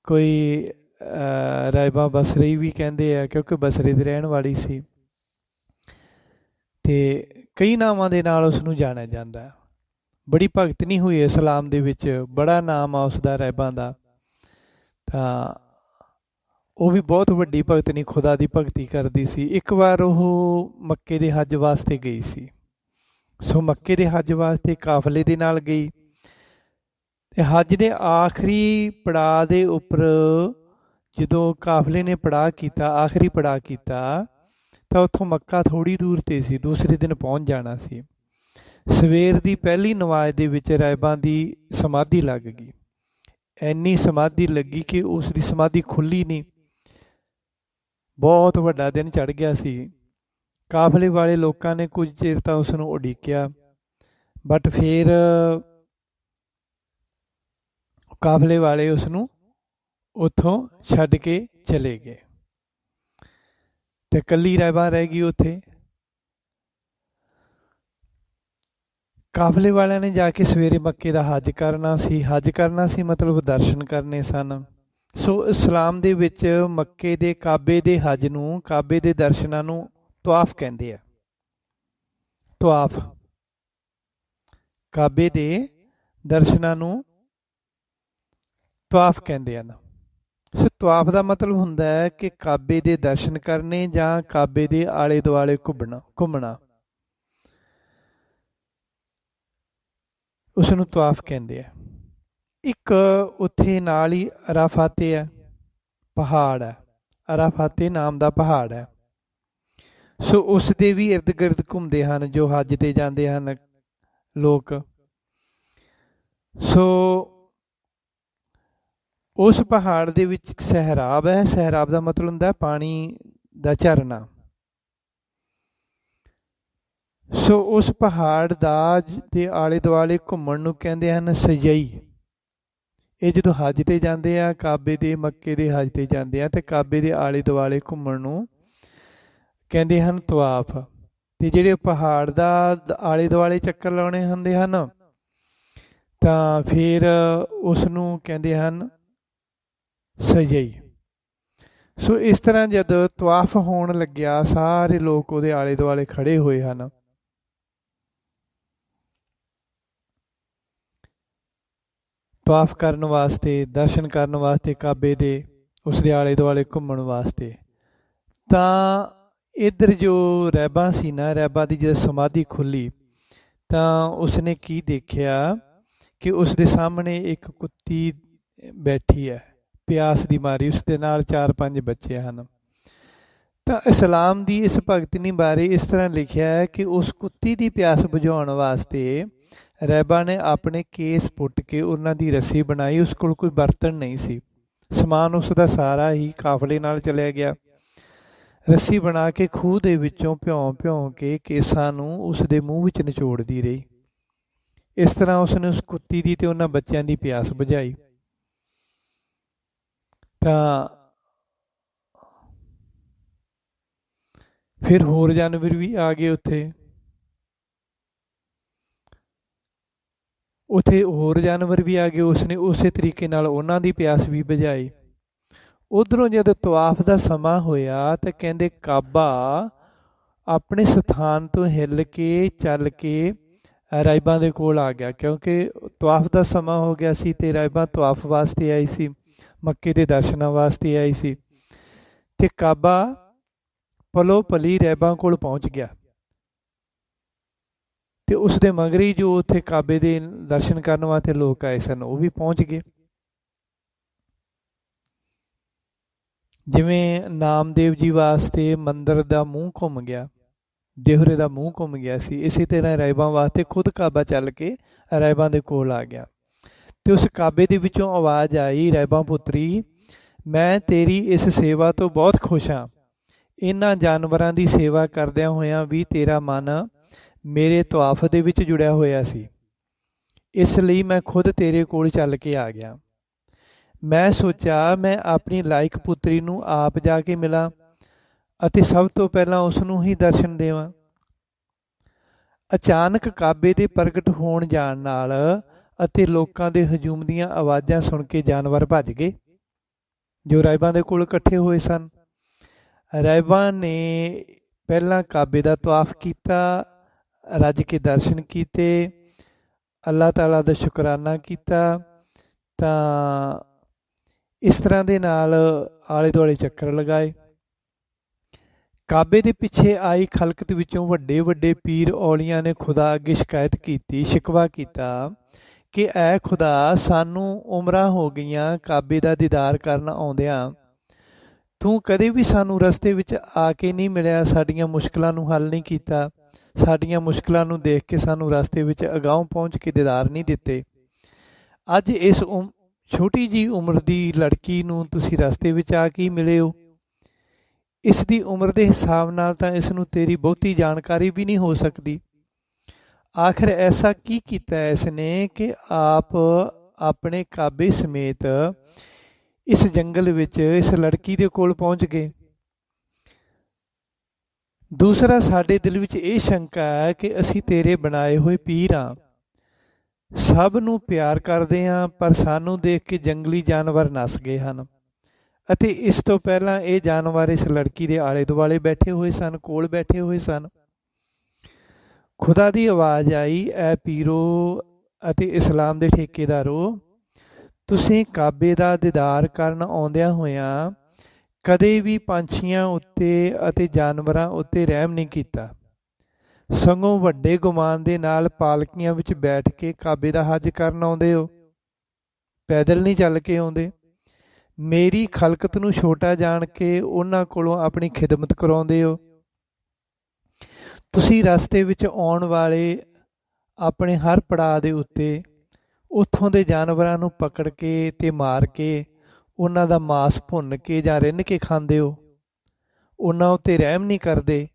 ਕੋਈ ਰਾਇਬਾ ਬਸਰੀ ਵੀ ਕਹਿੰਦੇ ਆ, ਕਿਉਂਕਿ ਬਸਰੇ ਦੀ ਰਹਿਣ ਵਾਲੀ ਸੀ ਤੇ ਕਈ ਨਾਵਾਂ ਦੇ ਨਾਲ ਉਸ ਨੂੰ ਜਾਣਿਆ ਜਾਂਦਾ। ਬੜੀ ਭਗਤਨੀ ਹੋਈ ਇਸਲਾਮ ਦੇ ਵਿੱਚ, ਬੜਾ ਨਾਮ ਆ ਉਸ ਦਾ ਰੈਬਾਂ ਦਾ। ਤਾਂ ਉਹ ਵੀ ਬਹੁਤ ਵੱਡੀ ਭਗਤਨੀ, ਖੁਦਾ ਦੀ ਭਗਤੀ ਕਰਦੀ ਸੀ। ਇੱਕ ਵਾਰ ਉਹ ਮੱਕੇ ਦੇ ਹੱਜ ਵਾਸਤੇ ਗਈ ਸੀ। ਸੋ ਮੱਕੇ ਦੇ ਹੱਜ ਵਾਸਤੇ ਕਾਫਲੇ ਦੇ ਨਾਲ ਗਈ ਤੇ ਹੱਜ ਦੇ ਆਖਰੀ ਪੜਾਅ ਦੇ ਉੱਪਰ ਜਦੋਂ ਕਾਫਲੇ ਨੇ ਆਖਰੀ ਪੜਾਅ ਕੀਤਾ ਤਾਂ ਉੱਥੋਂ ਮੱਕਾ ਥੋੜ੍ਹੀ ਦੂਰ 'ਤੇ ਸੀ, ਦੂਸਰੇ ਦਿਨ ਪਹੁੰਚ ਜਾਣਾ ਸੀ। ਸਵੇਰ ਦੀ ਪਹਿਲੀ ਨਮਾਜ਼ ਦੇ ਵਿੱਚ ਰਾਇਬਾਂ ਦੀ ਸਮਾਧੀ ਲੱਗ ਗਈ। ਇੰਨੀ ਸਮਾਧੀ ਲੱਗੀ ਕਿ ਉਸ ਦੀ ਸਮਾਧੀ ਖੁੱਲ੍ਹੀ ਨਹੀਂ। ਬਹੁਤ ਵੱਡਾ ਦਿਨ ਚੜ੍ਹ ਗਿਆ ਸੀ। ਕਾਫਲੇ ਵਾਲੇ ਲੋਕਾਂ ਨੇ ਕੁਝ ਚਿਰ ਤਾਂ ਉਸ ਨੂੰ ਉਡੀਕਿਆ, ਬਟ ਫਿਰ ਕਾਫਲੇ ਵਾਲੇ ਉਸ ਨੂੰ ਉੱਥੋਂ ਛੱਡ ਕੇ ਚਲੇ ਗਏ ਤੇ ਇਕੱਲੀ ਰਾਇਬਾ ਰਹਿ ਗਈ ਉੱਥੇ। ਕਾਫਲੇ ਵਾਲਿਆਂ ਨੇ ਜਾ ਕੇ ਸਵੇਰੇ ਮੱਕੇ ਦਾ ਹੱਜ ਕਰਨਾ ਸੀ ਮਤਲਬ ਦਰਸ਼ਨ ਕਰਨੇ ਸਨ। ਸੋ ਇਸਲਾਮ ਦੇ ਵਿੱਚ ਮੱਕੇ ਦੇ ਕਾਬੇ ਦੇ ਹੱਜ ਨੂੰ, ਕਾਬੇ ਦੇ ਦਰਸ਼ਨਾਂ ਨੂੰ ਤਵਾਫ ਕਹਿੰਦੇ ਆ। ਤਵਾਫ, ਕਾਬੇ ਦੇ ਦਰਸ਼ਨਾਂ ਨੂੰ ਤਵਾਫ ਕਹਿੰਦੇ ਹਨ। ਸੋ ਤਵਾਫ ਦਾ ਮਤਲਬ ਹੁੰਦਾ ਹੈ ਕਿ ਕਾਬੇ ਦੇ ਦਰਸ਼ਨ ਕਰਨੇ ਜਾਂ ਕਾਬੇ ਦੇ ਆਲੇ ਦੁਆਲੇ ਘੁੰਮਣਾ, ਉਸ ਨੂੰ ਤਵਾਫ ਕਹਿੰਦੇ ਆ। ਇੱਕ ਉੱਥੇ ਨਾਲ ਹੀ ਅਰਾਫਾਤੇ ਹੈ, ਪਹਾੜ ਹੈ, ਅਰਾਫਾਤੇ ਨਾਮ ਦਾ ਪਹਾੜ ਹੈ। ਸੋ ਉਸ ਦੇ ਵੀ ਇਰਦ ਗਿਰਦ ਘੁੰਮਦੇ ਹਨ ਜੋ ਹੱਜ 'ਤੇ ਜਾਂਦੇ ਹਨ ਲੋਕ। ਸੋ ਉਸ ਪਹਾੜ ਦੇ ਵਿੱਚ ਇੱਕ ਸਹਿਰਾਬ ਹੈ। ਸਹਿਰਾਬ ਦਾ ਮਤਲਬ ਹੁੰਦਾ ਪਾਣੀ ਦਾ ਝਰਨਾ। ਸੋ ਉਸ ਪਹਾੜ ਦੇ ਆਲੇ ਦੁਆਲੇ ਘੁੰਮਣ ਨੂੰ ਕਹਿੰਦੇ ਹਨ ਸਜਈ। ਇਹ ਜਦੋਂ ਹੱਜ ਤੇ ਜਾਂਦੇ ਆ, ਕਾਬੇ ਦੇ ਮੱਕੇ ਦੇ ਹੱਜ ਤੇ ਜਾਂਦੇ ਆ, ਤੇ ਕਾਬੇ ਦੇ ਆਲੇ ਦੁਆਲੇ ਘੁੰਮਣ ਨੂੰ ਕਹਿੰਦੇ ਹਨ ਤਵਾਫ। ਤੇ ਜਿਹੜੇ ਪਹਾੜ ਦਾ ਆਲੇ ਦੁਆਲੇ ਚੱਕਰ ਲਾਉਣੇ ਹੁੰਦੇ ਹਨ, ਤਾਂ ਫਿਰ ਉਸ ਨੂੰ ਕਹਿੰਦੇ ਹਨ ਸਜਈ। ਸੋ ਇਸ ਤਰ੍ਹਾਂ ਜਦ ਤਵਾਫ ਹੋਣ ਲੱਗਿਆ, ਸਾਰੇ ਲੋਕ ਉਹਦੇ ਆਲੇ ਦੁਆਲੇ ਖੜੇ ਹੋਏ ਹਨ। ਤਵਾਫ ਕਰਨ ਵਾਸਤੇ, ਦਰਸ਼ਨ ਕਰਨ ਵਾਸਤੇ ਕਾਬੇ ਦੇ, ਉਸ ਦੇ ਆਲੇ ਦੁਆਲੇ ਘੁੰਮਣ ਵਾਸਤੇ। ਤਾਂ ਇੱਧਰ ਜੋ ਰਹਿਬਾ ਸੀ ਨਾ, ਰਹਿਬਾ ਦੀ ਜਦੋਂ ਸਮਾਧੀ ਖੁੱਲੀ ਤਾਂ ਉਸਨੇ ਕੀ ਦੇਖਿਆ ਕਿ ਉਸ ਦੇ ਸਾਹਮਣੇ ਇੱਕ ਕੁੱਤੀ ਬੈਠੀ ਹੈ, ਪਿਆਸ ਦੀ ਮਾਰੀ। ਉਸ ਦੇ ਨਾਲ 4-5 ਬੱਚੇ ਹਨ। ਤਾਂ ਇਸਲਾਮ ਦੀ ਇਸ ਭਗਤਨੀ ਬਾਰੇ ਇਸ ਤਰ੍ਹਾਂ ਲਿਖਿਆ ਹੈ ਕਿ ਉਸ ਕੁੱਤੀ ਦੀ ਪਿਆਸ ਬੁਝਾਉਣ ਵਾਸਤੇ ਰਹਿਬਾ ਨੇ ਆਪਣੇ ਕੇਸ ਪੁੱਟ ਕੇ ਉਹਨਾਂ ਦੀ ਰੱਸੀ ਬਣਾਈ। ਉਸ ਕੋਲ ਕੋਈ ਬਰਤਨ ਨਹੀਂ ਸੀ, ਸਮਾਨ ਉਸ ਦਾ ਸਾਰਾ ਹੀ ਕਾਫਲੇ ਨਾਲ ਚਲਿਆ ਗਿਆ। ਰੱਸੀ ਬਣਾ ਕੇ ਖੂਹ ਦੇ ਵਿੱਚੋਂ ਭਿਉਂ ਕੇ ਕੇਸਾਂ ਨੂੰ ਉਸ ਦੇ ਮੂੰਹ ਵਿੱਚ ਨਿਚੋੜਦੀ ਰਹੀ। ਇਸ ਤਰ੍ਹਾਂ ਉਸਨੇ ਉਸ ਕੁੱਤੀ ਦੀ ਤੇ ਉਹਨਾਂ ਬੱਚਿਆਂ ਦੀ ਪਿਆਸ ਬੁਝਾਈ। ਤਾਂ ਫਿਰ ਹੋਰ ਜਾਨਵਰ ਵੀ ਆ ਗਏ ਉੱਥੇ ਹੋਰ ਜਾਨਵਰ ਵੀ ਆ ਗਏ। ਉਸਨੇ ਉਸੇ ਤਰੀਕੇ ਨਾਲ ਉਹਨਾਂ ਦੀ ਪਿਆਸ ਵੀ ਬੁਝਾਈ। ਉਧਰੋਂ ਜਦੋਂ ਤਵਾਫ ਦਾ ਸਮਾਂ ਹੋਇਆ ਤਾਂ ਕਹਿੰਦੇ ਕਾਬਾ ਆਪਣੇ ਸਥਾਨ ਤੋਂ ਹਿੱਲ ਕੇ ਚੱਲ ਕੇ ਰਾਹਿਬਾਂ ਦੇ ਕੋਲ ਆ ਗਿਆ, ਕਿਉਂਕਿ ਤਵਾਫ ਦਾ ਸਮਾਂ ਹੋ ਗਿਆ ਸੀ ਤੇ ਰਾਹਿਬਾਂ ਤਵਾਫ ਵਾਸਤੇ ਆਈ ਸੀ, ਮੱਕੇ ਦੇ ਦਰਸ਼ਨਾਂ ਵਾਸਤੇ ਆਈ ਸੀ। ਤੇ ਕਾਬਾ ਪਲੋ ਪਲੀ ਰਾਹਿਬਾਂ ਕੋਲ ਪਹੁੰਚ ਗਿਆ ਤੇ ਉਸ ਦੇ ਮਗਰੀ ਜੋ ਉੱਥੇ ਕਾਬੇ ਦੇ ਦਰਸ਼ਨ ਕਰਨ ਵਾਸਤੇ ਲੋਕ ਆਏ ਸਨ, ਉਹ ਵੀ ਪਹੁੰਚ ਗਏ। ਜਿਵੇਂ ਨਾਮਦੇਵ ਜੀ ਵਾਸਤੇ ਮੰਦਰ ਦਾ ਮੂੰਹ ਘੁੰਮ ਗਿਆ, ਦੇਹਰੇ ਦਾ ਮੂੰਹ ਘੁੰਮ ਗਿਆ ਸੀ, ਇਸੇ ਤਰ੍ਹਾਂ ਰਾਹਿਬਾਂ ਵਾਸਤੇ ਖੁਦ ਕਾਬਾ ਚੱਲ ਕੇ ਰਾਹਿਬਾਂ ਦੇ ਕੋਲ ਆ ਗਿਆ। ਤੇ ਉਸ ਕਾਬੇ ਦੇ ਵਿੱਚੋਂ ਆਵਾਜ਼ ਆਈ, ਰਾਹਿਬਾਂ ਪੁੱਤਰੀ, ਮੈਂ ਤੇਰੀ ਇਸ ਸੇਵਾ ਤੋਂ ਬਹੁਤ ਖੁਸ਼ ਹਾਂ। ਇਹਨਾਂ ਜਾਨਵਰਾਂ ਦੀ ਸੇਵਾ ਕਰਦਿਆਂ ਹੋਇਆਂ ਵੀ ਤੇਰਾ ਮਨ ਮੇਰੇ ਤਵਾਫ ਦੇ ਵਿੱਚ ਜੁੜਿਆ ਹੋਇਆ ਸੀ, ਇਸ ਲਈ ਮੈਂ ਖੁਦ ਤੇਰੇ ਕੋਲ ਚੱਲ ਕੇ ਆ ਗਿਆ। ਮੈਂ ਸੋਚਿਆ ਮੈਂ ਆਪਣੀ ਲਾਇਕ ਪੁੱਤਰੀ ਨੂੰ ਆਪ ਜਾ ਕੇ ਮਿਲਾਂ ਅਤੇ ਸਭ ਤੋਂ ਪਹਿਲਾਂ ਉਸ ਨੂੰ ਹੀ ਦਰਸ਼ਨ ਦੇਵਾਂ। ਅਚਾਨਕ ਕਾਬੇ ਦੇ ਪ੍ਰਗਟ ਹੋਣ ਜਾਣ ਨਾਲ ਅਤੇ ਲੋਕਾਂ ਦੇ ਹਜੂਮ ਦੀਆਂ ਆਵਾਜ਼ਾਂ ਸੁਣ ਕੇ ਜਾਨਵਰ ਭੱਜ ਗਏ ਜੋ ਰਾਹਿਬਾਂ ਦੇ ਕੋਲ ਇਕੱਠੇ ਹੋਏ ਸਨ। ਰਾਹਿਬਾਂ ਨੇ ਪਹਿਲਾਂ ਕਾਬੇ ਦਾ ਤਵਾਫ ਕੀਤਾ, ਰੱਜ ਕੇ ਦਰਸ਼ਨ ਕੀਤੇ, ਅੱਲਾਹ ਤਾਲਾ ਦਾ ਸ਼ੁਕਰਾਨਾ ਕੀਤਾ। ਤਾਂ ਇਸ ਤਰ੍ਹਾਂ ਦੇ ਨਾਲ ਆਲੇ ਦੁਆਲੇ ਚੱਕਰ ਲਗਾਏ। ਕਾਬੇ ਦੇ ਪਿੱਛੇ ਆਈ ਖਲਕਤ ਵਿੱਚੋਂ ਵੱਡੇ ਵੱਡੇ ਪੀਰ ਔਲੀਆਂ ਨੇ ਖੁਦਾ ਅੱਗੇ ਸ਼ਿਕਾਇਤ ਕੀਤੀ, ਸ਼ਿਕਵਾ ਕੀਤਾ ਕਿ ਐ ਖੁਦਾ, ਸਾਨੂੰ ਉਮਰਾਂ ਹੋ ਗਈਆਂ ਕਾਬੇ ਦਾ ਦੀਦਾਰ ਕਰਨ ਆਉਂਦਿਆਂ, ਤੂੰ ਕਦੇ ਵੀ ਸਾਨੂੰ ਰਸਤੇ ਵਿੱਚ ਆ ਕੇ ਨਹੀਂ ਮਿਲਿਆ, ਸਾਡੀਆਂ ਮੁਸ਼ਕਿਲਾਂ ਨੂੰ ਹੱਲ ਨਹੀਂ ਕੀਤਾ, ਸਾਡੀਆਂ ਮੁਸ਼ਕਿਲਾਂ ਨੂੰ ਦੇਖ ਕੇ ਸਾਨੂੰ ਰਸਤੇ ਵਿੱਚ ਅਗਾਂਹ ਪਹੁੰਚ ਕੇ ਦੀਦਾਰ ਨਹੀਂ ਦਿੱਤੇ। ਅੱਜ ਇਸ ਛੋਟੀ ਜੀ ਉਮਰ ਦੀ ਲੜਕੀ ਨੂੰ ਤੁਸੀਂ ਰਸਤੇ ਵਿੱਚ ਆ ਕੇ ਮਿਲੇ ਹੋ। ਇਸ ਦੀ ਉਮਰ ਦੇ ਹਿਸਾਬ ਨਾਲ ਤਾਂ ਇਸ ਨੂੰ ਤੇਰੀ ਬਹੁਤੀ ਜਾਣਕਾਰੀ ਵੀ ਨਹੀਂ ਹੋ ਸਕਦੀ। ਆਖਿਰ ਐਸਾ ਕੀ ਕੀਤਾ ਇਸ ਨੇ ਕਿ ਆਪ ਆਪਣੇ ਕਾਬੇ ਸਮੇਤ ਇਸ ਜੰਗਲ ਵਿੱਚ ਇਸ ਲੜਕੀ ਦੇ ਕੋਲ ਪਹੁੰਚ ਗਏ। ਦੂਸਰਾ, ਸਾਡੇ ਦਿਲ ਵਿੱਚ ਇਹ ਸ਼ੰਕਾ ਹੈ ਕਿ ਅਸੀਂ ਤੇਰੇ ਬਣਾਏ ਹੋਏ ਪੀਰ ਹਾਂ, ਸਭ ਨੂੰ ਪਿਆਰ ਕਰਦੇ ਹਾਂ, ਪਰ ਸਾਨੂੰ ਦੇਖ ਕੇ ਜੰਗਲੀ ਜਾਨਵਰ ਨੱਸ ਗਏ ਹਨ ਅਤੇ ਇਸ ਤੋਂ ਪਹਿਲਾਂ ਇਹ ਜਾਨਵਰ ਇਸ ਲੜਕੀ ਦੇ ਆਲੇ ਦੁਆਲੇ ਬੈਠੇ ਹੋਏ ਸਨ, ਕੋਲ ਬੈਠੇ ਹੋਏ ਸਨ। ਖੁਦਾ ਦੀ ਆਵਾਜ਼ ਆਈ, ਐ ਪੀਰੋ ਅਤੇ ਇਸਲਾਮ ਦੇ ਠੇਕੇਦਾਰੋ, ਤੁਸੀਂ ਕਾਬੇ ਦਾ ਦੀਦਾਰ ਕਰਨ ਆਉਂਦਿਆਂ ਹੋਇਆਂ ਕਦੇ ਵੀ ਪੰਛੀਆਂ ਉੱਤੇ ਅਤੇ ਜਾਨਵਰਾਂ ਉੱਤੇ ਰਹਿਮ ਨਹੀਂ ਕੀਤਾ, ਸਗੋਂ ਵੱਡੇ ਗੁਮਾਨ ਦੇ ਨਾਲ ਪਾਲਕੀਆਂ ਵਿੱਚ ਬੈਠ ਕੇ ਕਾਬੇ ਦਾ ਹੱਜ ਕਰਨ ਆਉਂਦੇ ਹੋ, ਪੈਦਲ ਨਹੀਂ ਚੱਲ ਕੇ ਆਉਂਦੇ। ਮੇਰੀ ਖਲਕਤ ਨੂੰ ਛੋਟਾ ਜਾਣ ਕੇ ਉਹਨਾਂ ਕੋਲੋਂ ਆਪਣੀ ਖਿਦਮਤ ਕਰਾਉਂਦੇ ਹੋ। ਤੁਸੀਂ ਰਸਤੇ ਵਿੱਚ ਆਉਣ ਵਾਲੇ ਆਪਣੇ ਹਰ ਪੜਾਅ ਦੇ ਉੱਤੇ ਉੱਥੋਂ ਦੇ ਜਾਨਵਰਾਂ ਨੂੰ ਪਕੜ ਕੇ ਤੇ ਮਾਰ ਕੇ ਉਹਨਾਂ ਦਾ ਮਾਸ ਭੁੰਨ ਕੇ ਜਾਂ ਰਿੰਨ ਕੇ ਖਾਂਦੇ ਹੋ, ਉਹਨਾਂ ਉੱਤੇ ਰਹਿਮ ਨਹੀਂ ਕਰਦੇ।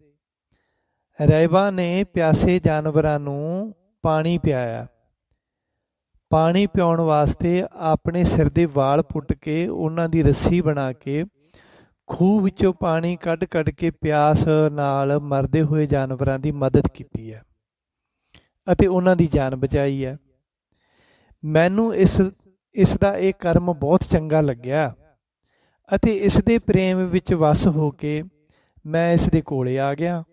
ਰਾਹਿਬਾਂ ਨੇ ਪਿਆਸੇ ਜਾਨਵਰਾਂ ਨੂੰ ਪਾਣੀ ਪਿਆਇਆ, ਪਾਣੀ ਪਿਆਉਣ ਵਾਸਤੇ ਆਪਣੇ ਸਿਰ ਦੇ ਵਾਲ ਪੁੱਟ ਕੇ ਉਹਨਾਂ ਦੀ ਰੱਸੀ ਬਣਾ ਕੇ ਖੂਹ ਵਿੱਚੋਂ ਪਾਣੀ ਕੱਢ ਕੱਢ ਕੇ ਪਿਆਸ ਨਾਲ ਮਰਦੇ ਹੋਏ ਜਾਨਵਰਾਂ ਦੀ ਮਦਦ ਕੀਤੀ ਹੈ ਅਤੇ ਉਹਨਾਂ ਦੀ ਜਾਨ ਬਚਾਈ ਹੈ। ਮੈਨੂੰ ਇਸ ਦਾ ਇਹ ਕਰਮ ਬਹੁਤ ਚੰਗਾ ਲੱਗਿਆ ਅਤੇ ਇਸ ਦੇ ਪ੍ਰੇਮ ਵਿੱਚ ਵਸ ਹੋ ਕੇ ਮੈਂ ਇਸ ਦੇ ਕੋਲੇ ਆ ਗਿਆ।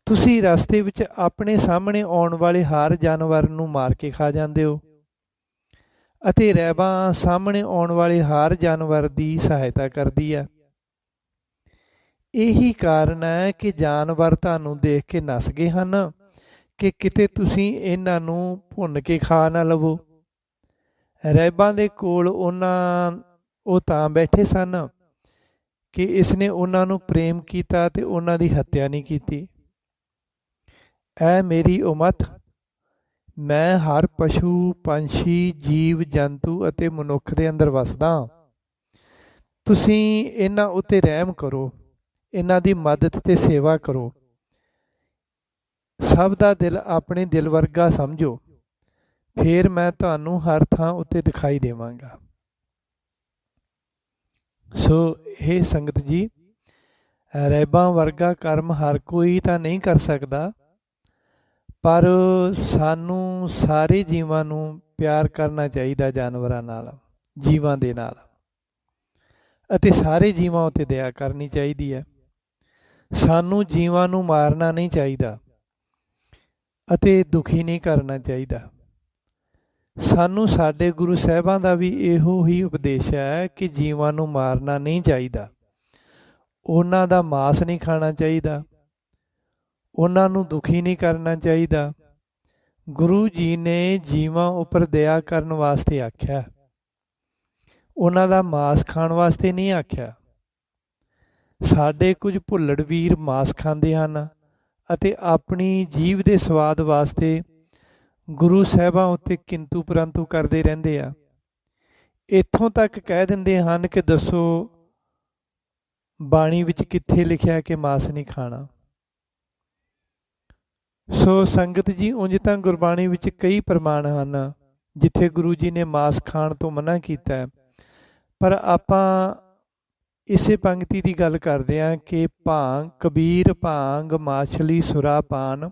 ਤੁਸੀਂ ਰਸਤੇ ਵਿੱਚ ਆਪਣੇ ਸਾਹਮਣੇ ਆਉਣ ਵਾਲੇ ਹਰ ਜਾਨਵਰ ਨੂੰ ਮਾਰ ਕੇ ਖਾ ਜਾਂਦੇ ਹੋ ਅਤੇ ਰਹਿਬਾਂ ਸਾਹਮਣੇ ਆਉਣ ਵਾਲੇ ਹਰ ਜਾਨਵਰ ਦੀ ਸਹਾਇਤਾ ਕਰਦੀ ਹੈ। ਇਹੀ ਕਾਰਨ ਹੈ ਕਿ ਜਾਨਵਰ ਤੁਹਾਨੂੰ ਦੇਖ ਕੇ ਨੱਸ ਗਏ ਹਨ ਕਿ ਕਿਤੇ ਤੁਸੀਂ ਇਹਨਾਂ ਨੂੰ ਭੁੰਨ ਕੇ ਖਾ ਨਾ ਲਵੋ। ਰਹਿਬਾਂ ਦੇ ਕੋਲ ਉਹ ਤਾਂ ਬੈਠੇ ਸਨ ਕਿ ਇਸਨੇ ਉਹਨਾਂ ਨੂੰ ਪ੍ਰੇਮ ਕੀਤਾ ਤੇ ਉਹਨਾਂ ਦੀ ਹੱਤਿਆ ਨਹੀਂ ਕੀਤੀ। ਐ ਮੇਰੀ ਉਮਤ, ਮੈਂ ਹਰ ਪਸ਼ੂ, ਪੰਛੀ, ਜੀਵ ਜੰਤੂ ਅਤੇ ਮਨੁੱਖ ਦੇ ਅੰਦਰ ਵਸਦਾ। ਤੁਸੀਂ ਇਹਨਾਂ ਉੱਤੇ ਰਹਿਮ ਕਰੋ, ਇਹਨਾਂ ਦੀ ਮਦਦ ਤੇ ਸੇਵਾ ਕਰੋ। ਸਭ ਦਾ ਦਿਲ ਆਪਣੇ ਦਿਲ ਵਰਗਾ ਸਮਝੋ, ਫਿਰ ਮੈਂ ਤੁਹਾਨੂੰ ਹਰ ਥਾਂ ਉੱਤੇ ਦਿਖਾਈ ਦੇਵਾਂਗਾ। ਸੋ ਇਹ ਸੰਗਤ ਜੀ, ਰਹਿਬਾਂ ਵਰਗਾ ਕਰਮ ਹਰ ਕੋਈ ਤਾਂ ਨਹੀਂ ਕਰ ਸਕਦਾ, ਪਰ ਸਾਨੂੰ ਸਾਰੇ ਜੀਵਾਂ ਨੂੰ ਪਿਆਰ ਕਰਨਾ ਚਾਹੀਦਾ, ਜਾਨਵਰਾਂ ਨਾਲ, ਜੀਵਾਂ ਦੇ ਨਾਲ, ਅਤੇ ਸਾਰੇ ਜੀਵਾਂ ਉੱਤੇ ਦਇਆ ਕਰਨੀ ਚਾਹੀਦੀ ਹੈ। ਸਾਨੂੰ ਜੀਵਾਂ ਨੂੰ ਮਾਰਨਾ ਨਹੀਂ ਚਾਹੀਦਾ ਅਤੇ ਦੁਖੀ ਨਹੀਂ ਕਰਨਾ ਚਾਹੀਦਾ। ਸਾਨੂੰ ਸਾਡੇ ਗੁਰੂ ਸਾਹਿਬਾਂ ਦਾ ਵੀ ਇਹੋ ਹੀ ਉਪਦੇਸ਼ ਹੈ ਕਿ ਜੀਵਾਂ ਨੂੰ ਮਾਰਨਾ ਨਹੀਂ ਚਾਹੀਦਾ, ਉਹਨਾਂ ਦਾ ਮਾਸ ਨਹੀਂ ਖਾਣਾ ਚਾਹੀਦਾ, ਉਹਨਾਂ ਨੂੰ ਦੁਖੀ ਨਹੀਂ ਕਰਨਾ ਚਾਹੀਦਾ। ਗੁਰੂ ਜੀ ਨੇ ਜੀਵਾਂ ਉੱਪਰ ਦਇਆ ਕਰਨ ਵਾਸਤੇ ਆਖਿਆ, ਉਹਨਾਂ ਦਾ ਮਾਸ ਖਾਣ ਵਾਸਤੇ ਨਹੀਂ ਆਖਿਆ। ਸਾਡੇ ਕੁਝ ਭੁੱਲੜ ਵੀਰ ਮਾਸ ਖਾਂਦੇ ਹਨ ਅਤੇ ਆਪਣੀ ਜੀਭ ਦੇ ਸਵਾਦ ਵਾਸਤੇ ਗੁਰੂ ਸਾਹਿਬਾਂ ਉੱਤੇ ਕਿੰਤੂ ਪਰੰਤੂ ਕਰਦੇ ਰਹਿੰਦੇ ਆ। ਇੱਥੋਂ ਤੱਕ ਕਹਿ ਦਿੰਦੇ ਹਨ ਕਿ ਦੱਸੋ ਬਾਣੀ ਵਿੱਚ ਕਿੱਥੇ ਲਿਖਿਆ ਕਿ ਮਾਸ ਨਹੀਂ ਖਾਣਾ। ਸੋ ਸੰਗਤ ਜੀ, ਉਂਝ ਤਾਂ ਗੁਰਬਾਣੀ ਵਿੱਚ ਕਈ ਪ੍ਰਮਾਣ ਹਨ ਜਿੱਥੇ ਗੁਰੂ ਜੀ ਨੇ ਮਾਸ ਖਾਣ ਤੋਂ ਮਨਾ ਕੀਤਾ, ਪਰ ਆਪਾਂ ਇਸੇ ਪੰਕਤੀ ਦੀ ਗੱਲ ਕਰਦੇ ਹਾਂ ਕਿ ਕਬੀਰ ਭਾਂਗ ਮਾਛਲੀ ਸੁਰਾਪਾਨ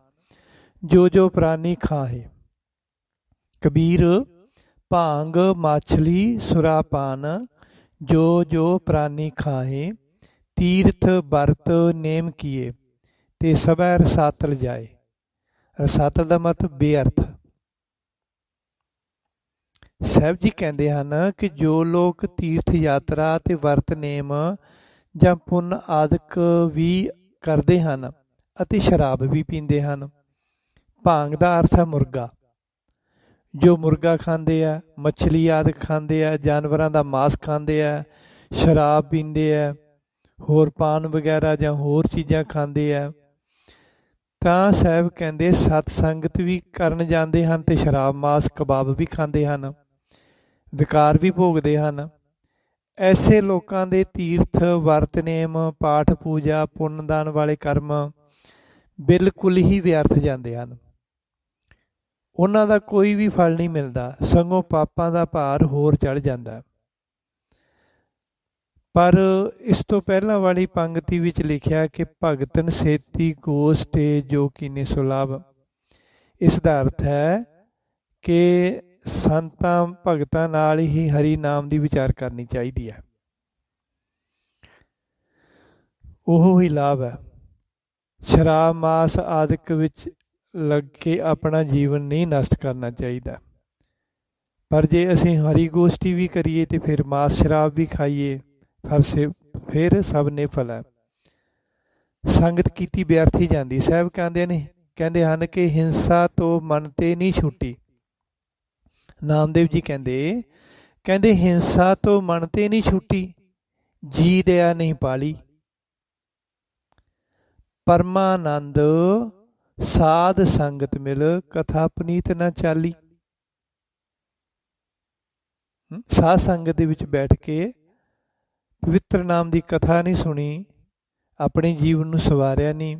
ਜੋ ਜੋ ਪ੍ਰਾਨੀ ਖਾਹੇ। ਕਬੀਰ ਭਾਂਗ ਮਾਛਲੀ ਸੁਰਾਪਾਨ ਜੋ ਜੋ ਪ੍ਰਾਨੀ ਖਾਹੇ, ਤੀਰਥ ਵਰਤ ਨੇਮ ਕੀਏ ਤੇ ਸਭੈ ਰਸਾਤਲ ਜਾਏ। ਰਸਾਤਲ ਦਾ ਮਤਲਬ ਬੇਅਰਥ। ਸਾਹਿਬ ਜੀ ਕਹਿੰਦੇ ਹਨ ਕਿ ਜੋ ਲੋਕ ਤੀਰਥ ਯਾਤਰਾ ਤੇ ਵਰਤ ਨੇਮ ਜਾਂ ਪੁੰਨ ਆਦਿਕ ਵੀ ਕਰਦੇ ਹਨ ਅਤੇ ਸ਼ਰਾਬ ਵੀ ਪੀਂਦੇ ਹਨ। ਭਾਂਗ ਦਾ ਅਰਥ ਹੈ ਮੁਰਗਾ। ਜੋ ਮੁਰਗਾ ਖਾਂਦੇ ਆ, ਮੱਛਲੀ ਆਦਿਕ ਖਾਂਦੇ ਆ, ਜਾਨਵਰਾਂ ਦਾ ਮਾਸ ਖਾਂਦੇ ਆ, ਸ਼ਰਾਬ ਪੀਂਦੇ ਆ, ਹੋਰ ਪਾਨ ਵਗੈਰਾ ਜਾਂ ਹੋਰ ਚੀਜ਼ਾਂ ਖਾਂਦੇ ਆ, ਤਾਂ ਸਾਹਿਬ ਕਹਿੰਦੇ ਸਤ ਸੰਗਤ ਵੀ ਕਰਨ ਜਾਂਦੇ ਹਨ ਤੇ ਸ਼ਰਾਬ ਮਾਸ ਕਬਾਬ ਵੀ ਖਾਂਦੇ ਹਨ, ਵਿਕਾਰ ਵੀ ਭੋਗਦੇ ਹਨ। ਐਸੇ ਲੋਕਾਂ ਦੇ ਤੀਰਥ ਵਰਤ ਨੇਮ, ਪਾਠ ਪੂਜਾ, ਪੁੰਨਦਾਨ ਵਾਲੇ ਕਰਮ ਬਿਲਕੁਲ ਹੀ ਵਿਅਰਥ ਜਾਂਦੇ ਹਨ। ਉਹਨਾਂ ਦਾ ਕੋਈ ਵੀ ਫਲ ਨਹੀਂ ਮਿਲਦਾ, ਸਗੋਂ ਪਾਪਾਂ ਦਾ ਭਾਰ ਹੋਰ ਚੜ੍ਹ ਜਾਂਦਾ। ਪਰ ਇਸ ਤੋਂ ਪਹਿਲਾਂ ਵਾਲੀ ਪੰਕਤੀ ਵਿੱਚ ਲਿਖਿਆ ਕਿ ਭਗਤਨ ਸੇਤੀ ਗੋਸਤੇ ਜੋ ਕੀਨੇ ਸੁਲਾਭ। ਇਸ ਦਾ ਅਰਥ ਹੈ ਕਿ ਸੰਤਾਂ ਭਗਤਾਂ ਨਾਲ ਹੀ ਹਰੀ ਨਾਮ ਦੀ ਵਿਚਾਰ ਕਰਨੀ ਚਾਹੀਦੀ ਹੈ, ਉਹ ਹੀ ਲਾਭ ਹੈ। ਸ਼ਰਾਬ ਮਾਸ ਆਦਿਕ ਵਿੱਚ ਲੱਗ ਕੇ ਆਪਣਾ ਜੀਵਨ ਨਹੀਂ ਨਸ਼ਟ ਕਰਨਾ ਚਾਹੀਦਾ। ਪਰ ਜੇ ਅਸੀਂ ਹਰੀ ਗੋਸ਼ਟੀ ਵੀ ਕਰੀਏ ਤੇ ਫਿਰ ਮਾਸ ਸ਼ਰਾਬ ਵੀ ਖਾਈਏ, ਫਿਰ ਸਭ ਨਿਫਲ ਹੈ। ਸੰਗਤ ਕੀਤੀ ਵਿਅਰਥੀ ਜਾਂਦੀ। ਸਾਹਿਬ ਕਹਿੰਦੇ ਹਨ ਕਿ ਹਿੰਸਾ ਤੋਂ ਮਨ ਤੇ ਨਹੀਂ ਛੁੱਟੀ। ਨਾਮਦੇਵ ਜੀ ਕਹਿੰਦੇ ਹਿੰਸਾ ਤੋਂ ਮਨ ਤੇ ਨਹੀਂ ਛੁੱਟੀ, ਜੀ ਦਇਆ ਨਹੀਂ ਪਾਲੀ। ਪਰਮਾਨੰਦ ਸਾਧ ਸੰਗਤ ਮਿਲ ਕਥਾ ਪੁਨੀਤ ਨਾ ਚਾਲੀ। ਸਾਧ ਸੰਗਤ ਦੇ ਵਿੱਚ ਬੈਠ ਕੇ ਪਵਿੱਤਰ ਨਾਮ ਦੀ ਕਥਾ ਨਹੀਂ ਸੁਣੀ, ਆਪਣੇ ਜੀਵਨ ਨੂੰ ਸਵਾਰਿਆ ਨਹੀਂ,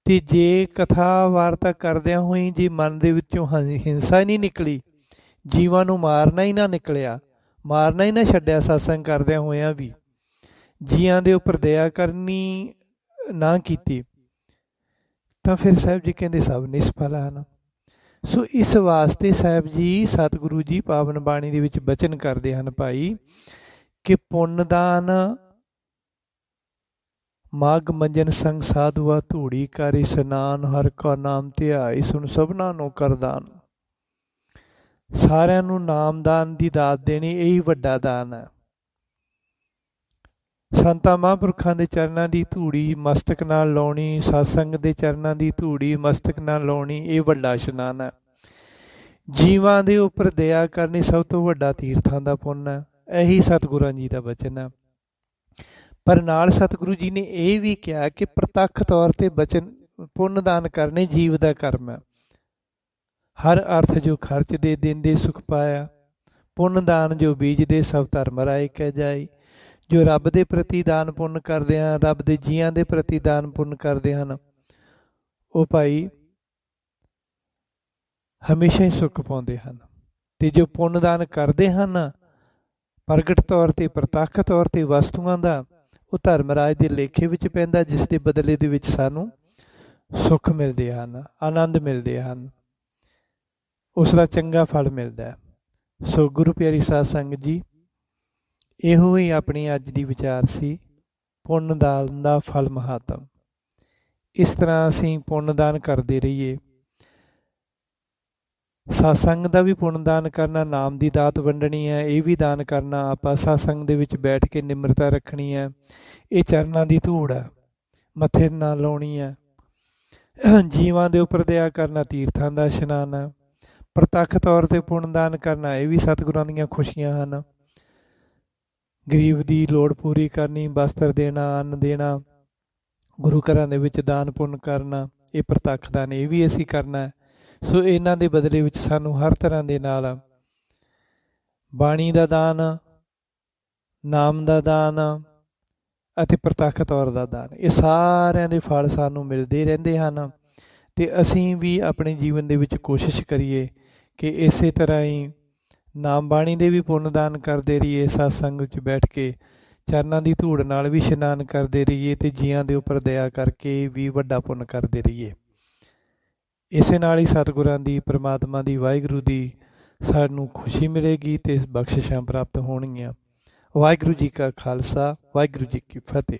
ਤੇ ਜੇ ਕਥਾ ਵਾਰਤਾ ਕਰਦਿਆਂ ਹੋਈ ਜੇ ਮਨ ਦੇ ਵਿੱਚੋਂ ਹਿੰਸਾ ਹੀ ਨਹੀਂ ਨਿਕਲੀ, ਜੀਵਾਂ ਨੂੰ ਮਾਰਨਾ ਹੀ ਨਾ ਨਿਕਲਿਆ, ਮਾਰਨਾ ਹੀ ਨਾ ਛੱਡਿਆ ਸਤਸੰਗ ਕਰਦਿਆਂ ਹੋਇਆਂ ਵੀ, ਜੀਆਂ ਦੇ ਉੱਪਰ ਦਇਆ ਕਰਨੀ ਨਾ ਕੀਤੀ, ਤਾਂ ਫਿਰ ਸਾਹਿਬ ਜੀ ਕਹਿੰਦੇ ਸਭ ਨਿਸਫਲ ਹਨ। ਸੋ ਇਸ ਵਾਸਤੇ ਸਾਹਿਬ ਜੀ ਸਤਿਗੁਰੂ ਜੀ ਪਾਵਨ ਬਾਣੀ ਦੇ ਵਿੱਚ ਬਚਨ ਕਰਦੇ ਹਨ ਭਾਈ ਕਿ ਪੁੰਨਦਾਨ ਮਾਘ ਮੰਜਨ ਸੰਗ ਸਾਧੂਆ ਧੂੜੀ ਕਰ ਇਸਨਾਨ ਹਰ ਕਾ ਨਾਮ ਧਿਆਈ ਸੁਣ ਸਭਨਾ ਨੂੰ ਕਰਦਾਨ। ਸਾਰਿਆਂ ਨੂੰ ਨਾਮਦਾਨ ਦੀ ਦਾਤ ਦੇਣੀ ਇਹੀ ਵੱਡਾ ਦਾਨ ਹੈ। ਸੰਤਾਂ ਮਹਾਂਪੁਰਖਾਂ ਦੇ ਚਰਨਾਂ ਦੀ ਧੂੜੀ ਮਸਤਕ ਨਾਲ ਲਾਉਣੀ, ਸਤਸੰਗ ਦੇ ਚਰਨਾਂ ਦੀ ਧੂੜੀ ਮਸਤਕ ਨਾਲ ਲਾਉਣੀ, ਇਹ ਵੱਡਾ ਇਸ਼ਨਾਨ ਹੈ। ਜੀਵਾਂ ਦੇ ਉੱਪਰ ਦਇਆ ਕਰਨੀ ਸਭ ਤੋਂ ਵੱਡਾ ਤੀਰਥਾਂ ਦਾ ਪੁੰਨ ਹੈ। ਇਹੀ ਸਤਿਗੁਰਾਂ ਜੀ ਦਾ ਬਚਨ ਹੈ। ਪਰ ਨਾਲ ਸਤਿਗੁਰੂ ਜੀ ਨੇ ਇਹ ਵੀ ਕਿਹਾ ਕਿ ਪ੍ਰਤੱਖ ਤੌਰ 'ਤੇ ਬਚਨ ਪੁੰਨ ਦਾਨ ਕਰਨੇ ਜੀਵ ਦਾ ਕਰਮ ਹੈ। ਹਰ ਅਰਥ ਜੋ ਖਰਚ ਦੇ ਦਿੰਦੇ ਸੁਖ ਪਾਇਆ, ਪੁੰਨ ਦਾਨ ਜੋ ਬੀਜਦੇ ਸਭ ਧਰਮ ਰਾਏ ਕਹਿ ਜਾਏ। ਜੋ ਰੱਬ ਦੇ ਪ੍ਰਤੀ ਦਾਨ ਪੁੰਨ ਕਰਦੇ ਹਨ, ਰੱਬ ਦੇ ਜੀਆਂ ਦੇ ਪ੍ਰਤੀ ਦਾਨ ਪੁੰਨ ਕਰਦੇ ਹਨ, ਉਹ ਭਾਈ ਹਮੇਸ਼ਾ ਹੀ ਸੁੱਖ ਪਾਉਂਦੇ ਹਨ। ਅਤੇ ਜੋ ਪੁੰਨ ਦਾਨ ਕਰਦੇ ਹਨ ਪ੍ਰਗਟ ਤੌਰ 'ਤੇ ਪ੍ਰਤੱਖ ਤੌਰ 'ਤੇ ਵਸਤੂਆਂ ਦਾ, ਉਹ ਧਰਮਰਾਜ ਦੇ ਲੇਖੇ ਵਿੱਚ ਪੈਂਦਾ, ਜਿਸ ਦੇ ਬਦਲੇ ਦੇ ਵਿੱਚ ਸਾਨੂੰ ਸੁੱਖ ਮਿਲਦੇ ਹਨ, ਆਨੰਦ ਮਿਲਦੇ ਹਨ, ਉਸ ਦਾ ਚੰਗਾ ਫਲ ਮਿਲਦਾ। ਸੋ ਗੁਰੂ ਪਿਆਰੀ ਸਾਧ ਸੰਗਤ ਜੀ, ਇਹੋ ਹੀ ਆਪਣੀ ਅੱਜ ਦੀ ਵਿਚਾਰ ਸੀ ਪੁੰਨ ਦਾਨ ਦਾ ਫਲ ਮਹਾਤਮ। ਇਸ ਤਰ੍ਹਾਂ ਅਸੀਂ ਪੁੰਨ ਦਾਨ ਕਰਦੇ ਰਹੀਏ। ਸਤਸੰਗ ਦਾ ਵੀ ਪੁੰਨ ਦਾਨ ਕਰਨਾ, ਨਾਮ ਦੀ ਦਾਤ ਵੰਡਣੀ ਹੈ, ਇਹ ਵੀ ਦਾਨ ਕਰਨਾ। ਆਪਾਂ ਸਤਸੰਗ ਦੇ ਵਿੱਚ ਬੈਠ ਕੇ ਨਿਮਰਤਾ ਰੱਖਣੀ ਹੈ। ਇਹ ਚਰਨਾਂ ਦੀ ਧੂੜ ਹੈ, ਮੱਥੇ ਨਾਲ ਲਾਉਣੀ ਹੈ। ਜੀਵਾਂ ਦੇ ਉੱਪਰ ਦਇਆ ਕਰਨਾ ਤੀਰਥਾਂ ਦਾ ਇਸ਼ਨਾਨ ਹੈ। ਪ੍ਰਤੱਖ ਤੌਰ 'ਤੇ ਪੁੰਨ ਦਾਨ ਕਰਨਾ, ਇਹ ਵੀ ਸਤਿਗੁਰਾਂ ਦੀਆਂ ਖੁਸ਼ੀਆਂ ਹਨ। ਗਰੀਬ ਦੀ ਲੋੜ ਪੂਰੀ ਕਰਨੀ, ਵਸਤਰ ਦੇਣਾ, ਅੰਨ ਦੇਣਾ, ਗੁਰੂ ਘਰਾਂ ਦੇ ਵਿੱਚ ਦਾਨ ਪੁੰਨ ਕਰਨਾ, ਇਹ ਪ੍ਰਤੱਖ ਦਾਨ, ਇਹ ਵੀ ਅਸੀਂ ਕਰਨਾ ਹੈ। ਸੋ ਇਹਨਾਂ ਦੇ ਬਦਲੇ ਵਿੱਚ ਸਾਨੂੰ ਹਰ ਤਰ੍ਹਾਂ ਦੇ ਨਾਲ ਬਾਣੀ ਦਾ ਦਾਨ, ਨਾਮ ਦਾ ਦਾਨ ਅਤੇ ਪ੍ਰਤੱਖ ਤੌਰ ਦਾ ਦਾਨ, ਇਹ ਸਾਰਿਆਂ ਦੇ ਫਲ ਸਾਨੂੰ ਮਿਲਦੇ ਰਹਿੰਦੇ ਹਨ। ਅਤੇ ਅਸੀਂ ਵੀ ਆਪਣੇ ਜੀਵਨ ਦੇ ਵਿੱਚ ਕੋਸ਼ਿਸ਼ ਕਰੀਏ ਕਿ ਇਸੇ ਤਰ੍ਹਾਂ ਹੀ ਨਾਮ ਬਾਣੀ ਦੇ ਵੀ ਪੁੰਨ ਦਾਨ ਕਰਦੇ ਰਹੀਏ, ਸਤਸੰਗ ਵਿੱਚ ਬੈਠ ਕੇ ਚਰਨਾਂ ਦੀ ਧੂੜ ਨਾਲ ਵੀ ਇਸ਼ਨਾਨ ਕਰਦੇ ਰਹੀਏ, ਅਤੇ ਜੀਆਂ ਦੇ ਉੱਪਰ ਦਇਆ ਕਰਕੇ ਵੀ ਵੱਡਾ ਪੁੰਨ ਕਰਦੇ ਰਹੀਏ। ਇਸੇ ਨਾਲ ਹੀ ਸਤਿਗੁਰਾਂ ਦੀ, ਪਰਮਾਤਮਾ ਦੀ, ਵਾਹਿਗੁਰੂ ਦੀ ਸਾਨੂੰ ਖੁਸ਼ੀ ਮਿਲੇਗੀ ਅਤੇ ਬਖਸ਼ਿਸ਼ਾਂ ਪ੍ਰਾਪਤ ਹੋਣਗੀਆਂ। ਵਾਹਿਗੁਰੂ ਜੀ ਕਾ ਖਾਲਸਾ, ਵਾਹਿਗੁਰੂ ਜੀ ਕੀ ਫਤਿਹ।